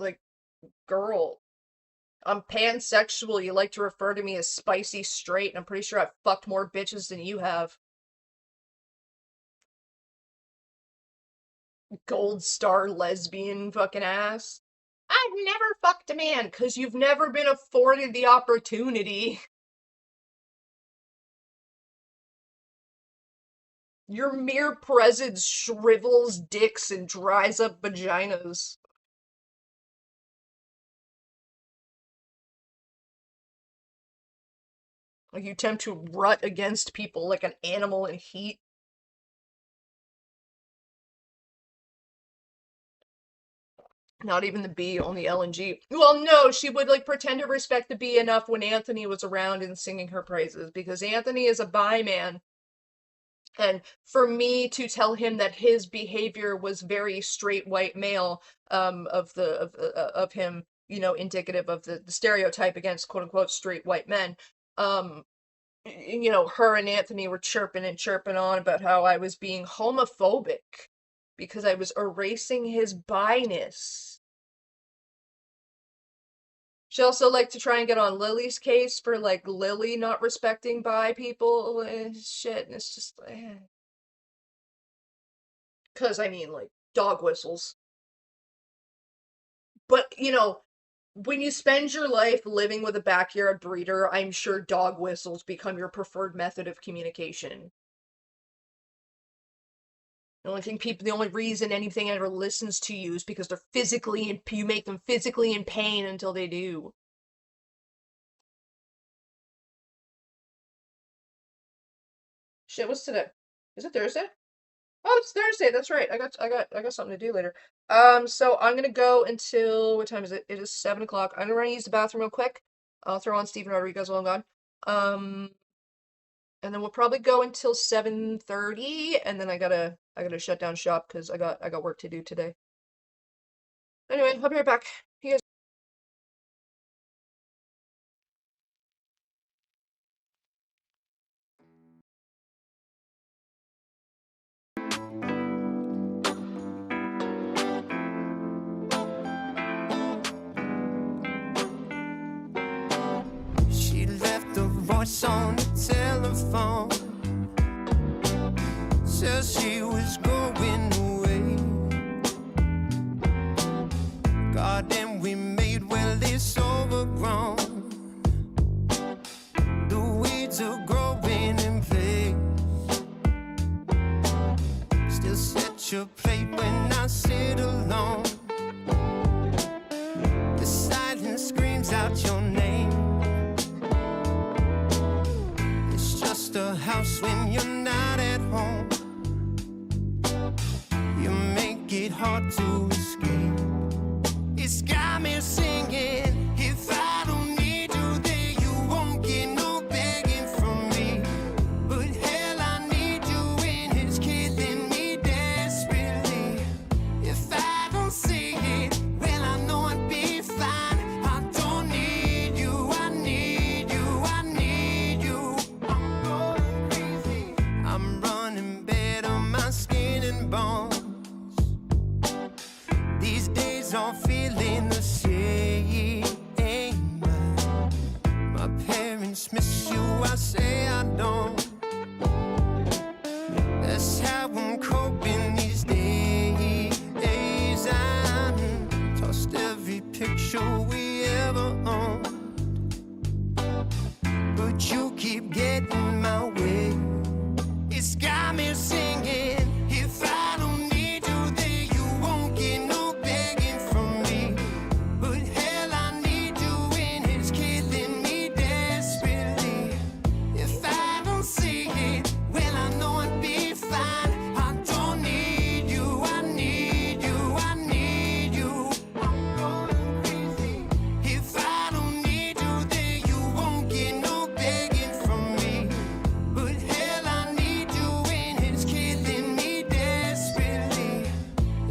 Like, girl, I'm pansexual. You like to refer to me as spicy straight, and I'm pretty sure I've fucked more bitches than you have. Gold star lesbian fucking ass. I've never fucked a man, because you've never been afforded the opportunity. Your mere presence shrivels dicks and dries up vaginas. Like you attempt to rut against people like an animal in heat. Not even the B, only L and G. Well, no, she would like pretend to respect the B enough when Anthony was around and singing her praises because Anthony is a bi man. And for me to tell him that his behavior was very straight white male, of him, you know, indicative of the stereotype against quote unquote straight white men, you know, her and Anthony were chirping and chirping on about how I was being homophobic because I was erasing his bi-ness. She also liked to try and get on Lily's case for, like, Lily not respecting bi people and shit, and it's just, Because, I mean, like, dog whistles. But, you know, when you spend your life living with a backyard breeder, I'm sure dog whistles become your preferred method of communication. The only reason anything ever listens to you is because you make them physically in pain until they do. Shit, what's today? Is it Thursday? Oh, it's Thursday. That's right. I got something to do later. So I'm gonna go until, what time is it? It is 7 o'clock. I'm gonna run to use the bathroom real quick. I'll throw on Steven Rodriguez while I'm gone. And then we'll probably go until 7:30, and then I gotta shut down shop because I got work to do today. Anyway, I'll be right back. You guys. She left a voice on the telephone. Says she was going away. Garden we made, well, it's overgrown. The weeds are growing in place. Still set your plate when I sit alone. The silence screams out your name. It's just a house when you're not at home. it hard to escape. It's got me singing. If I don't need you, then you won't get no begging from me. But hell, I need you, and it's killing me desperately. If I don't see it, well, I know I'd be fine. I don't need you, I need you, I need you. I'm going crazy. I'm running bad on my skin and bones. These days I'm feeling the same. My parents miss you, I say I don't. That's how I'm coping these days. I'm tossed every picture we ever owned, but you keep getting my way. It's got me singing. If I don't need you, then you won't get no begging from me. But hell, I need you, and it's killing me desperately. If I don't see it, well, I know I'd be fine. I don't need you, I need you, I need you. I'm going crazy. If I don't need you, then you won't get no begging from me. But hell, I need you, and it's killing me desperately.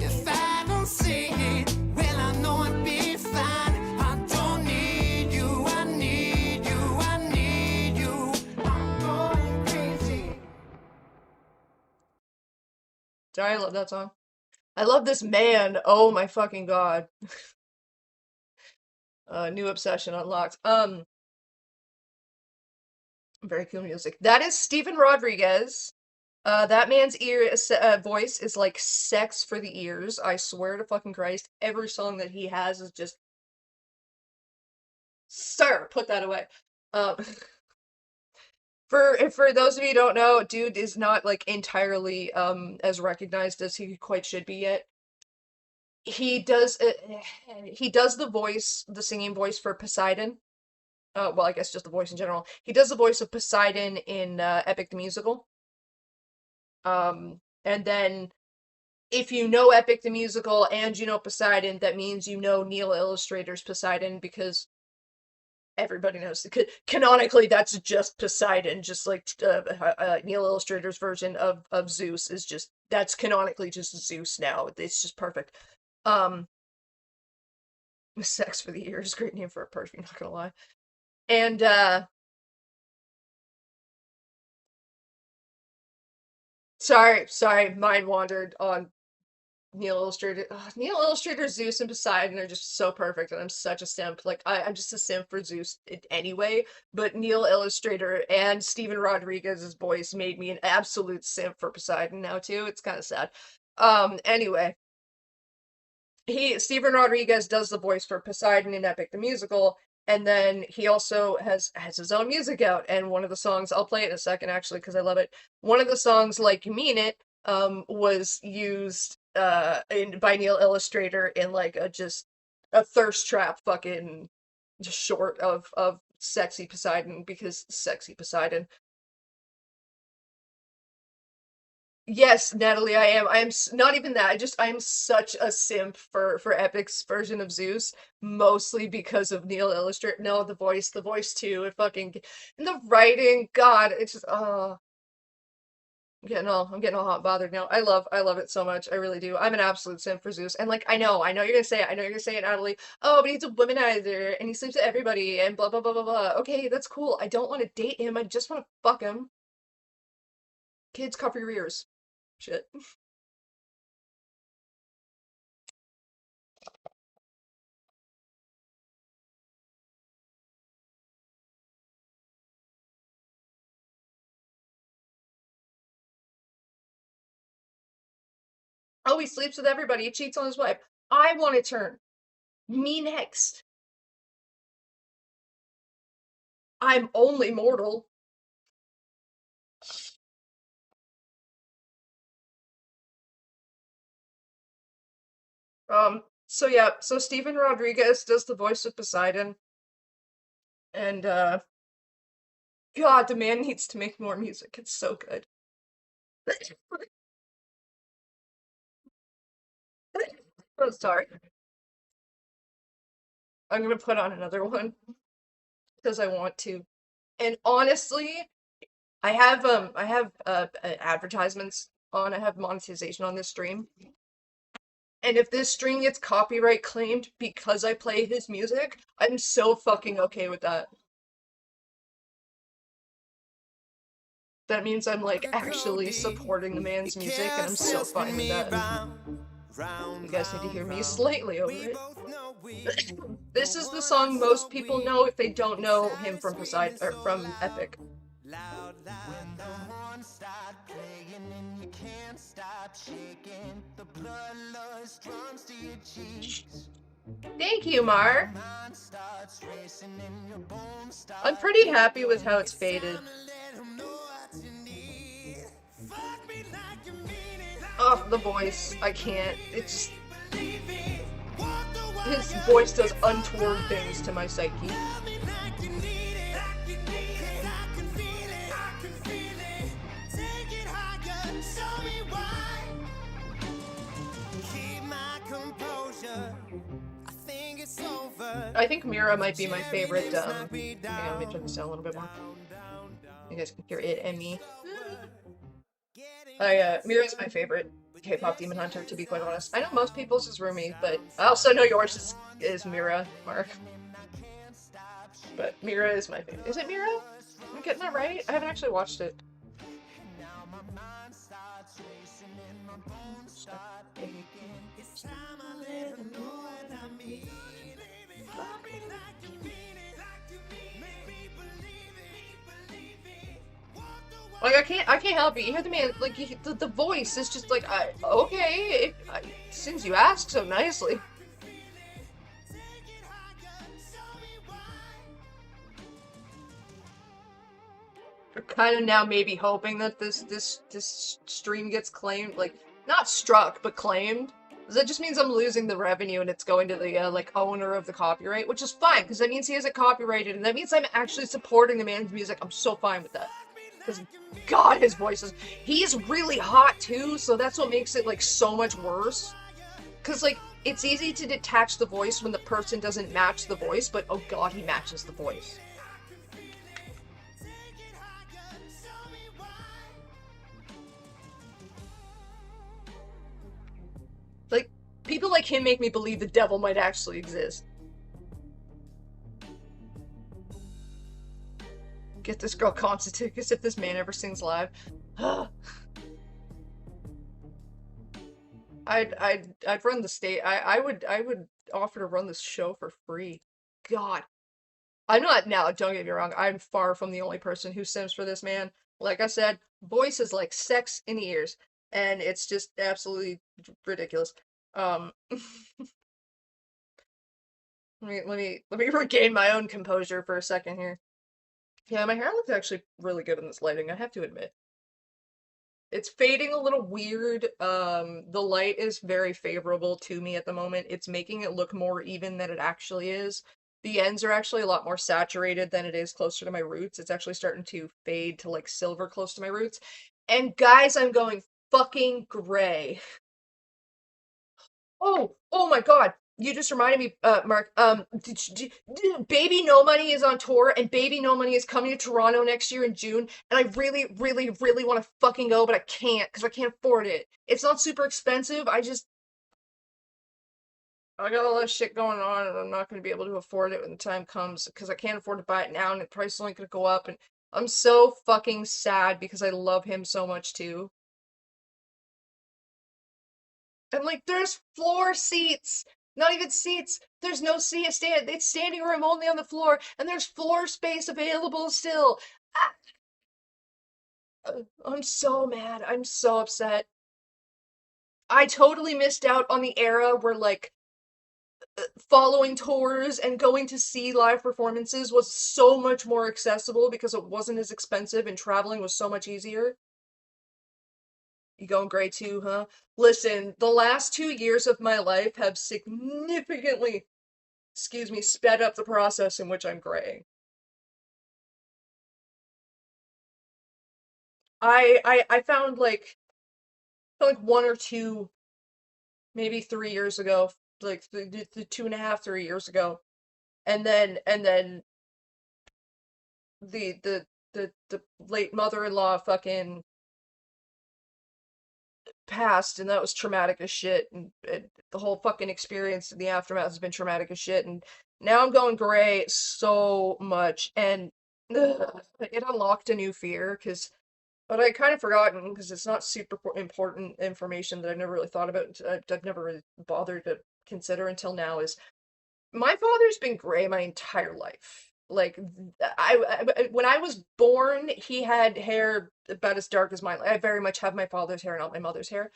If I don't see it, well, I know I'd be fine. I don't need you, I need you, I need you. I'm going crazy. Sorry, I love that song. I love this man. Oh my fucking god. New obsession unlocked. Very cool music. That is Steven Rodriguez. That man's voice is like sex for the ears. I swear to fucking Christ, every song that he has is just. Sir, put that away. Um, for those of you who don't know, dude is not like entirely as recognized as he quite should be yet. He does the voice, the singing voice for Poseidon. Well, I guess just the voice in general. He does the voice of Poseidon in Epic the Musical. And then if you know Epic the Musical and you know Poseidon, that means you know Neil Illustrator's Poseidon, because everybody knows. Canonically, that's just Poseidon, just like Neil Illustrator's version of Zeus is just, that's canonically just Zeus now. It's just perfect. Sex for the Ears, great name for a perfume, not gonna lie. And sorry, mind wandered on Neil Illustrator. Neil Illustrator, Zeus, and Poseidon are just so perfect, and I'm such a simp. Like I'm just a simp for Zeus anyway. But Neil Illustrator and Steven Rodriguez's voice made me an absolute simp for Poseidon now too. It's kind of sad. Anyway, Steven Rodriguez does the voice for Poseidon in Epic the Musical. And then he also has his own music out, and one of the songs, I'll play it in a second actually because I love it. One of the songs, like You Mean It, was used by Neil Illustrator in like just a thirst trap fucking short of Sexy Poseidon, because Sexy Poseidon. Yes, Natalie, I am. Not even that. I am such a simp for Epic's version of Zeus, mostly because of Neil Illustrator. No, the voice too. It fucking, and the writing. God, it's just I'm getting all hot and bothered now. I love it so much. I really do. I'm an absolute simp for Zeus. And like, I know you're gonna say it. I know you're gonna say it, Natalie. Oh, but he's a womanizer and he sleeps with everybody and blah blah blah blah blah. Okay, that's cool. I don't want to date him. I just want to fuck him. Kids, cover your ears. Shit. Oh, he sleeps with everybody. He cheats on his wife. I want to turn. Me next. I'm only mortal. So yeah, so Steven Rodriguez does the voice of Poseidon. And God, the man needs to make more music. It's so good. Oh, sorry. I'm gonna put on another one because I want to. And honestly, I have advertisements on. I have monetization on this stream. And if this stream gets copyright claimed because I play his music, I'm so fucking okay with that. That means I'm like actually supporting the man's music, and I'm so fine with that. You guys need to hear me slightly over it. This is the song most people know if they don't know him from Poseidon or from Epic. When the horns start playing and you can't stop shaking, the bloodlust runs to your cheeks. Thank you, Mar. Mind starts racing and your bones start. I'm pretty happy with how it's faded. Oh, the voice. I can't. It's just... His voice does untoward things to my psyche. I think Mira might be my favorite. Hang on, let me turn this down a little bit more. You guys can hear it and me. Mira's my favorite K-pop demon hunter, to be quite honest. I know most people's is Rumi, but I also know yours is Mira, Mark. But Mira is my favorite. Is it Mira? Am I getting that right? I haven't actually watched it. Like I can't help it. You hear the man, like the voice is just like, okay, since you ask so nicely. We're kind of now maybe hoping that this stream gets claimed, like not struck but claimed. That just means I'm losing the revenue and it's going to the like owner of the copyright, which is fine because that means he has it copyrighted and that means I'm actually supporting the man's music. I'm so fine with that. Because, God, his voice is... He's really hot, too, so that's what makes it, like, so much worse. Because, like, it's easy to detach the voice when the person doesn't match the voice, but, oh God, he matches the voice. Like, people like him make me believe the devil might actually exist. Get this girl concert tickets if this man ever sings live. I'd run the state. I would offer to run this show for free. God. I'm not now, don't get me wrong. I'm far from the only person who sims for this man. Like I said, voice is like sex in the ears. And it's just absolutely ridiculous. Let me regain my own composure for a second here. Yeah, my hair looks actually really good in this lighting, I have to admit. It's fading a little weird. The light is very favorable to me at the moment. It's making it look more even than it actually is. The ends are actually a lot more saturated than it is closer to my roots. It's actually starting to fade to like silver close to my roots. And guys, I'm going fucking gray. Oh my God. You just reminded me, Mark, Baby No Money is on tour, and Baby No Money is coming to Toronto next year in June, and I really, really, really want to fucking go, but I can't, because I can't afford it. It's not super expensive, I got a lot of shit going on, and I'm not going to be able to afford it when the time comes, because I can't afford to buy it now, and the price is only going to go up, and I'm so fucking sad, because I love him so much, too. And, like, there's floor seats! Not even seats. There's no seat. It's standing room only on the floor, and there's floor space available still. I'm so mad. I'm so upset. I totally missed out on the era where, like, following tours and going to see live performances was so much more accessible because it wasn't as expensive and traveling was so much easier. You going gray too, huh? Listen, the last 2 years of my life have significantly, sped up the process in which I'm graying. I found like one or two maybe 3 years ago, like the 2.5, 3 years ago. And then the late mother-in-law fucking passed, and that was traumatic as shit, and the whole fucking experience in the aftermath has been traumatic as shit, and now I'm going gray so much, and it unlocked a new fear, but I kind of forgotten, because it's not super important information that I've never really thought about, I've never really bothered to consider until now, is my father's been gray my entire life. Like, when I was born, he had hair about as dark as mine. I very much have my father's hair, not my mother's hair.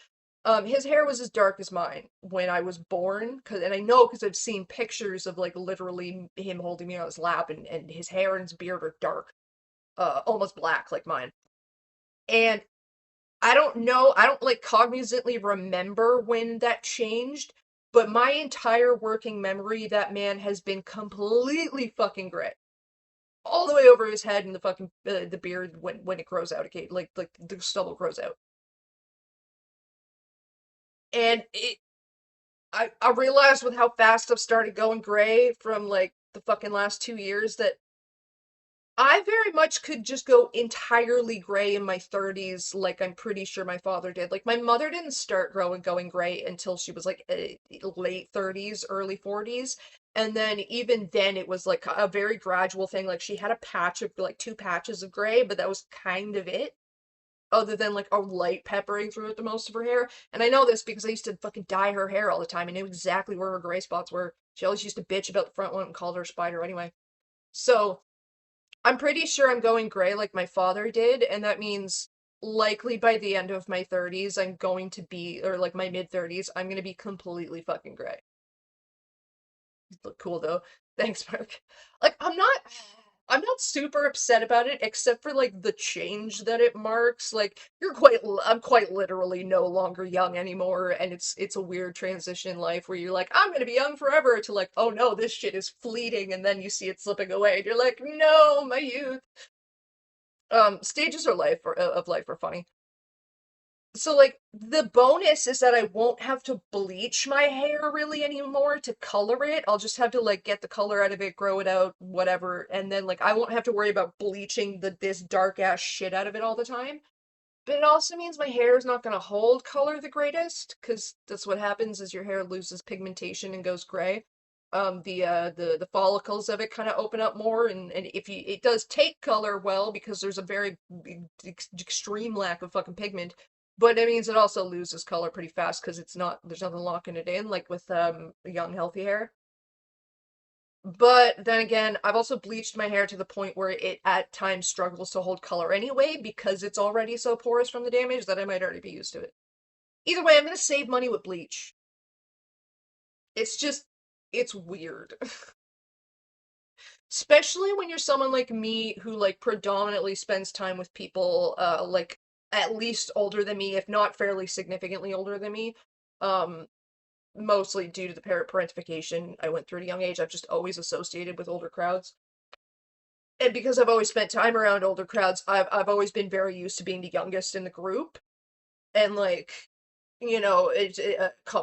His hair was as dark as mine when I was born, and I know because I've seen pictures of like literally him holding me on his lap, and his hair and his beard are dark, almost black like mine. And I don't know, I don't like cognizantly remember when that changed, but my entire working memory, that man has been completely fucking gray. All the way over his head, and the fucking the beard when it grows out again, like the stubble grows out. And I realized with how fast I've started going gray from like the fucking last 2 years that I very much could just go entirely gray in my 30s, like I'm pretty sure my father did. Like, my mother didn't start going gray until she was like late 30s, early 40s. And then even then, it was like a very gradual thing. Like, she had a patch of like 2 patches of gray, but that was kind of it. Other than like a light peppering throughout the most of her hair. And I know this because I used to fucking dye her hair all the time. I knew exactly where her gray spots were. She always used to bitch about the front one and called her a spider anyway. So I'm pretty sure I'm going gray like my father did, and that means likely by the end of my 30s, I'm going to be, or like my mid 30s, I'm gonna be completely fucking gray. You look cool though. Thanks, Mark. Like, I'm not super upset about it, except for like the change that it marks. Like, I'm quite literally no longer young anymore, and it's a weird transition in life where you're like, I'm gonna be young forever, to like, oh no, this shit is fleeting, and then you see it slipping away, and you're like, no, my youth. Stages of life are funny. So, like, the bonus is that I won't have to bleach my hair really anymore to color it. I'll just have to, like, get the color out of it, grow it out, whatever, and then, like, I won't have to worry about bleaching this dark-ass shit out of it all the time. But it also means my hair is not gonna hold color the greatest, because that's what happens is your hair loses pigmentation and goes gray. The follicles of it kind of open up more, and if it does take color well, because there's a very extreme lack of fucking pigment, but it means it also loses color pretty fast because there's nothing locking it in like with young healthy hair. But then again, I've also bleached my hair to the point where it at times struggles to hold color anyway because it's already so porous from the damage that I might already be used to it. Either way, I'm gonna save money with bleach. It's weird. Especially when you're someone like me who like predominantly spends time with people like at least older than me, if not fairly significantly older than me. Um Mostly due to the parentification I went through at a young age. I've just always associated with older crowds. And because I've always spent time around older crowds, I've always been very used to being the youngest in the group. And like,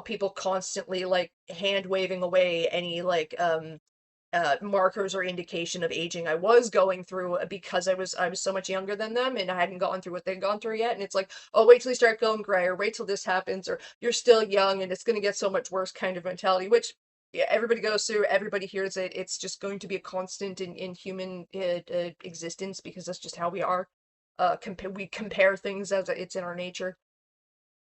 people constantly like hand waving away any like markers or indication of aging I was going through, because I was so much younger than them and I hadn't gone through what they'd gone through yet. And it's like, oh, wait till you start going gray, or wait till this happens, or you're still young and it's going to get so much worse kind of mentality, which, yeah, everybody goes through, everybody hears it. It's just going to be a constant in human existence, because that's just how we are. We compare things as it's in our nature.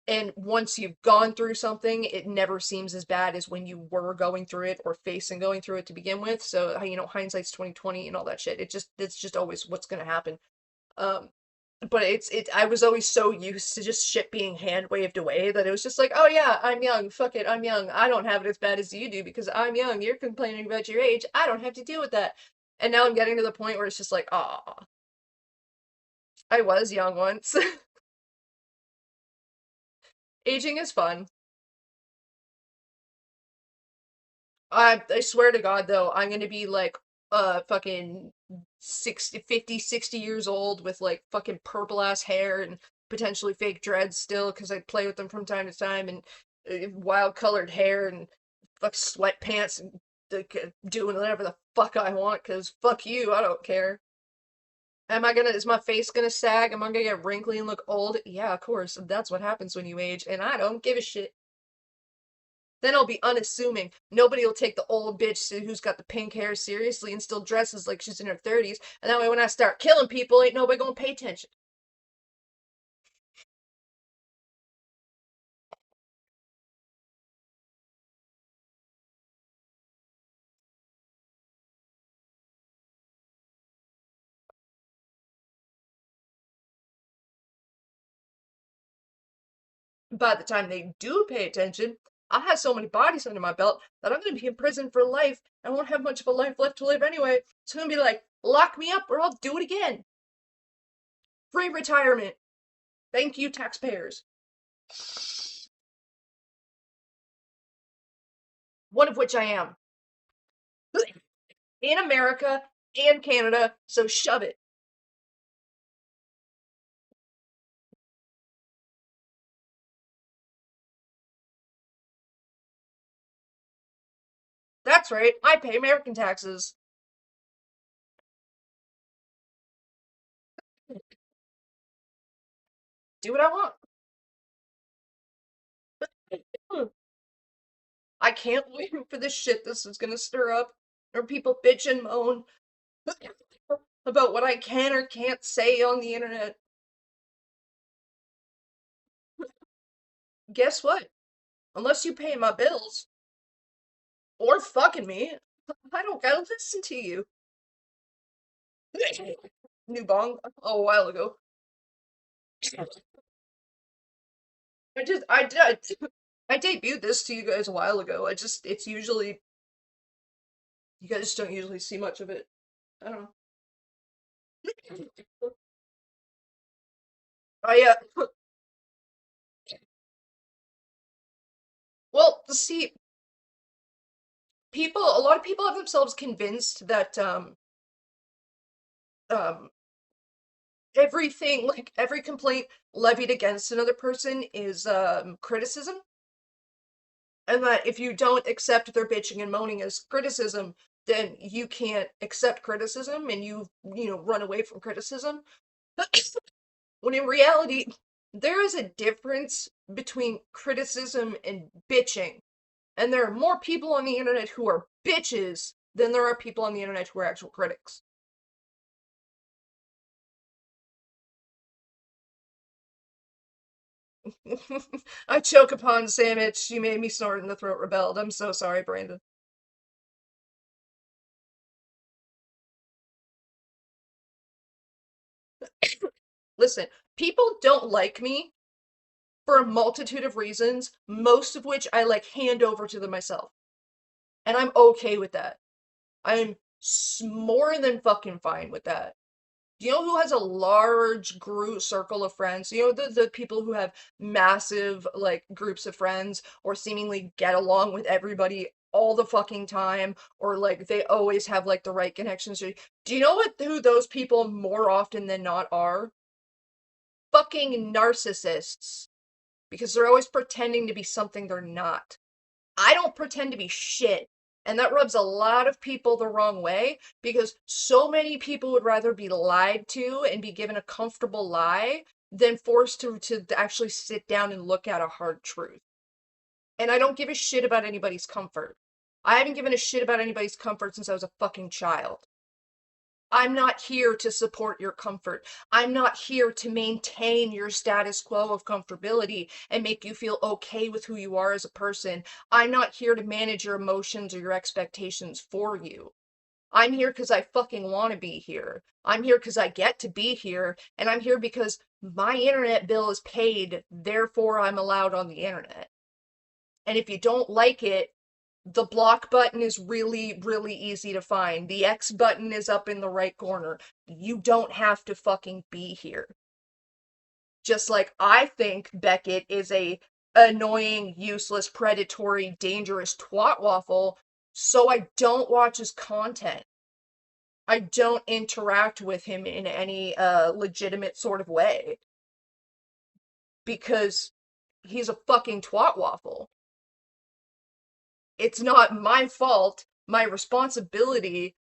And once you've gone through something, it never seems as bad as when you were going through it or facing going through it to begin with. So, hindsight's 2020 and all that shit. It's just always what's gonna happen. Um, but I was always so used to just shit being hand waved away that it was just like, oh yeah, I'm young, fuck it, I'm young. I don't have it as bad as you do because I'm young. You're complaining about your age. I don't have to deal with that. And now I'm getting to the point where it's just like, ah, I was young once. Aging is fun. I swear to God, though, I'm gonna be like, fucking 60 years old with like fucking purple ass hair and potentially fake dreads still, because I play with them from time to time, and wild colored hair and fuck sweatpants and doing whatever the fuck I want, cause fuck you, I don't care. Is my face gonna sag? Am I gonna get wrinkly and look old? Yeah, of course. That's what happens when you age, and I don't give a shit. Then I'll be unassuming. Nobody will take the old bitch who's got the pink hair seriously and still dresses like she's in her 30s. And that way, when I start killing people, ain't nobody gonna pay attention. By the time they do pay attention, I have so many bodies under my belt that I'm gonna be in prison for life. I won't have much of a life left to live anyway. It's gonna be like, lock me up or I'll do it again. Free retirement. Thank you, taxpayers. One of which I am. In America and Canada, so shove it. That's right, I pay American taxes. Do what I want. I can't wait for the shit this is gonna stir up, or people bitch and moan about what I can or can't say on the internet. Guess what? Unless you pay my bills or fucking me, I don't gotta listen to you. New bong a while ago. I debuted this to you guys a while ago. It's usually you guys don't usually see much of it. I don't know. I well, see, a lot of people have themselves convinced that um everything, like every complaint levied against another person is criticism, and that if you don't accept their bitching and moaning as criticism, then you can't accept criticism and you run away from criticism. When in reality, there is a difference between criticism and bitching. And there are more people on the internet who are bitches than there are people on the internet who are actual critics. I choke upon sandwich. You made me snort and the throat rebelled. I'm so sorry, Brandon. Listen, people don't like me for a multitude of reasons, most of which I like hand over to them myself. And I'm okay with that. I'm more than fucking fine with that. Do you know who has a large group circle of friends? You know the people who have massive like groups of friends or seemingly get along with everybody all the fucking time, or like they always have like the right connections. Do you know who those people more often than not are? Fucking narcissists. Because they're always pretending to be something they're not. I don't pretend to be shit. And that rubs a lot of people the wrong way because so many people would rather be lied to and be given a comfortable lie than forced to actually sit down and look at a hard truth. And I don't give a shit about anybody's comfort. I haven't given a shit about anybody's comfort since I was a fucking child. I'm not here to support your comfort. I'm not here to maintain your status quo of comfortability and make you feel okay with who you are as a person. I'm not here to manage your emotions or your expectations for you. I'm here because I fucking want to be here. I'm here because I get to be here. And I'm here because my internet bill is paid. Therefore, I'm allowed on the internet. And if you don't like it, the block button is really, really easy to find. The X button is up in the right corner. You don't have to fucking be here. Just like I think Beckett is a annoying, useless, predatory, dangerous twat waffle, so I don't watch his content. I don't interact with him in any legitimate sort of way. Because he's a fucking twat waffle. It's not my fault, my responsibility,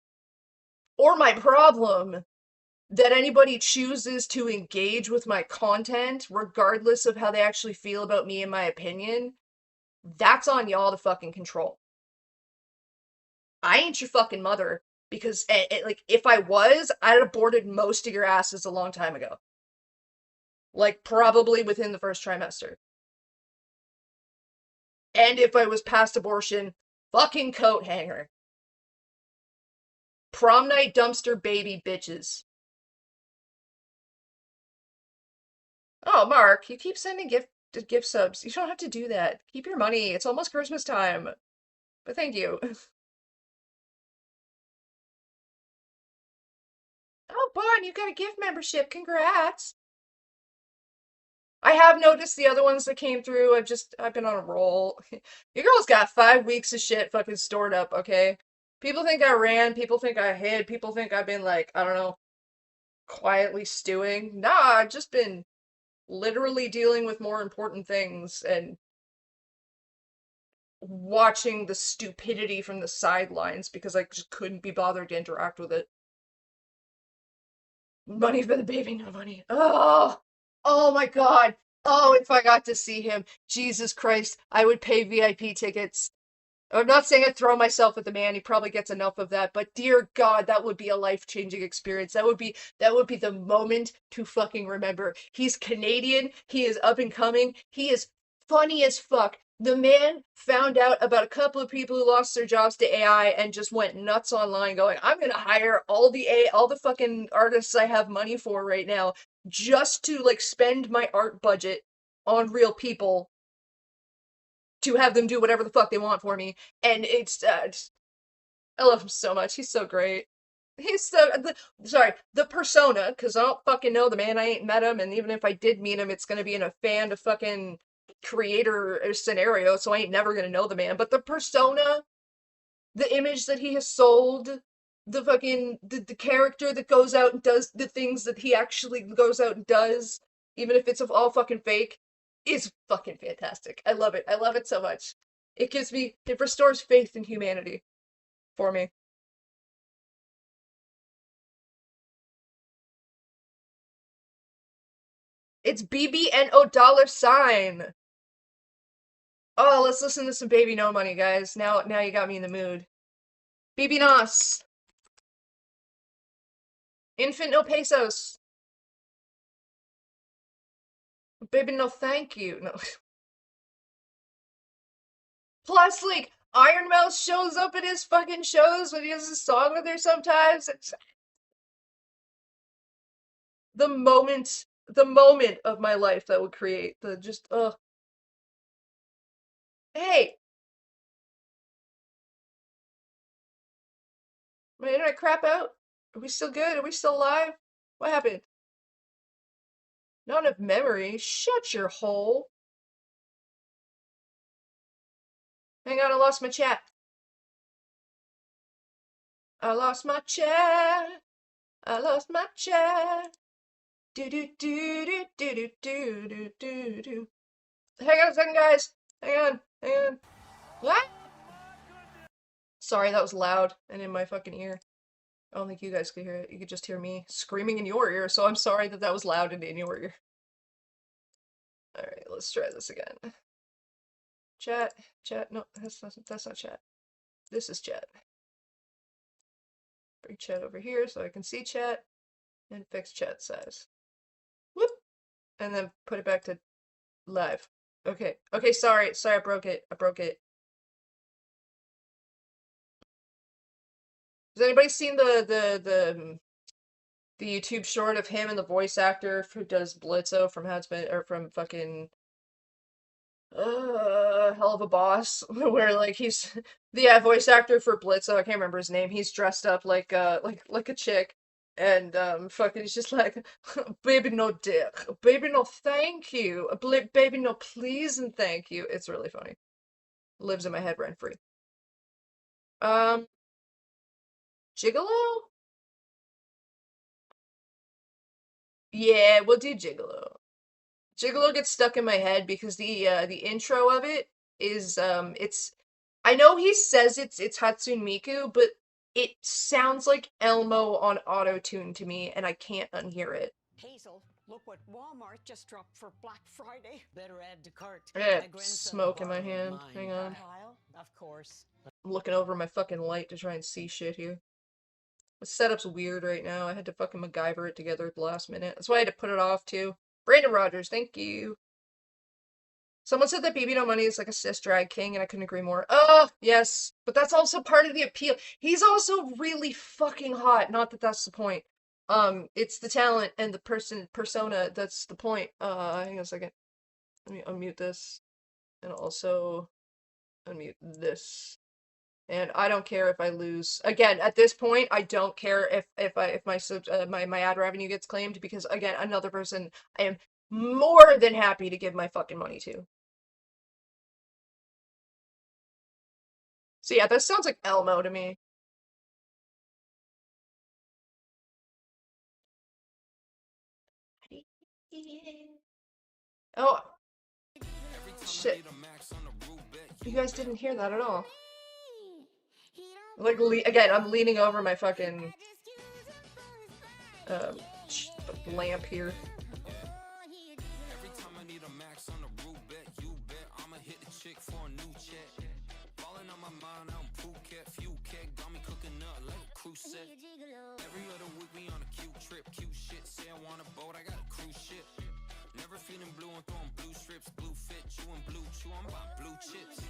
or my problem that anybody chooses to engage with my content, regardless of how they actually feel about me and my opinion. That's on y'all to fucking control. I ain't your fucking mother, because like, if I was, I'd have aborted most of your asses a long time ago. Like, probably within the first trimester. And if I was past abortion, fucking coat hanger. Prom night dumpster baby bitches. Oh, Mark, you keep sending gift subs. You don't have to do that. Keep your money. It's almost Christmas time. But thank you. Oh, Bon, you got a gift membership. Congrats. I have noticed the other ones that came through. I've been on a roll. Your girl's got 5 weeks of shit fucking stored up, okay? People think I ran. People think I hid. People think I've been, like, I don't know, quietly stewing. Nah, I've just been literally dealing with more important things and watching the stupidity from the sidelines because I just couldn't be bothered to interact with it. Money for the baby, no money. Oh my God. Oh, if I got to see him, Jesus Christ, I would pay VIP tickets. I'm not saying I'd throw myself at the man. He probably gets enough of that, but dear God, that would be a life-changing experience. That would be the moment to fucking remember. He's Canadian. He is up and coming. He is funny as fuck. The man found out about a couple of people who lost their jobs to AI and just went nuts online going, I'm gonna hire all the fucking artists I have money for right now just to, like, spend my art budget on real people to have them do whatever the fuck they want for me. And it's I love him so much. He's so great. He's so the persona, because I don't fucking know the man. I ain't met him, and even if I did meet him, it's gonna be in a fan to fucking creator scenario, so I ain't never gonna know the man. But the persona, the image that he has sold, the fucking the character that goes out and does the things that he actually goes out and does, even if it's all fucking fake, is fucking fantastic. I love it. I love it so much. It restores faith in humanity for me. It's BBNO $. Oh, let's listen to some Baby No Money, guys. Now you got me in the mood. BB Nos. Infant No Pesos. Baby No Thank You. No. Plus, like, Iron Mouse shows up at his fucking shows when he has a song with her sometimes. It's the moment of my life that would create the just, ugh. Hey! My internet crap out? Are we still good? Are we still alive? What happened? Not enough memory. Shut your hole. Hang on, I lost my chat. I lost my chat. I lost my chat. Do do do do do do do do do. Hang on a second, guys. Hang on. What? Sorry, that was loud and in my fucking ear. I don't think you guys could hear it. You could just hear me screaming in your ear, so I'm sorry that was loud and in your ear. Alright, let's try this again. Chat, no, that's not chat. This is chat. Bring chat over here so I can see chat, and fix chat size. Whoop! And then put it back to live. Okay, sorry, I broke it. Has anybody seen the YouTube short of him and the voice actor who does Blitzo from from fucking Hell of a Boss, where, like, he's the voice actor for Blitzo, I can't remember his name. He's dressed up like a chick, and fucking he's just like, baby no dick, baby no thank you, baby no please and thank you. It's really funny. Lives in my head rent free. Gigolo? Yeah, we'll do Gigolo. Gigolo gets stuck in my head because the intro of it is it's I know he says it's Hatsune Miku, but it sounds like Elmo on auto-tune to me, and I can't unhear it. Hazel, look what Walmart just dropped for Black Friday. Better add to cart. I got My grandson smoke in my borrowed hand. mine. Hang on. Kyle, of course. I'm looking over my fucking light to try and see shit here. The setup's weird right now. I had to fucking MacGyver it together at the last minute. That's why I had to put it off too. Brandon Rogers, thank you. Someone said that Baby No Money is like a cis drag king, and I couldn't agree more. Oh, yes. But that's also part of the appeal. He's also really fucking hot. Not that that's the point. It's the talent and the persona that's the point. Hang on a second. Let me unmute this. And also unmute this. And I don't care if I lose. Again, at this point, I don't care if my ad revenue gets claimed, because again, another person I am more than happy to give my fucking money to. So yeah, this sounds like Elmo to me. Oh, shit. You guys didn't hear that at all. Like, again, I'm leaning over my fucking lamp here. Every other week we on a cute trip, cute shit. Say I want a boat, I got a cruise ship. Never feeling blue and throwing blue strips, blue fit, chewing blue chew. I'm about blue chips.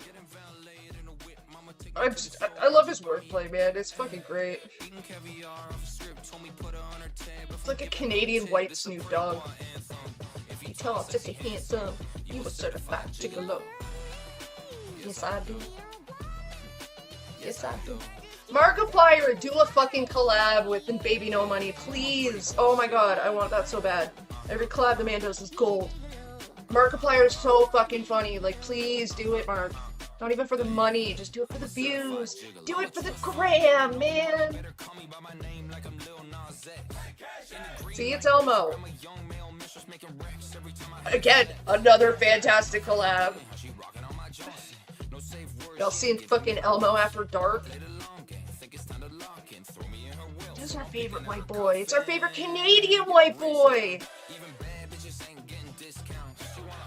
Getting valeted in a whip, mama take. I love his wordplay, man. It's fucking great. Eating caviar off a strip, told me put her on her tab. It's like a Canadian white Snoop Dogg. You tall, sexy, handsome. You a certified gigolo. Yes, I do. Yes, I do. Markiplier, do a fucking collab with Baby No Money, please. Oh my god, I want that so bad. Every collab the man does is gold. Markiplier is so fucking funny. Like, please do it, Mark. Not even for the money, just do it for the views. Do it for the gram, man. See, it's Elmo. Again, another fantastic collab. Y'all seen fucking Elmo After Dark? This is our favorite white boy. It's our favorite Canadian white boy.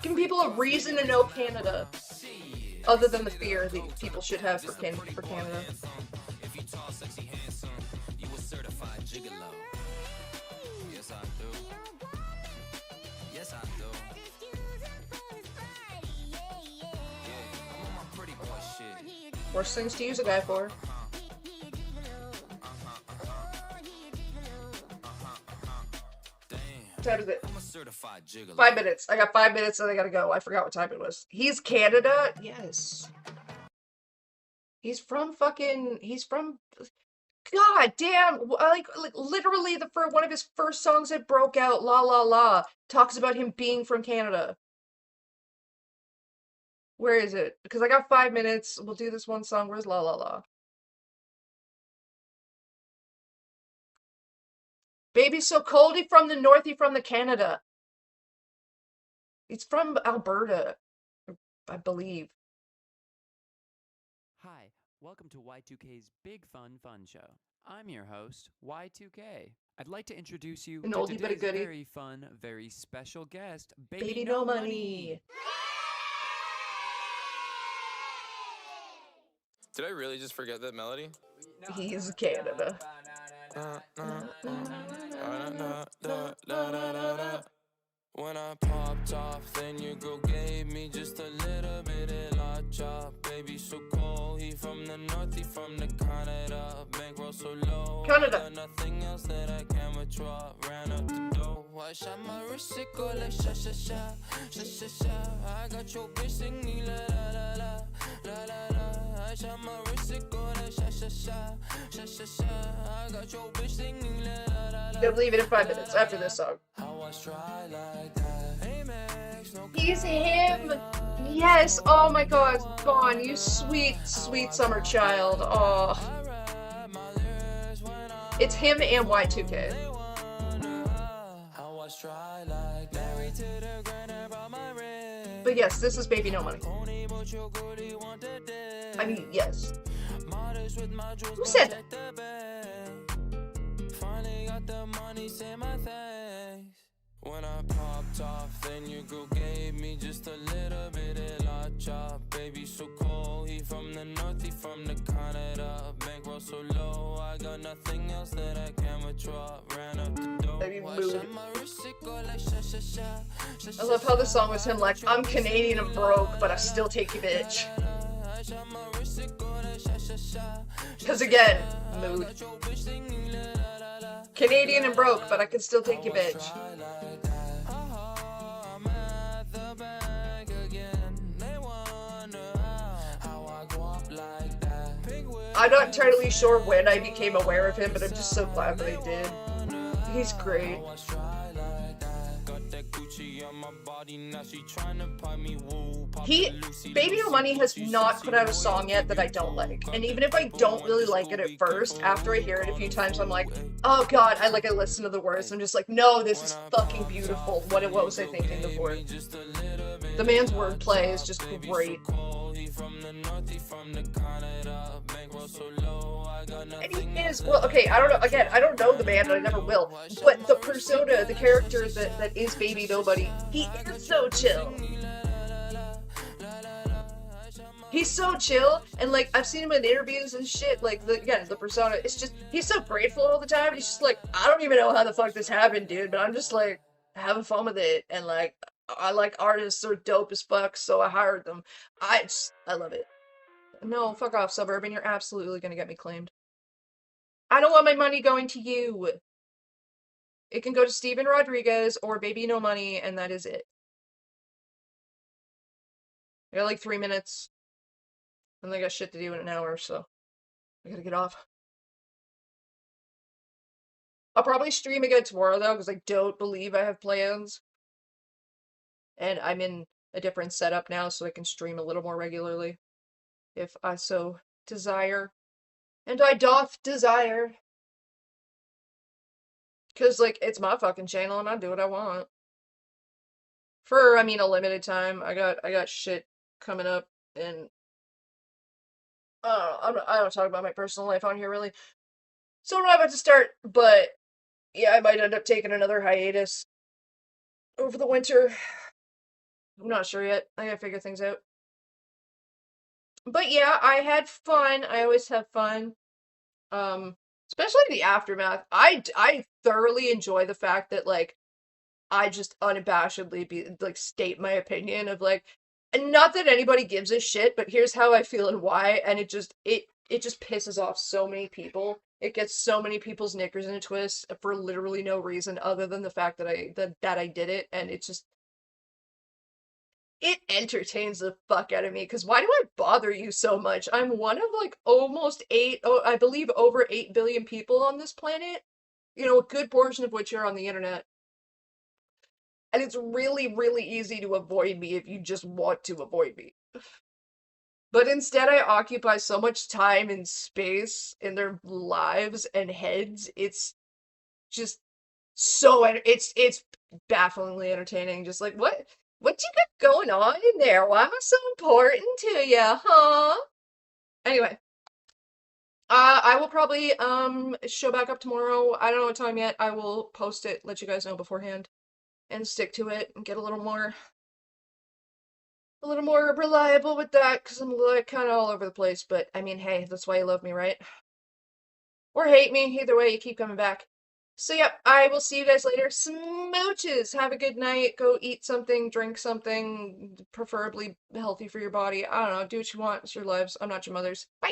Giving people a reason to know Canada, other than the fear that people should have for Canada. If you tall, sexy, handsome, you a certified gigolo. Yes, I do. Yes, I do. Yeah, I'm on my pretty boy shit. Worst things to use a guy for. What time is it? 5 minutes. I got 5 minutes and I gotta go. I forgot what time it was. He's Canada? Yes. He's from God damn, like literally one of his first songs that broke out, La La La, talks about him being from Canada. Where is it? Because I got 5 minutes. We'll do this one song. Where's La La La? Baby's so cold, he from the north, he from the Canada. He's from Alberta, I believe. Hi, welcome to Y2K's Big Fun Show. I'm your host, Y2K. I'd like to introduce you An to oldie but a today's goodie. very fun, very special guest, Baby No Money. Did I really just forget that melody? He's Canada. When I popped off, then your girl gave me just a little bit of la chop. Baby so cold, he from the north, he from the Canada. Bankroll so low, Canada. nothing else that I can withdraw. Ran out the door, I shot my wrist, it go like sha sha sha, sha sha sha. I got your bitch singing la la la la la la la. I shot my wrist, it go like sha sha sha, sha sha sha. I got your bitch singing la la la la. They'll leave it in 5 minutes after this song. He's him! Yes! Oh my god, Vaughn, you sweet, sweet summer child. Oh. It's him and Y2K. But yes, this is Baby No Money. I mean, yes. Who said that? Finally got the money, say my thanks. When I popped off, then your girl gave me just a little bit of la chop. Baby so cold, he from the north, he from the Canada. Bankroll so low, I got nothing else that I can withdraw. Ran up the door. I love how the song was him like, I'm Canadian and broke, but I still take you, bitch. Because again, mood. Canadian and broke, but I can still take you, bitch. I'm not entirely sure when I became aware of him, but I'm just so glad that I did. He's great. Baby No Money has not put out a song yet that I don't like. And even if I don't really like it at first, after I hear it a few times, I'm like, oh god, I listen to the words. I'm just like, no, this is fucking beautiful. What was I thinking before? The man's wordplay is just great. And he is, well, okay, I don't know, again, I don't know the man, and I never will, but the persona, the character that is Baby Nobody, he is so chill. He's so chill, and like, I've seen him in interviews and shit, like, the persona, it's just, he's so grateful all the time, and he's just like, I don't even know how the fuck this happened, dude, but I'm just like, having fun with it, and like, I like artists are dope as fuck, so I hired them. I love it. No, fuck off, Suburban. You're absolutely gonna get me claimed. I don't want my money going to you. It can go to Steven Rodriguez or Baby No Money, and that is it. I got like 3 minutes. And I got shit to do in an hour, so I gotta get off. I'll probably stream again tomorrow, though, because I don't believe I have plans. And I'm in a different setup now, so I can stream a little more regularly. If I so desire. And I doth desire. Because, like, it's my fucking channel and I do what I want. For, I mean, a limited time. I got shit coming up and I don't talk about my personal life on here, really. So I'm not about to start, but yeah, I might end up taking another hiatus over the winter. I'm not sure yet. I gotta figure things out. But yeah, I had fun. I always have fun. Especially the aftermath. I thoroughly enjoy the fact that, like, I just unabashedly state my opinion of, like, and not that anybody gives a shit, but here's how I feel and why, and it just pisses off so many people. It gets so many people's knickers in a twist for literally no reason other than the fact that I did it, and it entertains the fuck out of me, because why do I bother you so much? I'm one of, like, I believe over 8 billion people on this planet. You know, a good portion of which are on the internet. And it's really, really easy to avoid me if you just want to avoid me. But instead I occupy so much time and space in their lives and heads. It's just so, it's bafflingly entertaining. Just like, what you got going on in there? Why am I so important to you, huh? Anyway. I will probably, show back up tomorrow. I don't know what time yet. I will post it, let you guys know beforehand. And stick to it and get a little more reliable with that, because I'm, like, kind of all over the place, but, I mean, hey, that's why you love me, right? Or hate me, either way, you keep coming back. So, yep, I will see you guys later. Smooches! Have a good night, go eat something, drink something, preferably healthy for your body. I don't know, do what you want, it's your lives, I'm not your mother's. Bye!